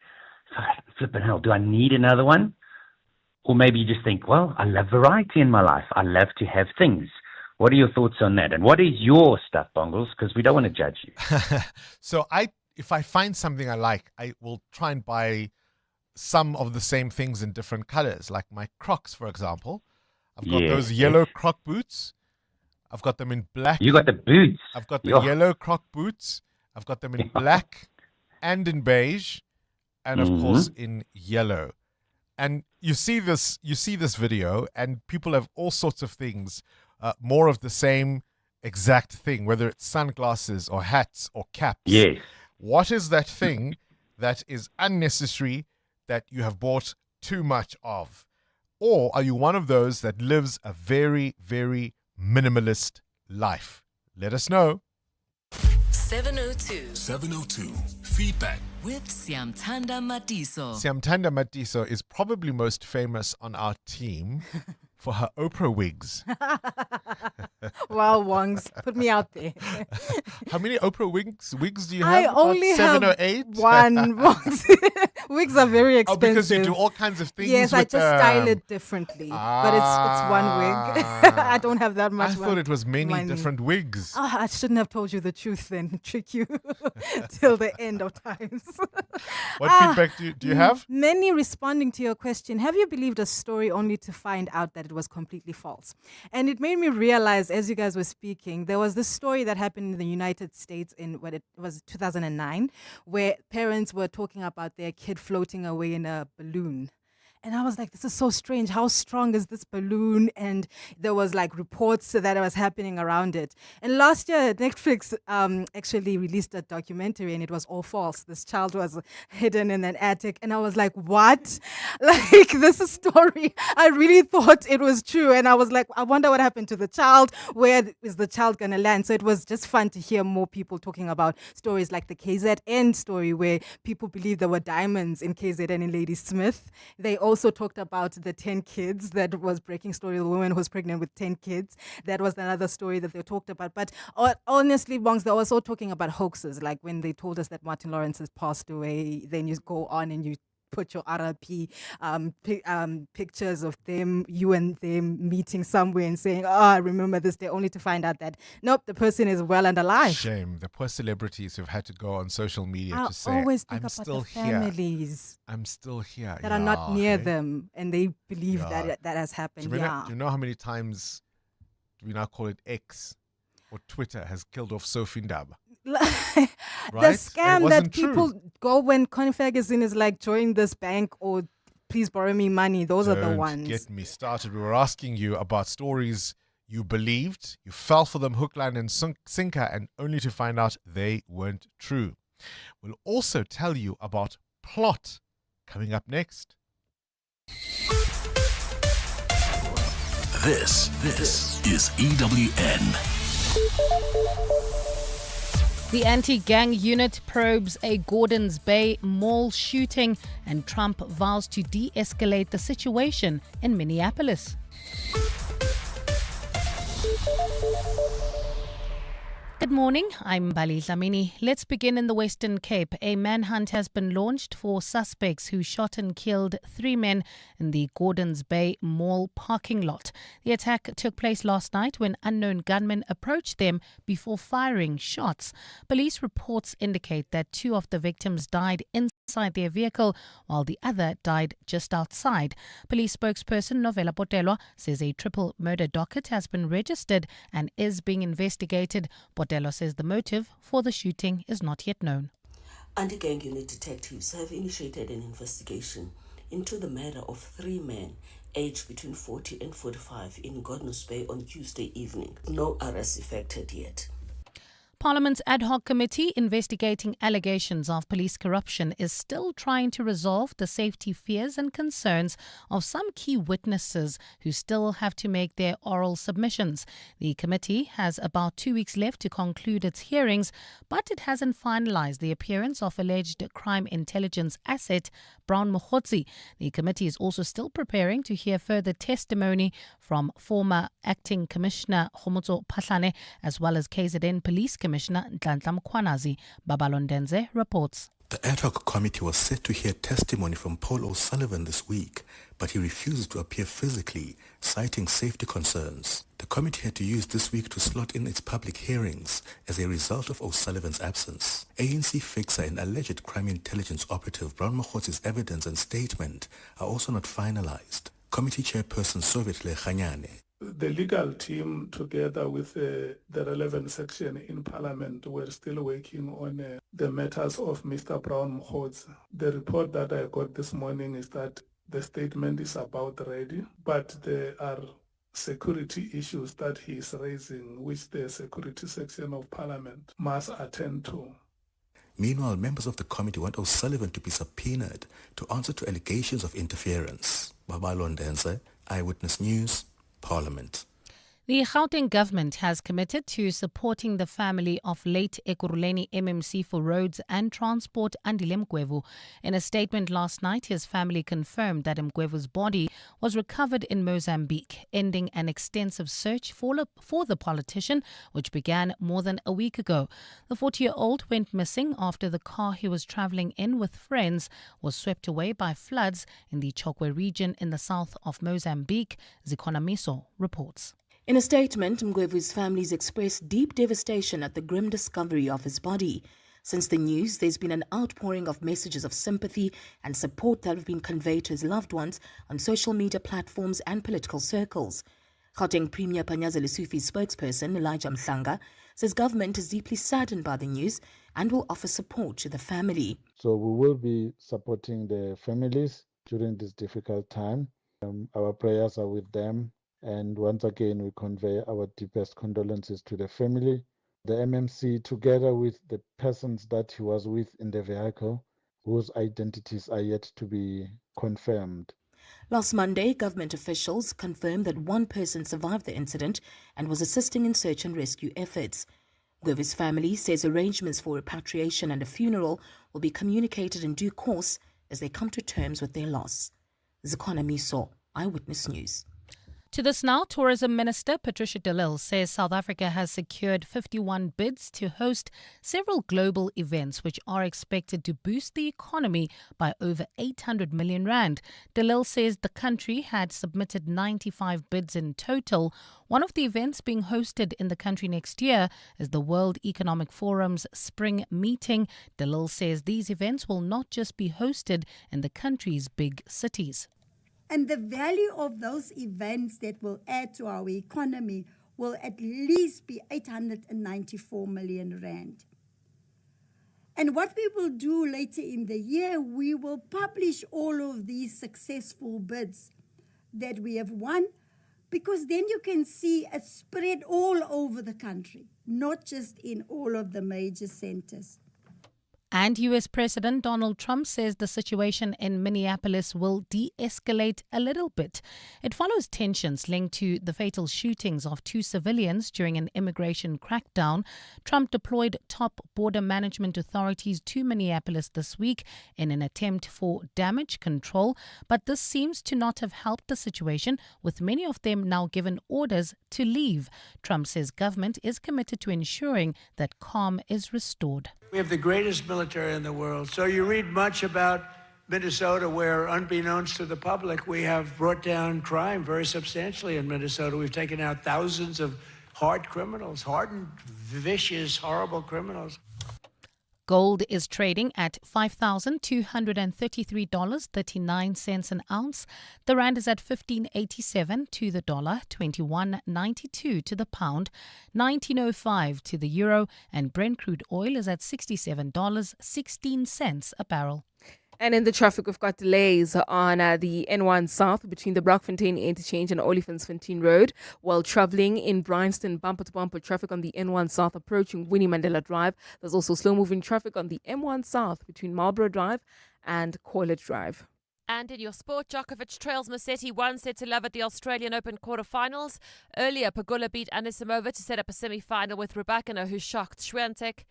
flipping hell, do I need another one? Or maybe you just think, well, I love variety in my life. I love to have things. What are your thoughts on that? And what is your stuff, Bongles? Because we don't want to judge you. So if I find something I like, I will try and buy some of the same things in different colors, like my Crocs, for example. I've got those yellow Croc boots. I've got them in black. You got the boots. I've got the yellow Croc boots. I've got them in black and in beige, and of course in yellow. And you see this video, and people have all sorts of things, more of the same exact thing, whether it's sunglasses or hats or caps. Yes. What is that thing that is unnecessary that you have bought too much of? Or are you one of those that lives a very, very minimalist life? Let us know. 702 Feedback with Siamtanda Matiso. Siamtanda Matiso is probably most famous on our team for her Oprah wigs. Wow, Wongs, put me out there. How many Oprah wigs do you have? I About only 7 have or 8? one, Wongs. Wigs are very Oh, expensive. because you do all kinds of things. Yes, I with, just style it differently. But it's one wig. I don't have that much I thought it was many money. different wigs. I shouldn't have told you the truth then. Trick you till the end of times. What feedback do you have? Many responding to your question. Have you believed a story only to find out that it was completely false? And it made me realize, as you guys were speaking, there was this story that happened in the United States in what it was 2009, where parents were talking about their kid floating away in a balloon. And I was like, this is so strange. How strong is this balloon? And there was like reports that it was happening around it. And last year, Netflix actually released a documentary and it was all false. This child was hidden in an attic. And I was like, what? Like, this is story. I really thought it was true. And I was like, I wonder what happened to the child. Where is the child going to land? So it was just fun to hear more people talking about stories like the KZN story, where people believe there were diamonds in KZN in Lady Smith. They also talked about the 10 kids that was breaking story, the woman who was pregnant with 10 kids. That was another story that they talked about. But honestly, Bongs, they were also talking about hoaxes, like when they told us that Martin Lawrence has passed away, then you go on and you put your RRP pictures of them, you and them meeting somewhere and saying, I remember this day, only to find out that, nope, the person is well and alive. Shame. The poor celebrities who've had to go on social media I to say, always think I'm about still the here. families I'm still here. that are not near hey? them, and they believe Yeah. that has happened. Do you know how many times, do we now call it X or Twitter, has killed off Sophie Ndaba? The Right? scam It that wasn't true. people go when Connie Ferguson is like, join this bank or please borrow me money. Those are the Don't ones. get me started. We were asking you about stories you believed, you fell for them hook, line, and sinker, and only to find out they weren't true. We'll also tell you about Plot coming up next. This is EWN. The anti-gang unit probes a Gordons Bay mall shooting, and Trump vows to de-escalate the situation in Minneapolis. Good morning, I'm Bali Dlamini. Let's begin in the Western Cape. A manhunt has been launched for suspects who shot and killed 3 men in the Gordons Bay Mall parking lot. The attack took place last night when unknown gunmen approached them before firing shots. Police reports indicate that 2 of the victims died inside their vehicle, while the other died just outside. Police spokesperson Novella Botelwa says a triple murder docket has been registered and is being investigated. Botelwa says the motive for the shooting is not yet known. Anti-gang unit detectives have initiated an investigation into the murder of 3 men aged between 40 and 45 in Gordons Bay on Tuesday evening. No arrests effected yet. Parliament's ad hoc committee investigating allegations of police corruption is still trying to resolve the safety fears and concerns of some key witnesses who still have to make their oral submissions. The committee has about 2 weeks left to conclude its hearings, but it hasn't finalized the appearance of alleged crime intelligence asset Brown Mokhotsi. The committee is also still preparing to hear further testimony from former Acting Commissioner Khomotso Phahlane as well as KZN Police Commissioner Nhlanhla Mkhwanazi. Babalondenze reports. The ad hoc committee was set to hear testimony from Paul O'Sullivan this week, but he refused to appear physically, citing safety concerns. The committee had to use this week to slot in its public hearings as a result of O'Sullivan's absence. ANC fixer and alleged crime intelligence operative Brown Mokhotsi's evidence and statement are also not finalized. Committee chairperson Sovetle Khanyane. The legal team, together with the relevant section in Parliament, were still working on the matters of Mr. Brown Mokhotsi. The report that I got this morning is that the statement is about ready, but there are security issues that he is raising, which the security section of Parliament must attend to. Meanwhile, members of the committee want O'Sullivan to be subpoenaed to answer to allegations of interference. Babalondense, Eyewitness News, Parliament. The Gauteng government has committed to supporting the family of late Ekurhuleni MMC for roads and transport Andile Mgwevu. In a statement last night, his family confirmed that Mgwevu's body was recovered in Mozambique, ending an extensive search for the politician, which began more than a week ago. The 40-year-old went missing after the car he was travelling in with friends was swept away by floods in the Chokwe region in the south of Mozambique, Zikhona Miso reports. In a statement, Mgwevu's families expressed deep devastation at the grim discovery of his body. Since the news, there's been an outpouring of messages of sympathy and support that have been conveyed to his loved ones on social media platforms and political circles. Gauteng Premier Panyaza Lesufi's spokesperson, Elijah Mhlanga, says government is deeply saddened by the news and will offer support to the family. So we will be supporting the families during this difficult time. Our prayers are with them. And once again, we convey our deepest condolences to the family. The MMC, together with the persons that he was with in the vehicle, whose identities are yet to be confirmed. Last Monday, government officials confirmed that one person survived the incident and was assisting in search and rescue efforts. Mgwevu's family says arrangements for repatriation and a funeral will be communicated in due course as they come to terms with their loss. Zikhona Miso, Eyewitness News. To this now, Tourism Minister Patricia de Lille says South Africa has secured 51 bids to host several global events which are expected to boost the economy by over 800 million rand. De Lille says the country had submitted 95 bids in total. One of the events being hosted in the country next year is the World Economic Forum's spring meeting. De Lille says these events will not just be hosted in the country's big cities. And the value of those events that will add to our economy will at least be 894 million rand. And what we will do later in the year, we will publish all of these successful bids that we have won, because then you can see it spread all over the country, not just in all of the major centers. And US President Donald Trump says the situation in Minneapolis will de-escalate a little bit. It follows tensions linked to the fatal shootings of 2 civilians during an immigration crackdown. Trump deployed top border management authorities to Minneapolis this week in an attempt for damage control, but this seems to not have helped the situation, with many of them now given orders to leave. Trump says government is committed to ensuring that calm is restored. We have the greatest military in the world. So you read much about Minnesota where, unbeknownst to the public, we have brought down crime very substantially in Minnesota. We've taken out thousands of hard criminals, hardened, vicious, horrible criminals. Gold is trading at $5,233.39 an ounce. The rand is at 15.87 to the dollar, 21.92 to the pound, 19.05 to the euro, and Brent crude oil is at $67.16 a barrel. And in the traffic, we've got delays on the N1 South between the Brockfontein Interchange and Olifantsfontein Road. While travelling in Bryanston, bumper-to-bumper traffic on the N1 South approaching Winnie Mandela Drive. There's also slow-moving traffic on the M1 South between Marlborough Drive and Corlett Drive. And in your sport, Djokovic trails Musetti 1-0 at the Australian Open quarterfinals. Earlier, Pegula beat Anisimova to set up a semi-final with Rybakina, who shocked Swiatek.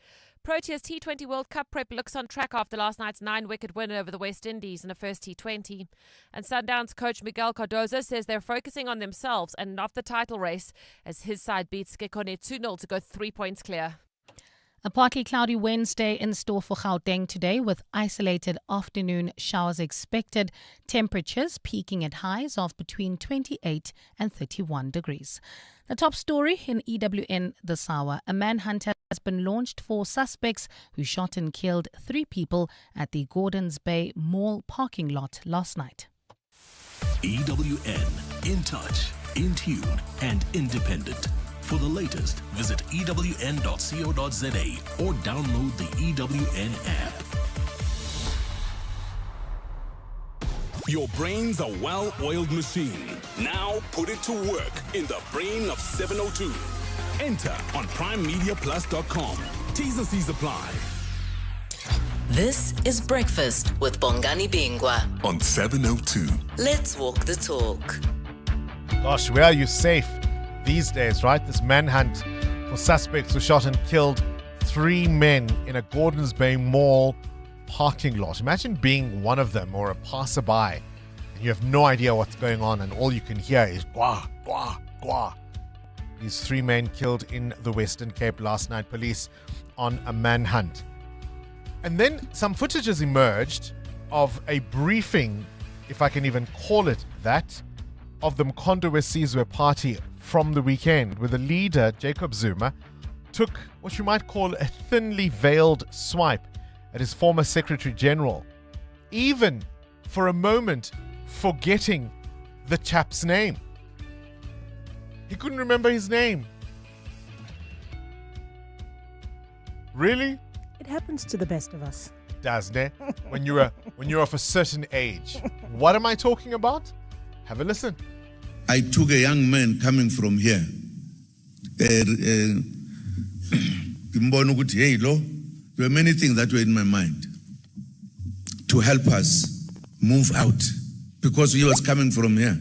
Proteas T20 World Cup prep looks on track after last night's 9-wicket win over the West Indies in a first T20. And Sundowns coach Miguel Cardozo says they're focusing on themselves and not the title race, as his side beats Skekone 2-0 to go 3 points clear. A partly cloudy Wednesday in store for Gauteng today, with isolated afternoon showers expected. Temperatures peaking at highs of between 28 and 31 degrees. The top story in EWN this hour. A manhunt has been launched for suspects who shot and killed 3 people at the Gordons Bay Mall parking lot last night. EWN, in touch, in tune, and independent. For the latest, visit ewn.co.za or download the EWN app. Your brain's a well-oiled machine. Now put it to work in the brain of 702. Enter on primemediaplus.com. T's and C's apply. This is Breakfast with Bongani Bingwa on 702. Let's walk the talk. Gosh, where are you safe? these days, right? This manhunt for suspects who shot and killed 3 men in a Gordons Bay Mall parking lot. Imagine being one of them or a passerby and you have no idea what's going on and all you can hear is gwa, gwa, gwa. These 3 men killed in the Western Cape last night. Police on a manhunt. And then some footage has emerged of a briefing, if I can even call it that, of the Mkhonto Wesizwe party from the weekend, where the leader, Jacob Zuma, took what you might call a thinly veiled swipe at his former Secretary General, even for a moment forgetting the chap's name. He couldn't remember his name. Really? It happens to the best of us. Doesn't it? When you're of a certain age. What am I talking about? Have a listen. I took a young man coming from here. There were many things that were in my mind to help us move out because he was coming from here.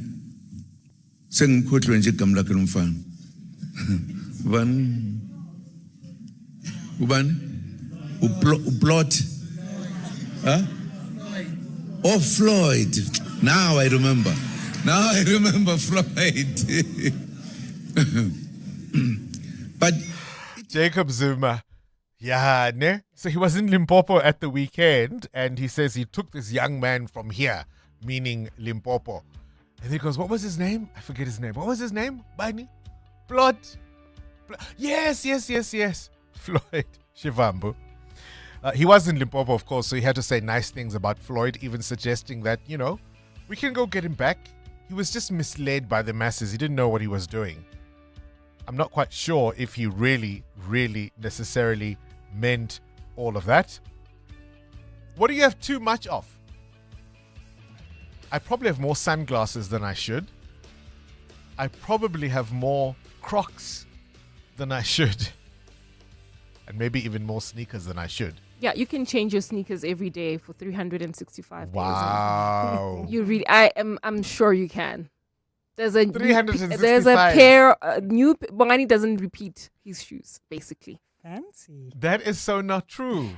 Plot. Huh? Oh, Floyd. Now I remember Floyd. But Jacob Zuma. Yeah, ne? So he was in Limpopo at the weekend and he says he took this young man from here, meaning Limpopo. And he goes, what was his name? I forget his name. What was his name? Bani? Plot. Yes. Floyd Shivambu. He was in Limpopo, of course, so he had to say nice things about Floyd, even suggesting that, we can go get him back. He was just misled by the masses. He didn't know what he was doing. I'm not quite sure if he really, really necessarily meant all of that. What do you have too much of? I probably have more sunglasses than I should. I probably have more Crocs than I should. And maybe even more sneakers than I should. Yeah, you can change your sneakers every day for 365 days. Wow. I'm sure you can. There's a 365. There's a pair new Bongani doesn't repeat his shoes, basically. Fancy. That is so not true.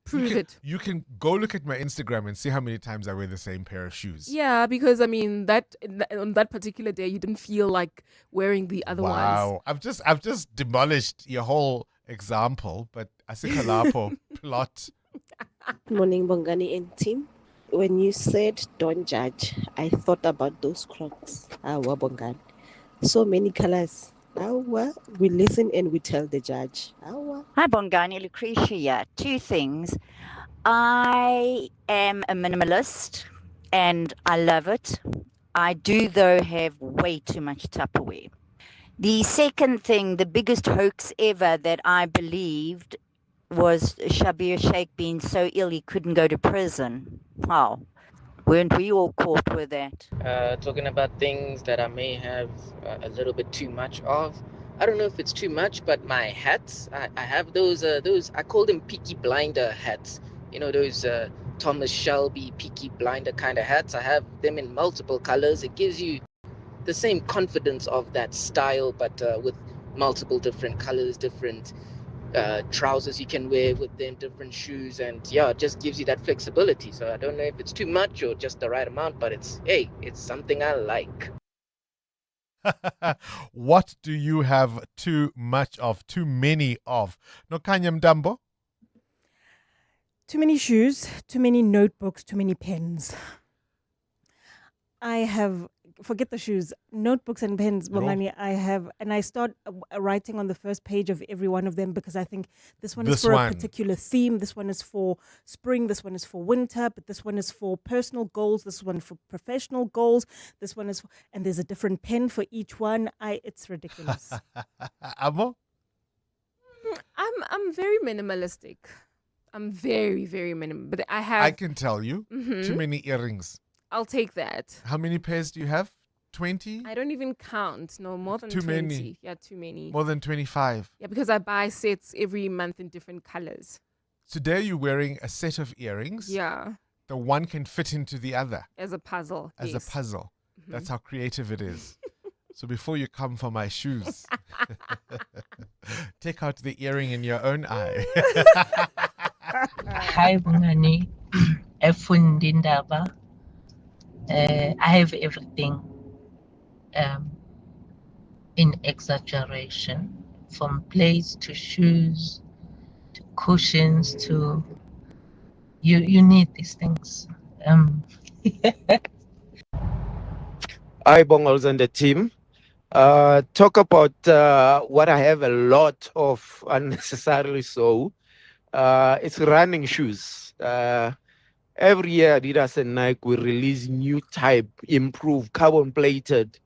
Prove it. You can go look at my Instagram and see how many times I wear the same pair of shoes. Yeah, because on that particular day you didn't feel like wearing the other ones. Wow. I've just demolished your whole example, but Asikalapo plot. Good morning, Bongani and team. When you said don't judge, I thought about those Crocs. Bongani. So many colors. We listen and we tell the judge. Hi, Bongani, Lucretia here. 2 things. I am a minimalist and I love it. I do, though, have way too much Tupperware. The second thing, the biggest hoax ever that I believed was Shabir Sheikh being so ill he couldn't go to prison. Wow. Weren't we all caught with that? Talking about things that I may have a little bit too much of. I don't know if it's too much, but my hats, I have those, I call them Peaky Blinder hats. Those Thomas Shelby Peaky Blinder kind of hats. I have them in multiple colors. It gives you the same confidence of that style, but with multiple different colors, different trousers you can wear with them, different shoes, and it just gives you that flexibility. So I don't know if it's too much or just the right amount, but it's something I like. What do you have too much of, too many of? Nokanya Mdambo? Too many shoes, too many notebooks, too many pens. Forget the shoes, notebooks and pens, Bongani, I have, and I start writing on the first page of every one of them because I think this one is for a particular theme, this one is for spring, this one is for winter, but this one is for personal goals, this one for professional goals, this one is for, and there's a different pen for each one. It's ridiculous. Amo? I'm very minimalistic. I'm very, very minimal, but I can tell you, too many earrings. I'll take that. How many pairs do you have? 20? I don't even count. No, more than too 20. Many. Yeah, too many. More than 25. Yeah, because I buy sets every month in different colors. Today you're wearing a set of earrings. Yeah. The one can fit into the other. As a puzzle. As a puzzle. Mm-hmm. That's how creative it is. So before you come for my shoes, take out the earring in your own eye. Hi, Bongani. Efundindaba. I have everything in exaggeration, from plates to shoes to cushions to you need these things. Hi, Bongals and the team. Talk about what I have a lot of unnecessarily so. It's running shoes. Every year, Adidas and Nike will release new type, improved, carbon plated.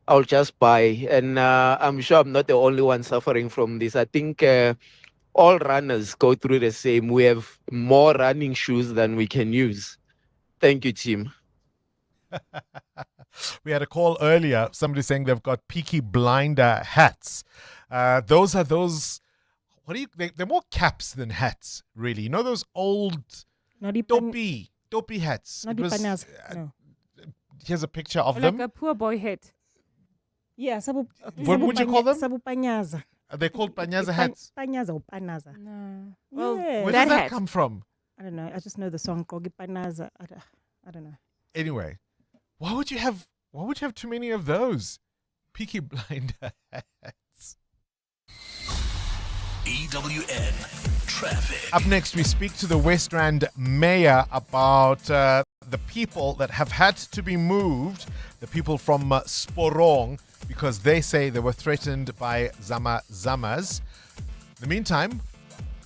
I'll just buy. And I'm sure I'm not the only one suffering from this. I think all runners go through the same. We have more running shoes than we can use. Thank you, team. We had a call earlier, somebody saying they've got Peaky Blinder hats. Those are those, they're more caps than hats, really. You know those old dopey hats? No. Here's a picture of like them. a poor boy hat. Yeah, What would you call them? Sabupanyaza. Are they called panyaza hats? Panyaza or panaza. No. Well, Where does that come from? I don't know. I just know the song Kogi Panaza. I don't know. Anyway, why would you have too many of those? Peaky Blinder hats. EWN Traffic. Up next, we speak to the West Rand mayor about the people that have had to be moved, the people from Sporong, because they say they were threatened by Zamas. In the meantime,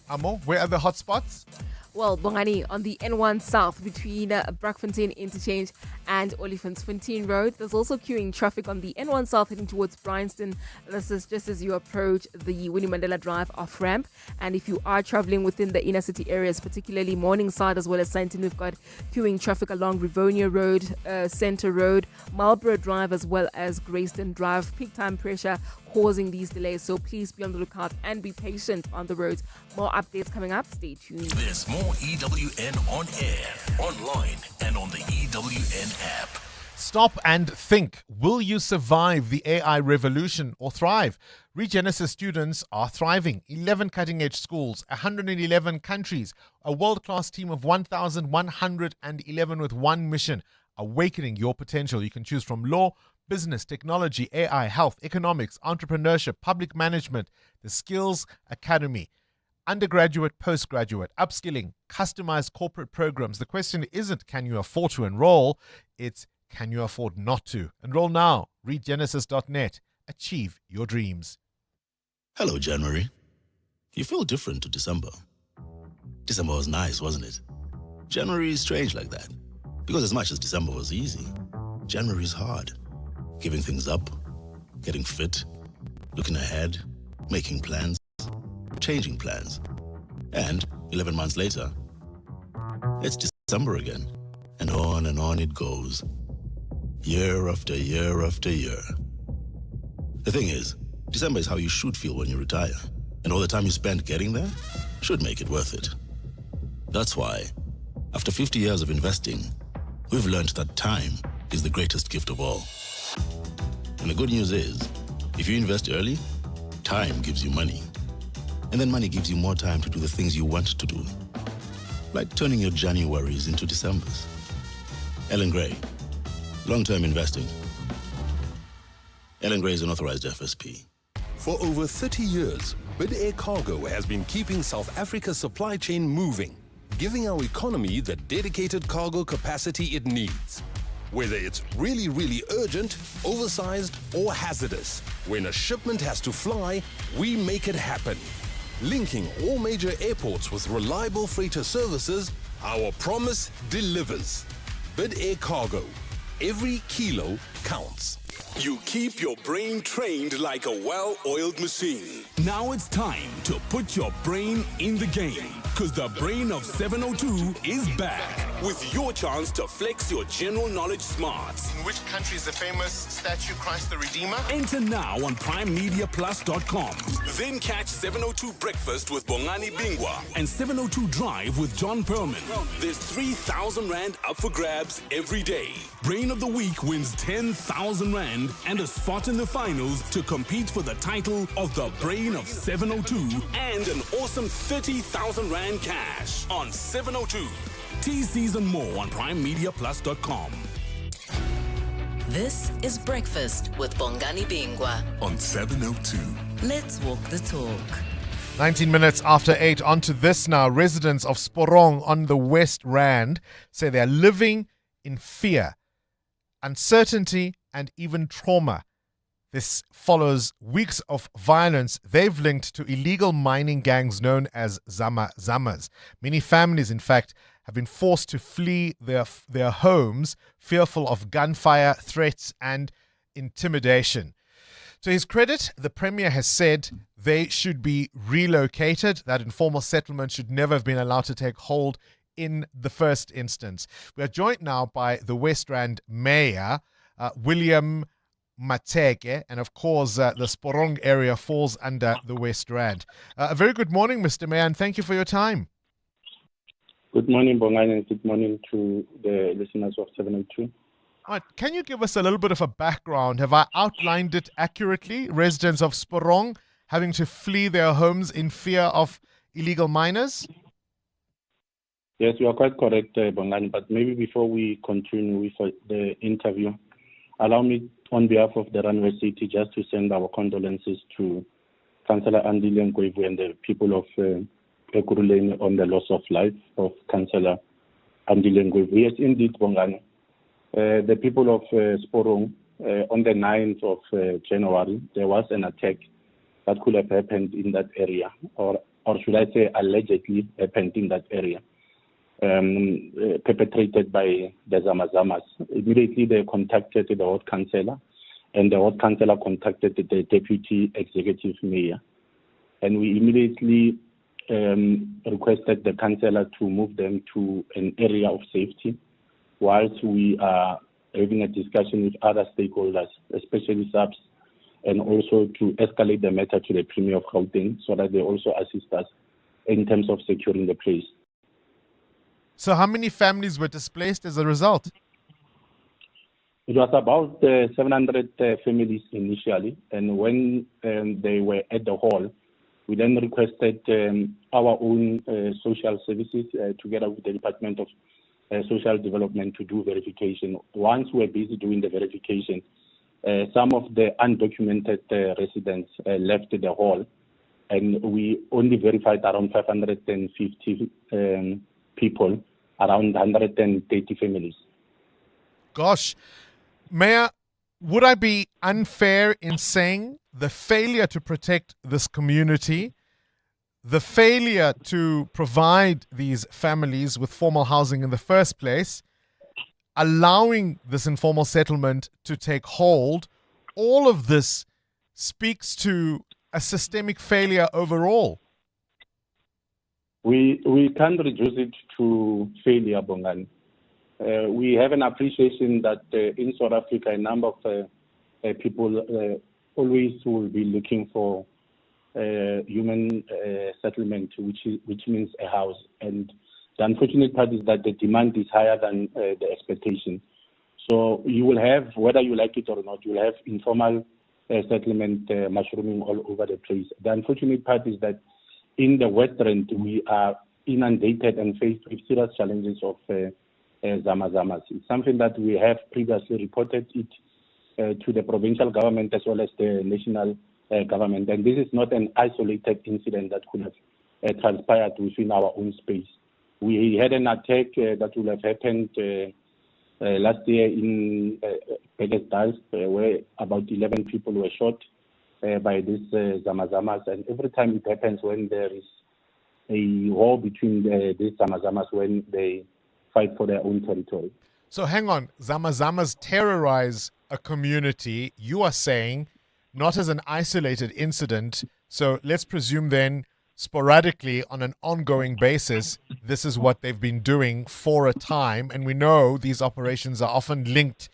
Amo, where are the hotspots? Well, Bongani, on the N1 South between Brakfontein Interchange and Olifantsfontein Road. There's also queuing traffic on the N1 South heading towards Bryanston. This is just as you approach the Winnie Mandela Drive off-ramp. And if you are traveling within the inner city areas, particularly Morningside as well as Sandton, we've got queuing traffic along Rivonia Road, Centre Road, Marlborough Drive as well as Greyston Drive. Peak time pressure causing these delays, so please be on the lookout and be patient on the roads. More updates coming up. Stay tuned. There's more EWN on air, online, and on the EWN app. Stop and think. Will you survive the AI revolution or thrive? Regenesis students are thriving. 11 cutting-edge schools, 111 countries, a world-class team of 1,111 with one mission, awakening your potential. You can choose from law, business, technology, AI, health, economics, entrepreneurship, public management, the Skills Academy, undergraduate, postgraduate, upskilling, customized corporate programs. The question isn't can you afford to enroll, it's can you afford not to? Enroll now. Read Genesis.net. Achieve your dreams. Hello, January. You feel different to December. December was nice, wasn't it? January is strange like that. Because as much as December was easy, January is hard. Giving things up, getting fit, looking ahead, making plans, changing plans. And 11 months later, it's December again. And on it goes. Year after year after year. The thing is, December is how you should feel when you retire. And all the time you spend getting there should make it worth it. That's why, after 50 years of investing, we've learned that time is the greatest gift of all. And the good news is, if you invest early, time gives you money. And then money gives you more time to do the things you want to do. Like turning your Januaries into Decembers. Ellen Gray, long-term investing. Ellen Gray is an authorized FSP. For over 30 years, Bid Air Cargo has been keeping South Africa's supply chain moving, giving our economy the dedicated cargo capacity it needs. Whether it's really, really urgent, oversized, or hazardous, when a shipment has to fly, we make it happen. Linking all major airports with reliable freighter services, our promise delivers. Bid Air Cargo. Every kilo counts. You keep your brain trained like a well-oiled machine. Now it's time to put your brain in the game. Because the brain of 702 is back with your chance to flex your general knowledge smarts. In which country is the famous statue Christ the Redeemer? Enter now on PrimeMediaPlus.com. Then catch 702 Breakfast with Bongani Bingwa and 702 Drive with John Perlman. There's 3,000 Rand up for grabs every day. Brain of the Week wins 10,000 1,000 Rand and a spot in the finals to compete for the title of the Brain of 702 and an awesome 30,000 Rand cash on 702. TCs and more on primemediaplus.com. This is Breakfast with Bongani Bingwa on 702. Let's walk the talk. 19 minutes after 8, on to this now. Residents of Sporong on the West Rand say they are living in fear, uncertainty, and even trauma. This follows weeks of violence they've linked to illegal mining gangs known as Zamas. Many families, in fact, have been forced to flee their homes, fearful of gunfire, threats, and intimidation. To his credit, the Premier has said they should be relocated, that informal settlement should never have been allowed to take hold in the first instance. We are joined now by the West Rand Mayor, William Mateke, and of course the Sporong area falls under the West Rand. A very good morning, Mr. Mayor, and thank you for your time. Good morning, Bongani, and good morning to the listeners of 702. All right, can you give us a little bit of a background? Have I outlined it accurately? Residents of Sporong having to flee their homes in fear of illegal miners? Yes, you are quite correct, Bongani, but maybe before we continue with the interview, allow me, on behalf of the Runway City, just to send our condolences to Councillor Andile Ngwevu and the people of Ekurhuleni on the loss of life of Councillor Andile Ngwevu. Yes, indeed, Bongani. The people of Sporong, on the 9th of January, there was an attack that could have happened in that area, or should I say allegedly happened in that area, perpetrated by the Zamas. Immediately they contacted the ward councillor, and the ward councillor contacted the deputy executive mayor. And we immediately requested the councillor to move them to an area of safety, whilst we are having a discussion with other stakeholders, especially SAPS, and also to escalate the matter to the Premier of Gauteng so that they also assist us in terms of securing the place. So how many families were displaced as a result? It was about 700 families initially, and when they were at the hall, we then requested our own social services together with the Department of Social Development to do verification. Once we were busy doing the verification, some of the undocumented residents left the hall, and we only verified around 550 people, around 130 families. Gosh, Mayor, would I be unfair in saying the failure to protect this community, the failure to provide these families with formal housing in the first place, allowing this informal settlement to take hold, all of this speaks to a systemic failure overall? We can't reduce it to failure, Bongani. We have an appreciation that in South Africa, a number of people always will be looking for human settlement, which means a house. And the unfortunate part is that the demand is higher than the expectation. So you will have, whether you like it or not, you will have informal settlement mushrooming all over the place. The unfortunate part is that in the West Rand, we are inundated and faced with serious challenges of Zamas. It's something that we have previously reported it to the provincial government as well as the national government. And this is not an isolated incident that could have transpired within our own space. We had an attack that would have happened last year in Pakistan, where about 11 people were shot by these Zamas. And every time it happens when there is a war between these Zamas when they fight for their own territory. So hang on, Zamas terrorize a community, you are saying, not as an isolated incident. So let's presume then sporadically on an ongoing basis, this is what they've been doing for a time. And we know these operations are often linked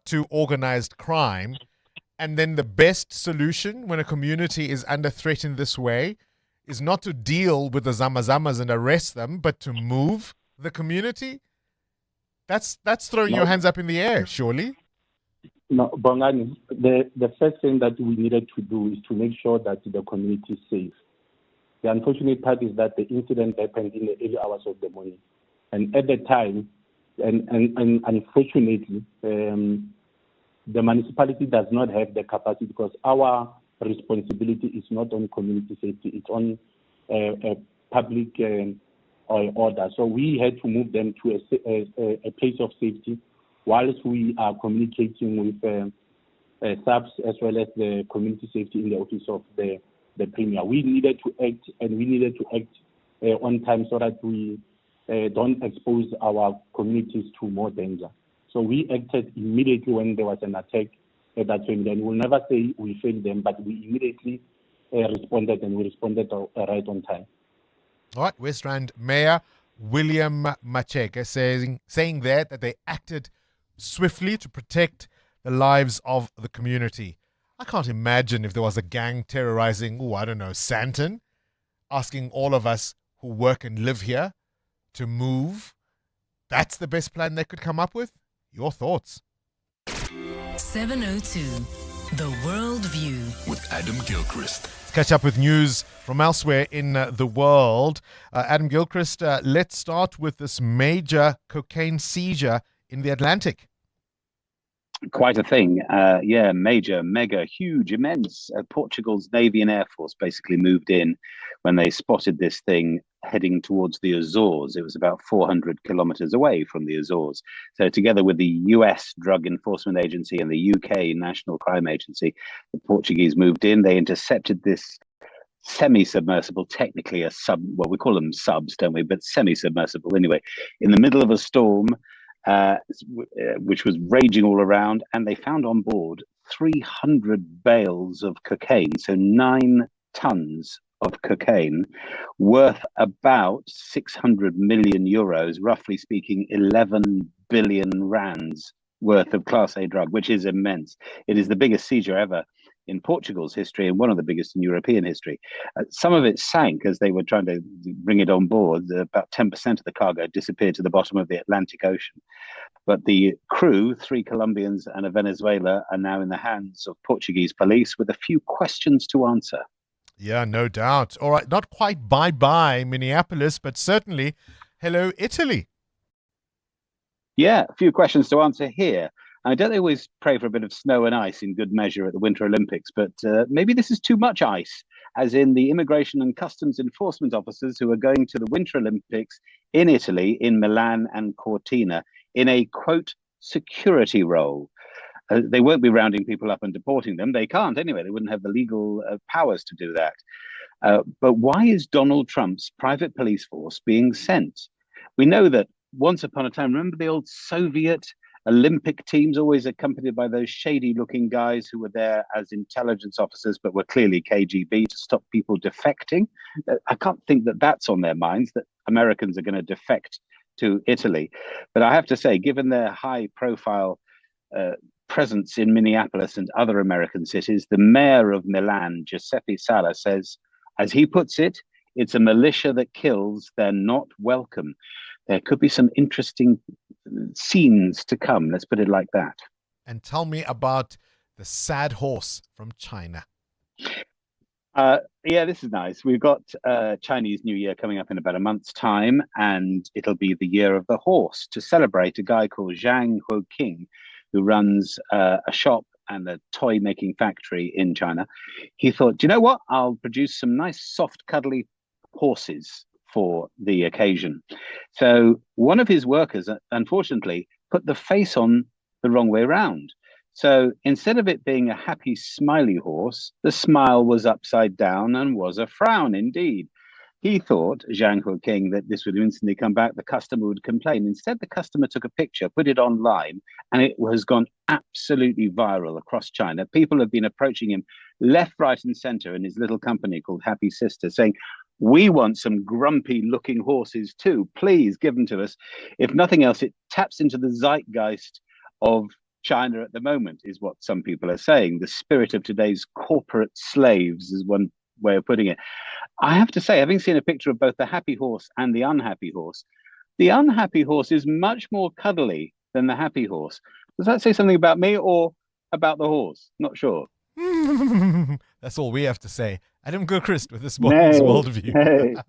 to organized crime. And then the best solution when a community is under threat in this way is not to deal with the Zamas and arrest them, but to move the community. That's throwing your hands up in the air, surely. No, Bongani, the first thing that we needed to do is to make sure that the community is safe. The unfortunate part is that the incident happened in the early hours of the morning. And at the time, and unfortunately, the municipality does not have the capacity, because our responsibility is not on community safety, it's on public order. So we had to move them to a place of safety whilst we are communicating with SAPS as well as the community safety in the office of the Premier. We needed to act, and we needed to act on time so that we don't expose our communities to more danger. So we acted immediately when there was an attack at that family. And we'll never say we failed them, but we immediately responded, and we responded right on time. All right, West Rand Mayor William Macheke saying that they acted swiftly to protect the lives of the community. I can't imagine if there was a gang terrorizing, Sandton, asking all of us who work and live here to move. That's the best plan they could come up with? Your thoughts? 702, The World View. With Adam Gilchrist. Let's catch up with news from elsewhere in the world. Adam Gilchrist, let's start with this major cocaine seizure in the Atlantic. Quite a thing. Major, mega, huge, immense. Portugal's Navy and Air Force basically moved in when they spotted this thing heading towards the Azores. It was about 400 kilometers away from the Azores. So together with the US Drug Enforcement Agency and the UK National Crime Agency, the Portuguese moved in. They intercepted this semi-submersible, technically a sub, well, we call them subs, don't we? But semi-submersible anyway, in the middle of a storm, which was raging all around, and they found on board 300 bales of cocaine, so 9 tons of cocaine, worth about 600 million euros, roughly speaking 11 billion rands worth of Class A drug, which is immense. It is the biggest seizure ever in Portugal's history and one of the biggest in European history. Some of it sank as they were trying to bring it on board. About 10% of the cargo disappeared to the bottom of the Atlantic Ocean. But the crew, 3 Colombians and a Venezuela, are now in the hands of Portuguese police with a few questions to answer. Yeah, no doubt. All right, not quite bye-bye Minneapolis, but certainly hello Italy. Yeah, a few questions to answer here. I don't always pray for a bit of snow and ice in good measure at the Winter Olympics, but maybe this is too much ice, as in the immigration and customs enforcement officers who are going to the Winter Olympics in Italy, in Milan and Cortina, in a, quote, security role. They won't be rounding people up and deporting them. They can't anyway. They wouldn't have the legal powers to do that. But why is Donald Trump's private police force being sent? We know that once upon a time, remember the old Soviet Olympic teams, always accompanied by those shady-looking guys who were there as intelligence officers, but were clearly KGB to stop people defecting? I can't think that that's on their minds, that Americans are going to defect to Italy. But I have to say, given their high-profile presence in Minneapolis and other American cities, the mayor of Milan, Giuseppe Sala, says, as he puts it, it's a militia that kills, they're not welcome. There could be some interesting scenes to come, let's put it like that. And tell me about the sad horse from China. Yeah, this is nice. We've got Chinese New Year coming up in about a month's time, and it'll be the year of the horse to celebrate a guy called Zhang Huoqing, who runs a shop and a toy making factory in China. He thought, do you know what? I'll produce some nice, soft, cuddly horses for the occasion. So one of his workers, unfortunately, put the face on the wrong way around. So instead of it being a happy, smiley horse, the smile was upside down and was a frown indeed. He thought, Zhang Huoqing, that this would instantly come back, the customer would complain. Instead, the customer took a picture, put it online, and it has gone absolutely viral across China. People have been approaching him left, right, and center in his little company called Happy Sister, saying, we want some grumpy-looking horses too. Please give them to us. If nothing else, it taps into the zeitgeist of China at the moment, is what some people are saying. The spirit of today's corporate slaves is one way of putting it. I have to say, having seen a picture of both the happy horse and the unhappy horse is much more cuddly than the happy horse. Does that say something about me or about the horse? Not sure. That's all we have to say. Adam Gilchrist with this morning's worldview.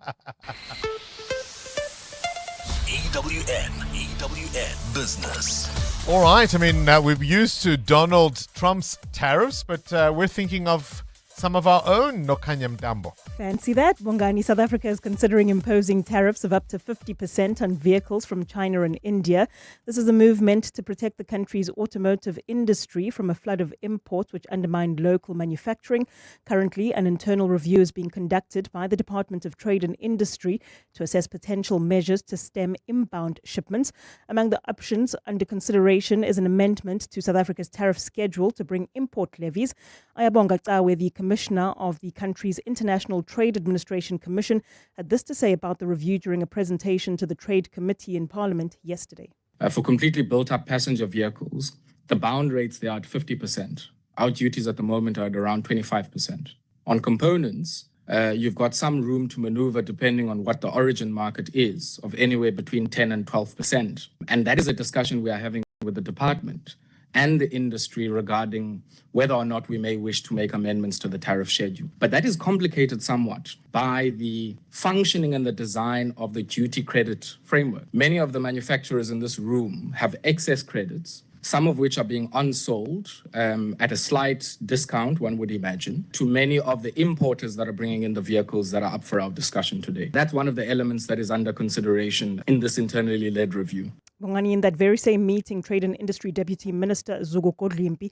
EWN Business. All right. I mean, we're used to Donald Trump's tariffs, but we're thinking of some of our own Nokanyam Dambo. Fancy that. Bongani, South Africa is considering imposing tariffs of up to 50% on vehicles from China and India. This is a move meant to protect the country's automotive industry from a flood of imports which undermined local manufacturing. Currently, an internal review is being conducted by the Department of Trade and Industry to assess potential measures to stem inbound shipments. Among the options under consideration is an amendment to South Africa's tariff schedule to bring import levies. Ayabonga Cawe, the Commissioner of the country's International Trade Administration Commission, had this to say about the review during a presentation to the Trade Committee in Parliament yesterday. For completely built-up passenger vehicles, the bound rates, they are at 50%. Our duties at the moment are at around 25%. On components, you've got some room to maneuver depending on what the origin market is, of anywhere between 10 and 12%. And that is a discussion we are having with the department and the industry regarding whether or not we may wish to make amendments to the tariff schedule. But that is complicated somewhat by the functioning and the design of the duty credit framework. Many of the manufacturers in this room have excess credits, some of which are being unsold at a slight discount, one would imagine, to many of the importers that are bringing in the vehicles that are up for our discussion today. That's one of the elements that is under consideration in this internally led review. Bongani, in that very same meeting, Trade and Industry Deputy Minister Zuko Kodlimpi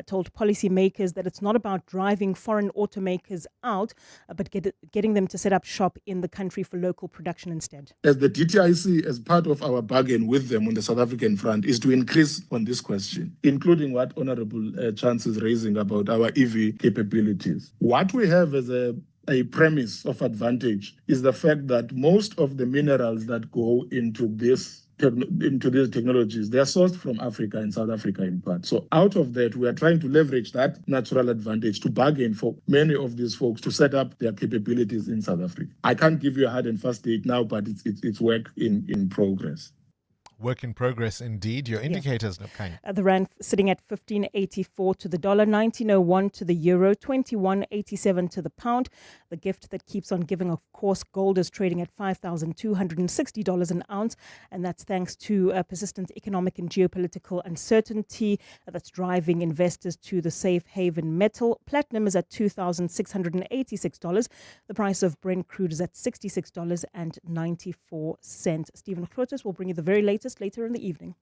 told policymakers that it's not about driving foreign automakers out, but getting them to set up shop in the country for local production instead. As the DTIC, as part of our bargain with them on the South African front, is to increase on this question, including what Honorable Chance is raising about our EV capabilities. What we have as a premise of advantage is the fact that most of the minerals that go into these technologies, they are sourced from Africa and South Africa in part. So out of that, we are trying to leverage that natural advantage to bargain for many of these folks to set up their capabilities in South Africa. I can't give you a hard and fast date now, but it's work in progress. Work in progress indeed. Your indicators, Nokanya. The rand sitting at 15.84 to the dollar, 19.01 to the euro, 21.87 to the pound. The gift that keeps on giving, of course, gold is trading at $5,260 an ounce, and that's thanks to persistent economic and geopolitical uncertainty that's driving investors to the safe haven metal. Platinum is at $2,686. The price of Brent crude is at $66.94. Stephen Klotis will bring you the very latest later in the evening.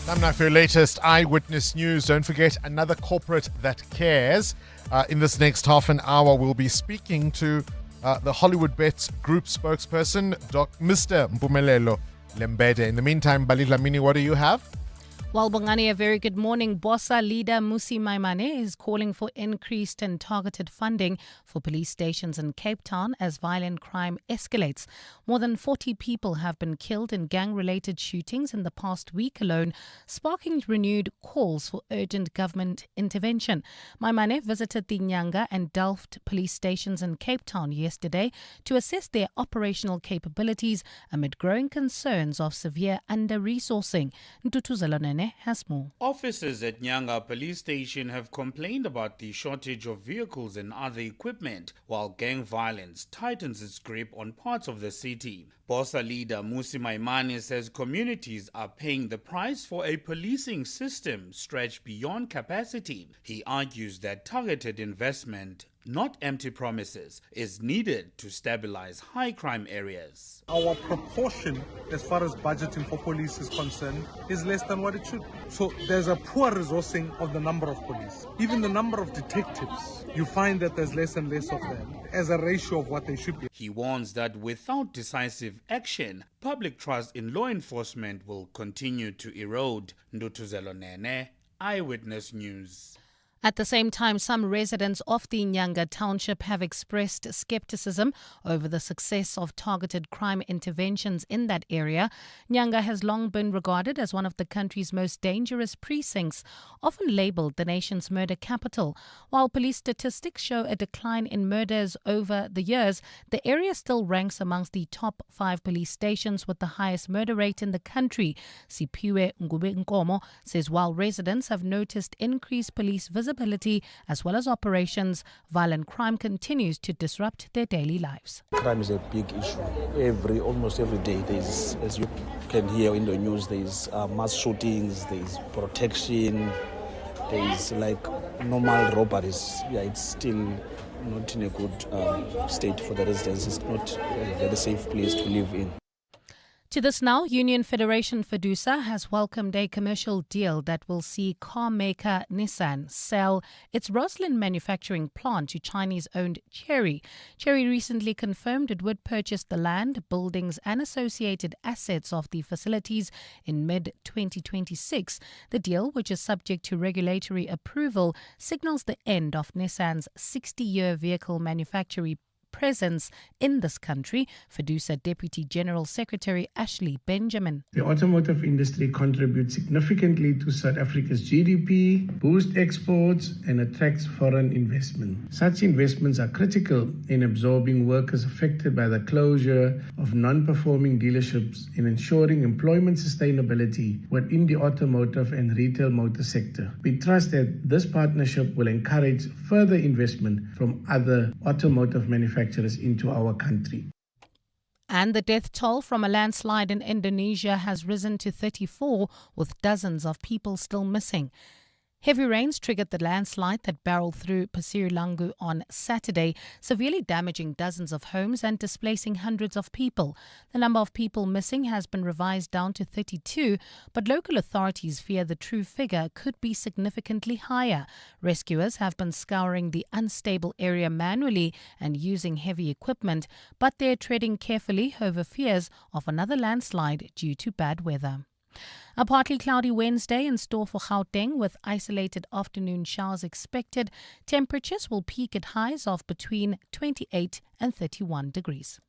Time now for your latest eyewitness news. Don't forget, another corporate that cares. In this next half an hour, we'll be speaking to the Hollywood Bets Group spokesperson, Mr. Mpumelelo Lembede. In the meantime, Bali Dlamini, what do you have? Well, Bongani, a very good morning. BOSA leader Mmusi Maimane is calling for increased and targeted funding for police stations in Cape Town as violent crime escalates. More than 40 people have been killed in gang-related shootings in the past week alone, sparking renewed calls for urgent government intervention. Maimane visited the Nyanga and Delft police stations in Cape Town yesterday to assess their operational capabilities amid growing concerns of severe under-resourcing. Ntutuzelo Nene has more. Officers at Nyanga police station have complained about the shortage of vehicles and other equipment, while gang violence tightens its grip on parts of the city. BOSA leader Mmusi Maimane says communities are paying the price for a policing system stretched beyond capacity. He argues that targeted investment, not empty promises, is needed to stabilize high crime areas. Our proportion as far as budgeting for police is concerned is less than what it should be. So there's a poor resourcing of the number of police. Even the number of detectives, you find that there's less and less of them as a ratio of what they should be. He warns that without decisive action, public trust in law enforcement will continue to erode. Ndutuzelo Nene, Eyewitness News. At the same time, some residents of the Nyanga Township have expressed skepticism over the success of targeted crime interventions in that area. Nyanga has long been regarded as one of the country's most dangerous precincts, often labelled the nation's murder capital. While police statistics show a decline in murders over the years, the area still ranks amongst the top 5 police stations with the highest murder rate in the country. Sipiwe Ngube Nkomo says while residents have noticed increased police visibility as well as operations, violent crime continues to disrupt their daily lives. Crime is a big issue. Almost every day, there's, as you can hear in the news, there's mass shootings, there's protection, there's like normal robberies. Yeah, it's still not in a good state for the residents. It's not a very safe place to live in. To this now, Union Federation FEDUSA has welcomed a commercial deal that will see car maker Nissan sell its Roslyn manufacturing plant to Chinese-owned Chery. Chery recently confirmed it would purchase the land, buildings and associated assets of the facilities in mid-2026. The deal, which is subject to regulatory approval, signals the end of Nissan's 60-year vehicle manufacturing presence in this country. FEDUSA Deputy General Secretary Ashley Benjamin. The automotive industry contributes significantly to South Africa's GDP, boosts exports and attracts foreign investment. Such investments are critical in absorbing workers affected by the closure of non-performing dealerships and ensuring employment sustainability within the automotive and retail motor sector. We trust that this partnership will encourage further investment from other automotive manufacturers into our country. And the death toll from a landslide in Indonesia has risen to 34, with dozens of people still missing. Heavy rains triggered the landslide that barreled through Pasir Langu on Saturday, severely damaging dozens of homes and displacing hundreds of people. The number of people missing has been revised down to 32, but local authorities fear the true figure could be significantly higher. Rescuers have been scouring the unstable area manually and using heavy equipment, but they're treading carefully over fears of another landslide due to bad weather. A partly cloudy Wednesday in store for Gauteng with isolated afternoon showers expected. Temperatures will peak at highs of between 28 and 31 degrees.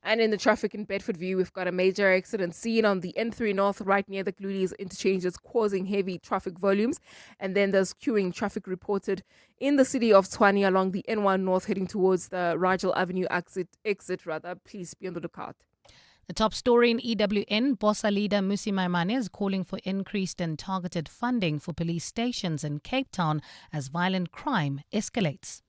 And in the traffic in Bedfordview, we've got a major accident seen on the N3 North right near the Gludi's interchanges, causing heavy traffic volumes. And then there's queuing traffic reported in the city of Tshwane along the N1 North heading towards the Rigel Avenue exit. Please be on the lookout. The top story in EWN, Bossa leader Musi Maimane is calling for increased and targeted funding for police stations in Cape Town as violent crime escalates.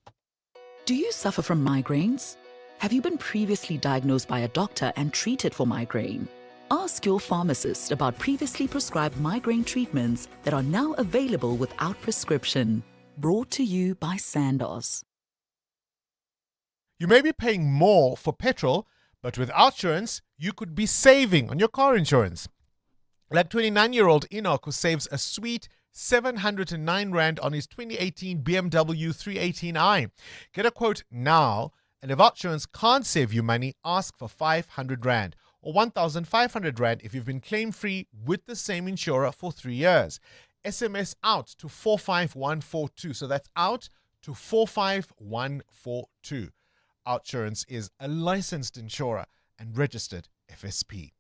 Do you suffer from migraines? Have you been previously diagnosed by a doctor and treated for migraine? Ask your pharmacist about previously prescribed migraine treatments that are now available without prescription. Brought to you by Sandoz. You may be paying more for petrol, but with Outsurance, you could be saving on your car insurance. Like 29-year-old Enoch, who saves a sweet 709 Rand on his 2018 BMW 318i. Get a quote now, and if Outsurance can't save you money, ask for 500 Rand or 1,500 Rand if you've been claim-free with the same insurer for 3 years. SMS out to 45142. So that's out to 45142. Outsurance is a licensed insurer and registered FSP.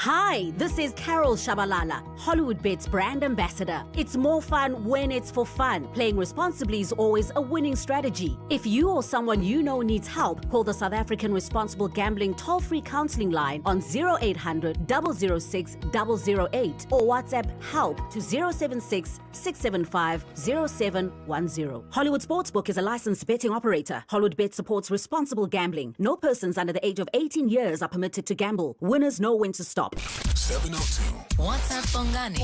Hi, this is Carol Shabalala, Hollywood Bets brand ambassador. It's more fun when it's for fun. Playing responsibly is always a winning strategy. If you or someone you know needs help, call the South African Responsible Gambling toll-free counseling line on 0800 006 008 or WhatsApp help to 076 675 0710. Hollywood Sportsbook is a licensed betting operator. Hollywood Bet supports responsible gambling. No persons under the age of 18 years are permitted to gamble. Winners know when to stop. 702. WhatsApp Bongani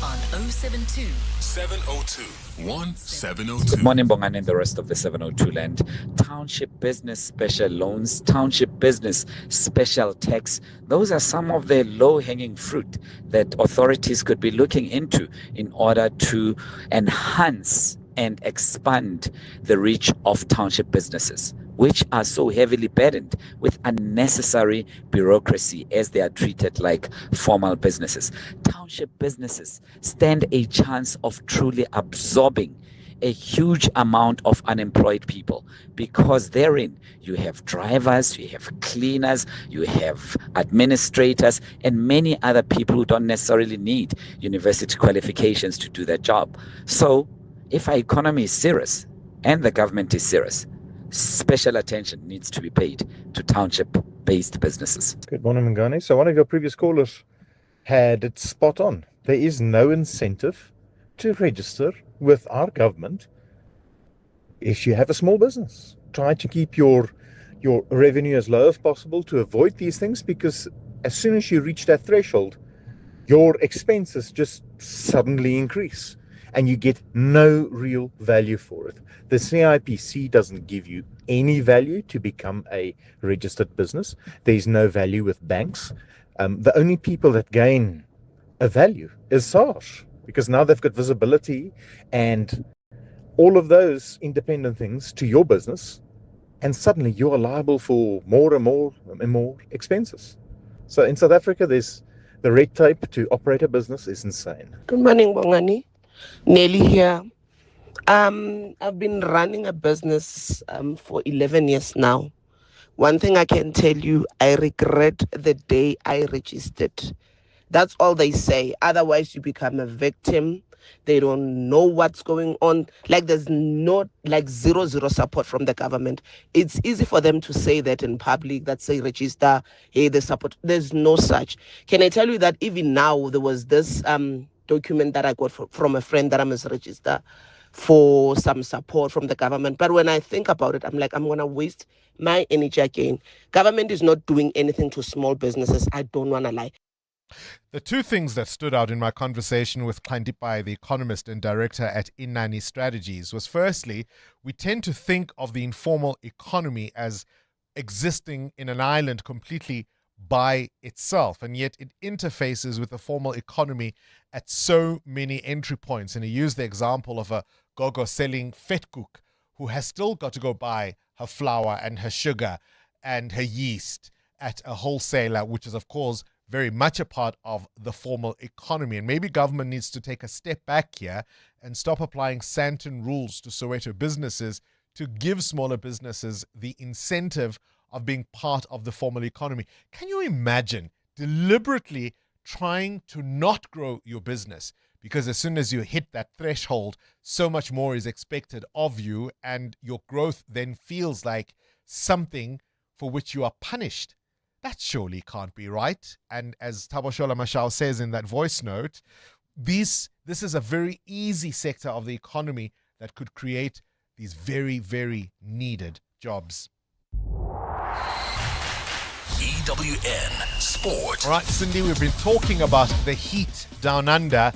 on 072 702 1702. Good morning, Bongani and the rest of the 702 land. Township business special loans, township business special tax. Those are some of the low-hanging fruit that authorities could be looking into in order to enhance and expand the reach of township businesses. which are so heavily burdened with unnecessary bureaucracy as they are treated like formal businesses. Township businesses stand a chance of truly absorbing a huge amount of unemployed people, because therein you have drivers, you have cleaners, you have administrators, and many other people who don't necessarily need university qualifications to do their job. So if our economy is serious and the government is serious, special attention needs to be paid to township-based businesses. Good morning, Bongani. So one of your previous callers had it spot on. There is no incentive to register with our government if you have a small business. Try to keep your revenue as low as possible to avoid these things, because as soon as you reach that threshold, your expenses just suddenly increase and you get no real value for it. The CIPC doesn't give you any value to become a registered business. There's no value with banks. The only people that gain a value is SARS, because now they've got visibility and all of those independent things to your business, and suddenly you are liable for more and more and more expenses. So in South Africa, there's the red tape to operate a business is insane. Good morning, Bongani. Nelly here. I've been running a business for 11 years now. One thing I can tell you, I regret the day I registered. That's all they say. Otherwise, you become a victim. They don't know what's going on. Like, there's no, zero support from the government. It's easy for them to say that in public, that say register, hey, the support. There's no such. Can I tell you that even now, there was this document that I got from a friend that I must register for some support from the government. But when I think about it, I'm like, I'm going to waste my energy again. Government is not doing anything to small businesses. I don't want to lie. The two things that stood out in my conversation with Khandipai, the economist and director at Inani Strategies, was firstly, we tend to think of the informal economy as existing in an island completely by itself, and yet it interfaces with the formal economy at so many entry points. And he used the example of a gogo selling vetkoek who has still got to go buy her flour and her sugar and her yeast at a wholesaler, which is, of course, very much a part of the formal economy. And maybe government needs to take a step back here and stop applying Santon rules to Soweto businesses to give smaller businesses the incentive of being part of the formal economy. Can you imagine deliberately trying to not grow your business? Because as soon as you hit that threshold, so much more is expected of you, and your growth then feels like something for which you are punished. That surely can't be right. And as Taboshola Mashao says in that voice note, this is a very easy sector of the economy that could create these very, very needed jobs. EWN Sport. All right, Cindy, we've been talking about the heat down under,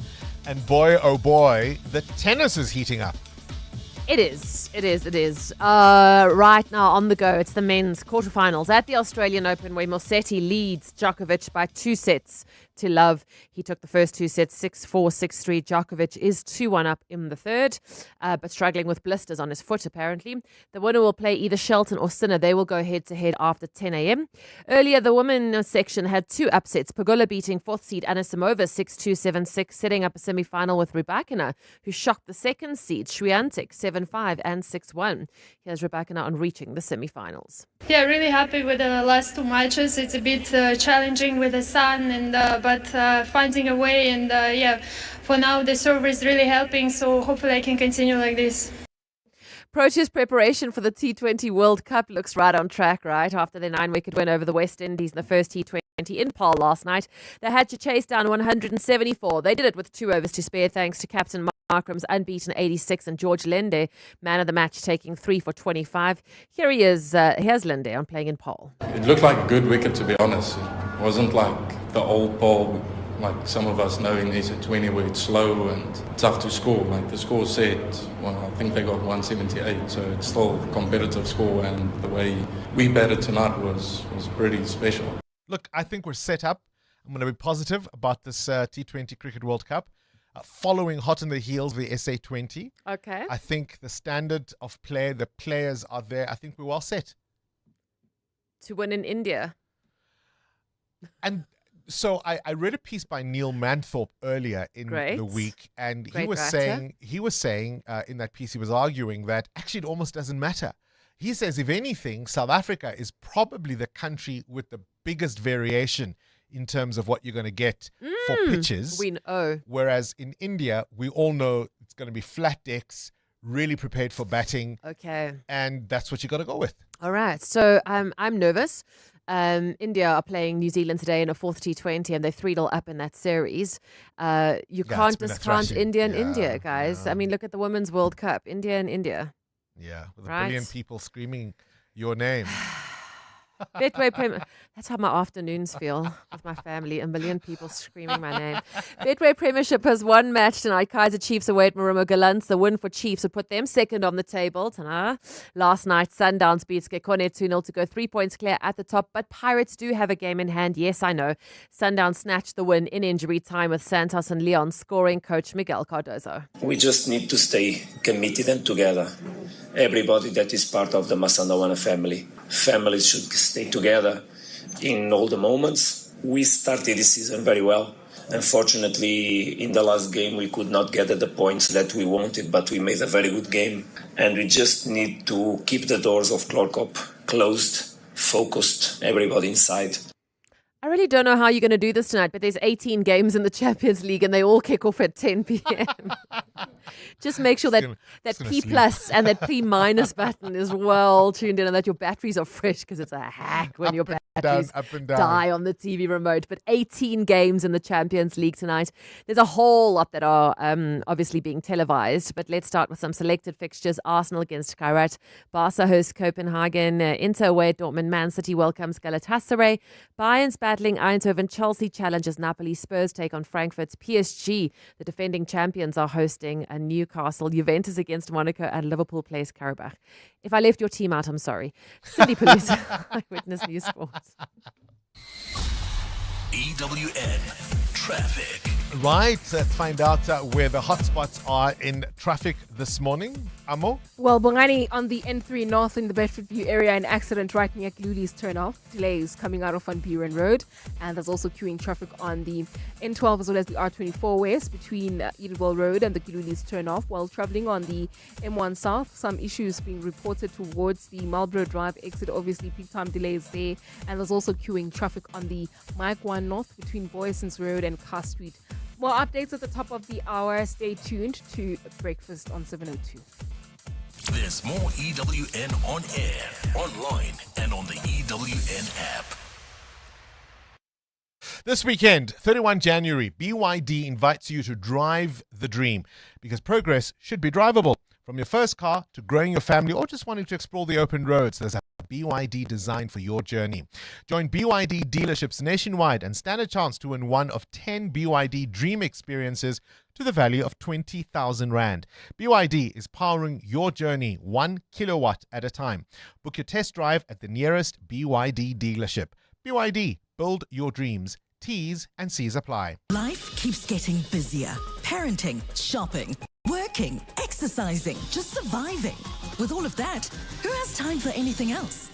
and boy, oh boy, the tennis is heating up. It is. Right now on the go, it's the men's quarterfinals at the Australian Open, where Musetti leads Djokovic by 2 sets to love. He took the first 2 sets, 6-4, 6-3. Djokovic is 2-1 up in the third, but struggling with blisters on his foot, apparently. The winner will play either Shelton or Sinner. They will go head-to-head after 10 a.m. Earlier, the women's section had 2 upsets. Pagula beating 4th seed Anisimova 6-2, 7-6, setting up a semi-final with Rybakina, who shocked the 2nd seed Swiatek 7-5 and 6-1. Here's Rybakina on reaching the semi-finals. Yeah, really happy with the last 2 matches. It's a bit challenging with the sun, but finding a way, and for now the server is really helping, so hopefully I can continue like this. Proteas preparation for the T20 World Cup looks right on track, right? After their 9-wicket win over the West Indies in the first T20 in Paarl last night, they had to chase down 174. They did it with 2 overs to spare, thanks to captain Markram's unbeaten 86 and George Lende, man of the match, taking 3 for 25. Here he is. Here's Lende on playing in Paarl. It looked like a good wicket, to be honest. It wasn't like the old Paarl, like some of us know in SA20, where it's slow and tough to score. Like the score said, well, I think they got 178, so it's still a competitive score, and the way we batted tonight was pretty special. Look, I think we're set up. I'm going to be positive about this T20 Cricket World Cup. following hot on the heels of the SA20. Okay. I think the standard of play, the players are there. I think we're well set. To win in India. And so I read a piece by Neil Manthorpe earlier in the week, and he was saying in that piece, he was arguing that actually it almost doesn't matter. He says, if anything, South Africa is probably the country with the biggest variation in terms of what you're going to get for pitches. We know. Whereas in India, we all know it's going to be flat decks, really prepared for batting. Okay. And that's what you got to go with. All right. So I'm nervous. India are playing New Zealand today in a fourth T20, and they're 3-0 up in that series. You can't discount India and India, guys. I mean, look at the Women's World Cup. India and India. Yeah, with a billion people screaming your name. Betway Premier. That's how my afternoons feel with my family. A million people screaming my name. Betway Premiership has one match tonight. Kaizer Chiefs away at Marumo Gallants. The win for Chiefs would put them second on the table. Last night, Sundowns beats Gekone 2-0 to go 3 points clear at the top. But Pirates do have a game in hand. Yes, I know. Sundowns snatched the win in injury time with Santos and Leon scoring. Coach Miguel Cardozo. We just need to stay committed and together. Everybody that is part of the Masandawana family. Families should stay together in all the moments. We started this season very well. Unfortunately, in the last game, we could not get the points that we wanted, but we made a very good game. And we just need to keep the doors of Clorcop closed, focused, everybody inside. I really don't know how you're going to do this tonight, but there's 18 games in the Champions League and they all kick off at 10 p.m. Just make sure that P plus and that P minus button is well tuned in and that your batteries are fresh, because it's a hack when your batteries die on the TV remote. But 18 games in the Champions League tonight. There's a whole lot that are obviously being televised, but let's start with some selected fixtures. Arsenal against Kairat, Barca hosts Copenhagen, Inter away at Dortmund, Man City welcomes Galatasaray, Bayern's battling Eindhoven, Chelsea challenges Napoli, Spurs take on Frankfurt, PSG, the defending champions, are hosting a Newcastle, Juventus against Monaco, and Liverpool plays Karabakh. If I left your team out, I'm sorry. City Police, Eyewitness News Sports. EWN Traffic. Right, let's find out where the hotspots are in traffic this morning. Amo? Well, Bongani, on the N3 North in the Bedfordview area, an accident right near Gluli's turnoff. Delays coming out of Van Buren Road. And there's also queuing traffic on the N12 as well as the R24 West between Edenwell Road and the Gluli's turnoff. While traveling on the M1 South, some issues being reported towards the Marlborough Drive exit. Obviously, peak time delays there. And there's also queuing traffic on the Mike 1 North between Boyson's Road and Carr Street. More updates at the top of the hour. Stay tuned to Breakfast on 702. There's more EWN on air, online, and on the EWN app. This weekend, 31 January, BYD invites you to drive the dream, because progress should be drivable. From your first car to growing your family or just wanting to explore the open roads, there's a BYD designed for your journey. Join BYD dealerships nationwide and stand a chance to win one of 10 BYD Dream Experiences to the value of 20,000 Rand. BYD is powering your journey 1 kilowatt at a time. Book your test drive at the nearest BYD dealership. BYD, build your dreams. T's and C's apply. Life keeps getting busier. Parenting, shopping, working, exercising, just surviving. With all of that, who has time for anything else?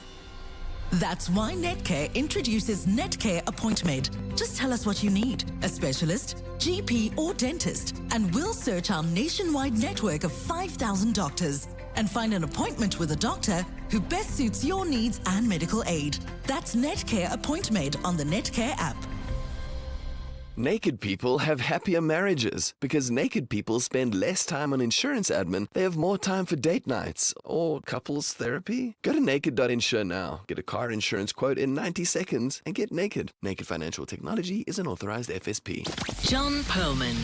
That's why Netcare introduces Netcare Appointmed. Just tell us what you need, a specialist, GP or dentist, and we'll search our nationwide network of 5,000 doctors and find an appointment with a doctor who best suits your needs and medical aid. That's Netcare Appointmed on the Netcare app. Naked people have happier marriages because naked people spend less time on insurance admin. They have more time for date nights or couples therapy. Go to naked.insure now. Get a car insurance quote in 90 seconds and get naked. Naked Financial Technology is an authorized FSP. John Perlman.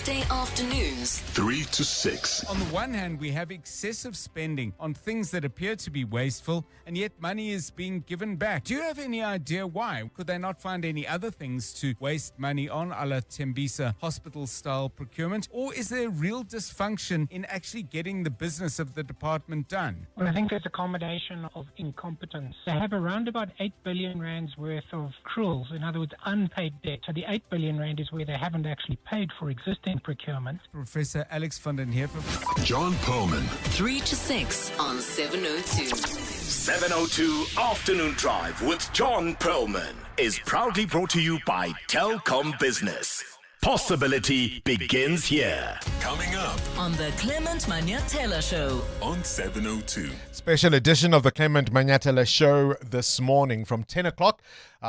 Weekday afternoons, 3 to 6. On the one hand, we have excessive spending on things that appear to be wasteful, and yet money is being given back. Do you have any idea why? Could they not find any other things to waste money on, a la Tembisa hospital-style procurement? Or is there real dysfunction in actually getting the business of the department done? Well, I think there's a combination of incompetence. They have around about 8 billion rands worth of accruals, in other words, unpaid debt. So the 8 billion rand is where they haven't actually paid for existing procurement. Professor Alex van den Heever. John Perlman. 3 to 6 on 702. 702 Afternoon Drive with John Perlman is proudly brought to you by Telkom Business. Possibility begins here. Coming up On the Clement Manyatela Show on 702. Special edition of the Clement Manyatela Show this morning from 10 o'clock.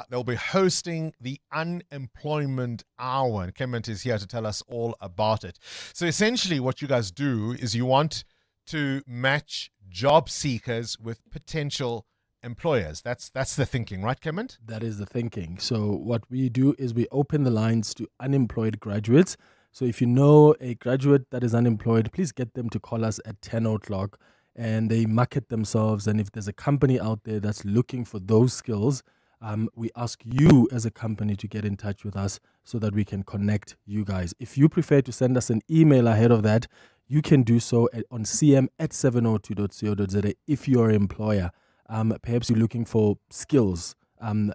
They'll be hosting the Unemployment Hour, and Clement is here to tell us all about it. So essentially what you guys do is you want to match job seekers with potential employers. That's the thinking, right, Clement? That is the thinking. So what we do is we open the lines to unemployed graduates. So if you know a graduate that is unemployed, please get them to call us at 10 o'clock and they market themselves. And if there's a company out there that's looking for those skills, we ask you as a company to get in touch with us so that we can connect you guys. If you prefer to send us an email ahead of that, you can do so on cm@702.co.za if you're an employer. Perhaps you're looking for skills.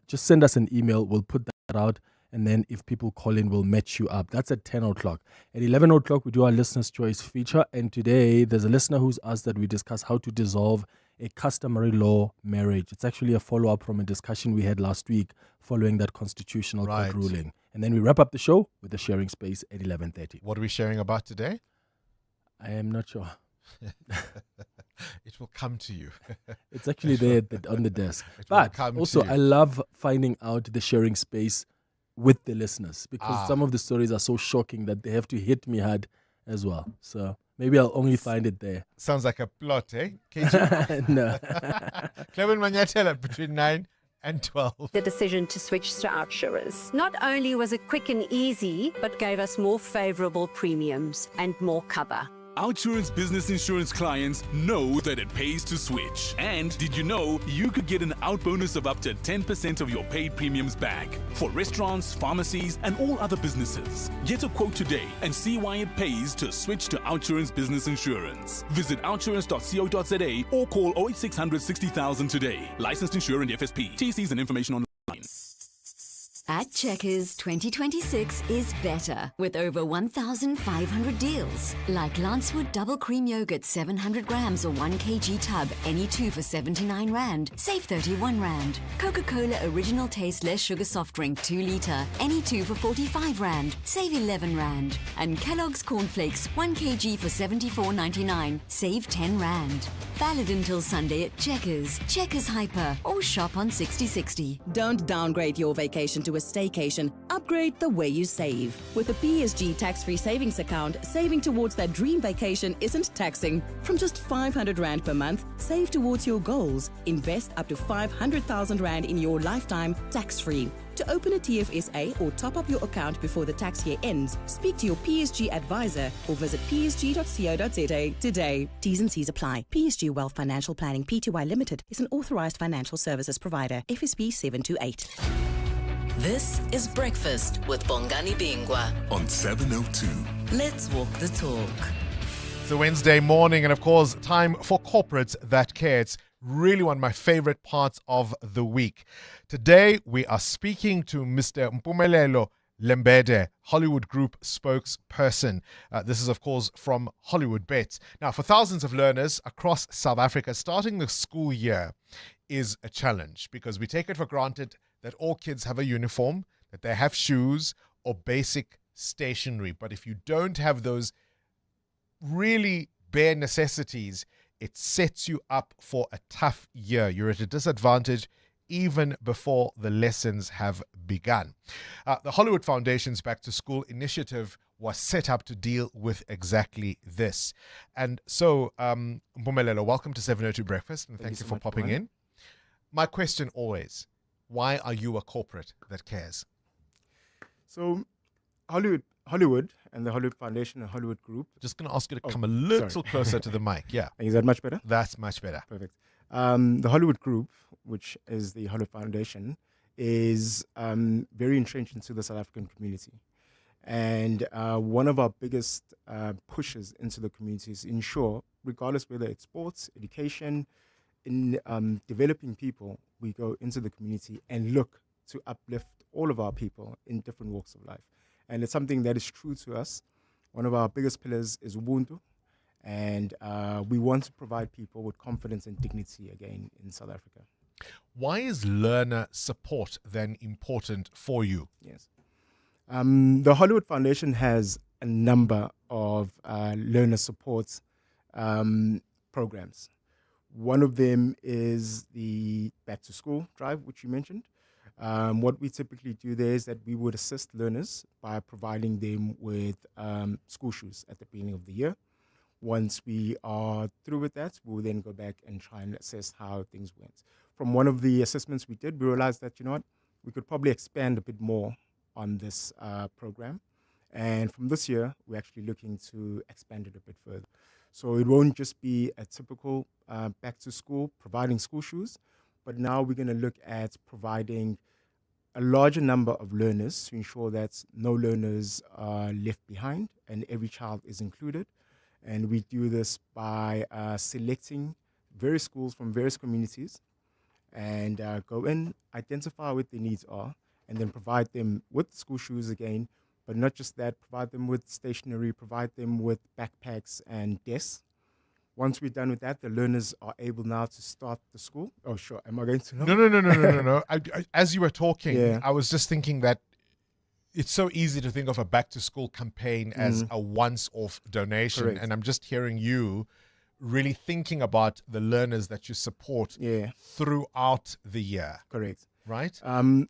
Just send us an email. We'll put that out. And then if people call in, we'll match you up. That's at 10 o'clock. At 11 o'clock, we do our Listener's Choice feature. And today, there's a listener who's asked that we discuss how to dissolve a customary law marriage. It's actually a follow-up from a discussion we had last week following that constitutional court ruling. And then we wrap up the show with the sharing space at 11:30. What are we sharing about today? I am not sure. It will come to you. It's actually there on the desk. But also, I love finding out the sharing space with the listeners because some of the stories are so shocking that they have to hit me hard as well. So maybe I'll only find it there. Sounds like a plot, eh? KG? No. Clement Manyatela between 9 and 12. The decision to switch to outsurers. Not only was it quick and easy, but gave us more favorable premiums and more cover. Outsurance business insurance clients know that it pays to switch. And did you know you could get an out bonus of up to 10% of your paid premiums back for restaurants, pharmacies, and all other businesses? Get a quote today and see why it pays to switch to Outsurance business insurance. Visit outsurance.co.za or call 08600 60,000 today. Licensed insurer and FSP. TCs and information online. At Checkers, 2026 is better with over 1,500 deals. Like Lancewood Double Cream Yogurt 700 grams or 1 kg tub, any two for 79 Rand, save 31 Rand. Coca-Cola Original Taste Less Sugar Soft Drink 2 litre, any two for 45 Rand, save 11 Rand. And Kellogg's Cornflakes 1 kg for 74.99, save 10 Rand. Valid until Sunday at Checkers, Checkers Hyper, or shop on 6060. Don't downgrade your vacation to a staycation. Upgrade the way you save. With a PSG tax-free savings account, saving towards that dream vacation isn't taxing. From just 500 Rand per month, save towards your goals. Invest up to 500,000 Rand in your lifetime tax-free. To open a TFSA or top up your account before the tax year ends, speak to your PSG advisor or visit psg.co.za today. T's and C's apply. PSG Wealth Financial Planning Pty Limited is an authorized financial services provider. FSB 728. This is Breakfast with Bongani Bingwa on 702. Let's walk the talk. It's a Wednesday morning, and of course, time for Corporates That Care. It's really one of my favorite parts of the week. Today, we are speaking to Mr. Mpumelelo Lembede, Hollywood Group spokesperson. This is, of course, from Hollywood Bets. Now, for thousands of learners across South Africa, starting the school year is a challenge because we take it for granted that all kids have a uniform, that they have shoes or basic stationery. But if you don't have those really bare necessities, it sets you up for a tough year. You're at a disadvantage even before the lessons have begun. The Hollywood Foundation's Back to School initiative was set up to deal with exactly this. And so, Mpumelelo, welcome to 702 Breakfast, and thank you for popping in. My question always, why are you a corporate that cares? So Hollywood and the Hollywood Foundation and Hollywood Group. Just going to ask you to come a little closer to the mic. Yeah. Is that much better? That's much better. Perfect. The Hollywood Group, which is the Hollywood Foundation, is very entrenched into the South African community. And one of our biggest pushes into the community is ensure, regardless whether it's sports, education, in developing people, we go into the community and look to uplift all of our people in different walks of life. And it's something that is true to us. One of our biggest pillars is Ubuntu. And we want to provide people with confidence and dignity again in South Africa. Why is learner support then important for you? Yes. The Hollywood Foundation has a number of learner support programs. One of them is the Back to School drive, which you mentioned. What we typically do there is that we would assist learners by providing them with school shoes at the beginning of the year. Once we are through with that, we'll then go back and try and assess how things went. From one of the assessments we did, we realized that, you know what, we could probably expand a bit more on this program. And from this year, we're actually looking to expand it a bit further. So it won't just be a typical back to school, providing school shoes, but now we're going to look at providing a larger number of learners to ensure that no learners are left behind and every child is included. And we do this by selecting various schools from various communities and go in, identify what their needs are, and then provide them with school shoes again, but not just that, provide them with stationery, provide them with backpacks and desks. Once we're done with that, the learners are able now to start the school. Oh, sure. Am I going to know? No. As you were talking, I was just thinking that it's so easy to think of a back-to-school campaign as a once-off donation. Correct. And I'm just hearing you really thinking about the learners that you support throughout the year. Correct. Right?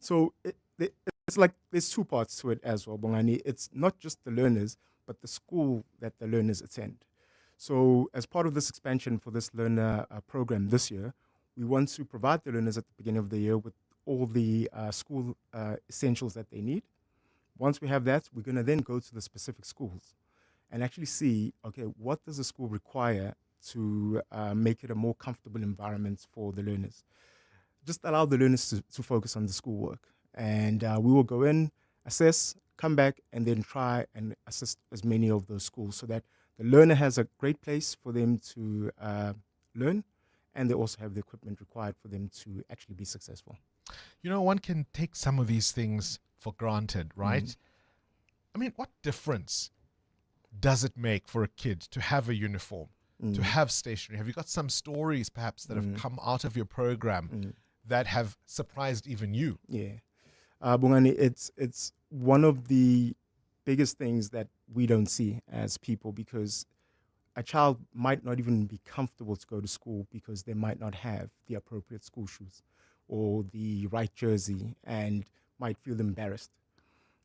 So it's like there's two parts to it as well, Bongani. It's not just the learners, but the school that the learners attend. So as part of this expansion for this learner program this year, we want to provide the learners at the beginning of the year with all the school essentials that they need. Once we have that, we're going to then go to the specific schools and actually see, okay, what does the school require to make it a more comfortable environment for the learners? Just allow the learners to focus on the schoolwork. And we will go in, assess, come back, and then try and assist as many of those schools so that the learner has a great place for them to learn, and they also have the equipment required for them to actually be successful. You know, one can take some of these things for granted, right? I mean, what difference does it make for a kid to have a uniform, to have stationery? Have you got some stories perhaps that have come out of your program that have surprised even you? Yeah. Bongani, it's one of the biggest things that we don't see as people, because a child might not even be comfortable to go to school because they might not have the appropriate school shoes or the right jersey and might feel embarrassed.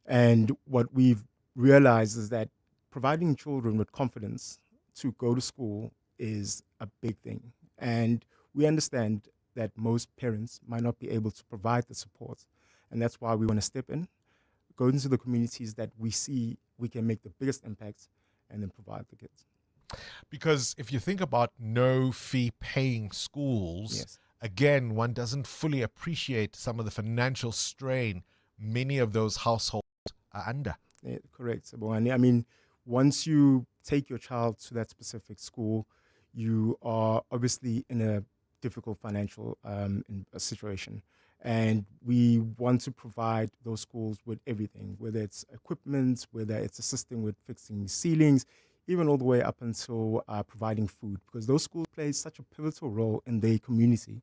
And what we've realized is that providing children with confidence to go to school is a big thing. And we understand that most parents might not be able to provide the support. And that's why we want to step in, go into the communities that we see we can make the biggest impact, and then provide the kids. Because if you think about no fee paying schools, again, one doesn't fully appreciate some of the financial strain many of those households are under. Yeah, correct. I mean, once you take your child to that specific school, you are obviously in a difficult financial situation. And we want to provide those schools with everything, whether it's equipment, whether it's assisting with fixing ceilings, even all the way up until providing food, because those schools play such a pivotal role in their community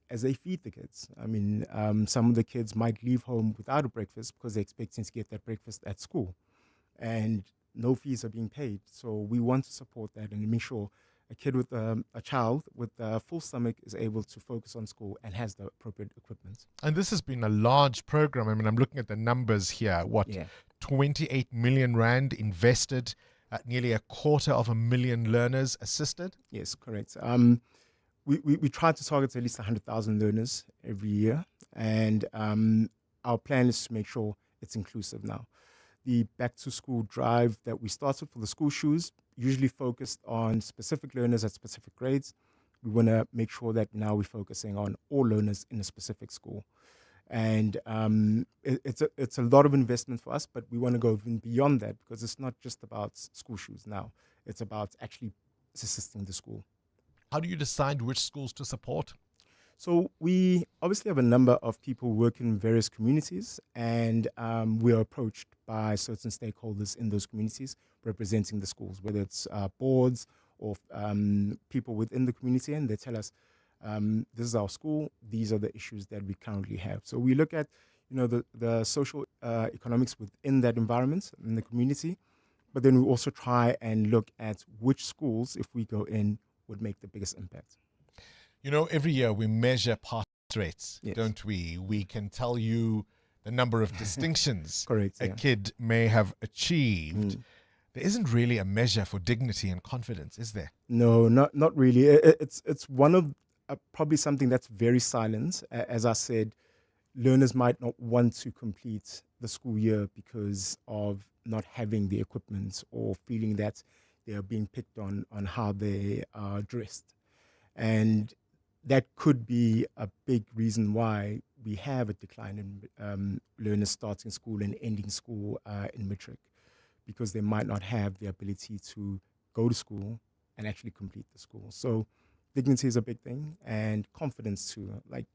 as they feed the kids. I mean, some of the kids might leave home without a breakfast because they're expecting to get that breakfast at school, and no fees are being paid. So we want to support that and make sure a kid with a child with a full stomach is able to focus on school and has the appropriate equipment. And this has been a large program. I mean, I'm looking at the numbers here. 28 million rand invested, nearly 250,000 learners assisted? Yes, correct. We try to target at least 100,000 learners every year. And our plan is to make sure it's inclusive now. the back to school drive that we started for the school shoes, usually focused on specific learners at specific grades. We want to make sure that now we're focusing on all learners in a specific school. And it's a lot of investment for us, but we want to go even beyond that, because it's not just about school shoes now. It's about actually assisting the school. How do you decide which schools to support? So we obviously have a number of people working in various communities, and we are approached by certain stakeholders in those communities representing the schools, whether it's boards or people within the community, and they tell us, this is our school, these are the issues that we currently have. So we look at, the social economics within that environment, in the community, but then we also try and look at which schools, if we go in, would make the biggest impact. Every year we measure pass rates, Yes. don't we? We can tell you the number of distinctions Correct, a yeah. kid may have achieved. There isn't really a measure for dignity and confidence, is there? No, not really. It's one of probably something that's very silent. As I said, learners might not want to complete the school year because of not having the equipment, or feeling that they are being picked on how they are dressed. And that could be a big reason why we have a decline in learners starting school and ending school in matric, because they might not have the ability to go to school and actually complete the school. So dignity is a big thing, and confidence too. Like,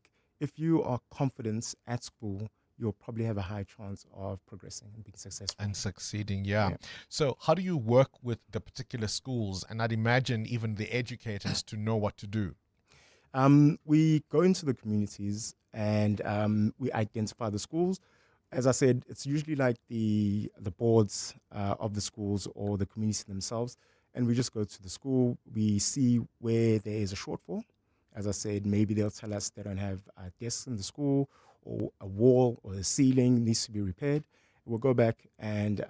if you are confident at school, you'll probably have a high chance of progressing and being successful. And succeeding, yeah. So how do you work with the particular schools, and I'd imagine even the educators, to know what to do? We go into the communities and we identify the schools. As I said, it's usually like the boards of the schools or the community themselves, and we just go to the school. We see where there is a shortfall. As I said, maybe they'll tell us they don't have desks in the school, or a wall or a ceiling needs to be repaired. We'll go back and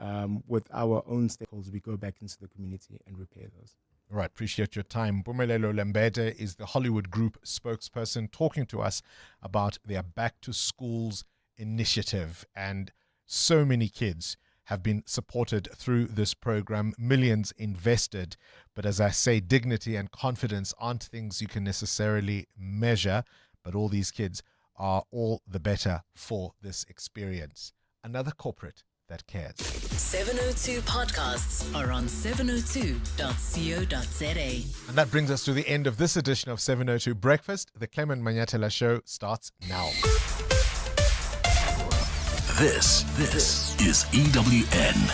with our own stakeholders, we go back into the community and repair those. All right, appreciate your time. Mpumelelo Lembede is the Hollywood Group spokesperson, talking to us about their Back to Schools initiative. And so many kids have been supported through this program, millions invested. But as I say, dignity and confidence aren't things you can necessarily measure, but all these kids are all the better for this experience. Another corporate that cares. 702 podcasts are on 702.co.za. And that brings us to the end of this edition of 702 Breakfast. The Clement Manyatela Show starts now. This is EWN.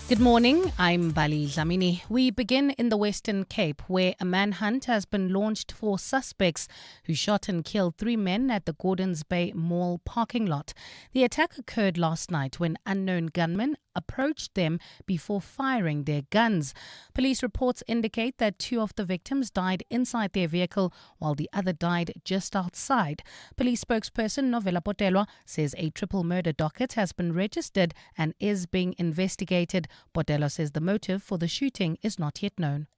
Good morning, I'm Bali Dlamini. We begin in the Western Cape, where a manhunt has been launched for suspects who shot and killed 3 men at the Gordons Bay Mall parking lot. The attack occurred last night when unknown gunmen approached them before firing their guns. Police reports indicate that 2 of the victims died inside their vehicle, while the other died just outside. Police spokesperson Novella Potelwa says a triple murder docket has been registered and is being investigated. Potelwa says the motive for the shooting is not yet known.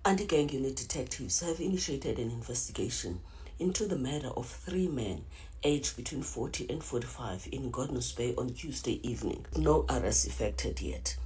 Anti-gang unit detectives have initiated an investigation into the murder of 3 men aged between 40 and 45 in Gordons Bay on Tuesday evening. No arrests effected yet.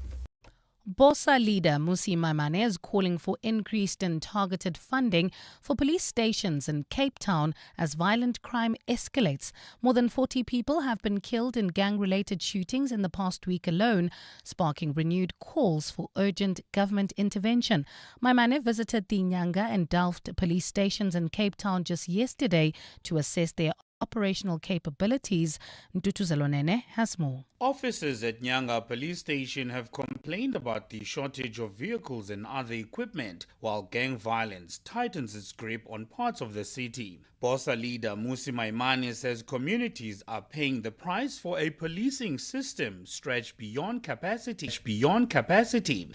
BOSA leader Musi Maimane is calling for increased and targeted funding for police stations in Cape Town as violent crime escalates. More than 40 people have been killed in gang-related shootings in the past week alone, sparking renewed calls for urgent government intervention. Maimane visited the Nyanga and Delft police stations in Cape Town just yesterday to assess their operational capabilities. Ntutu Zelonene has more. Officers at Nyanga Police Station have complained about the shortage of vehicles and other equipment, while gang violence tightens its grip on parts of the city. BOSA leader Musi Maimane says communities are paying the price for a policing system stretched beyond capacity.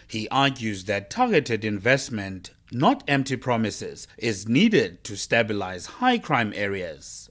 He argues that targeted investment, not empty promises, is needed to stabilize high crime areas.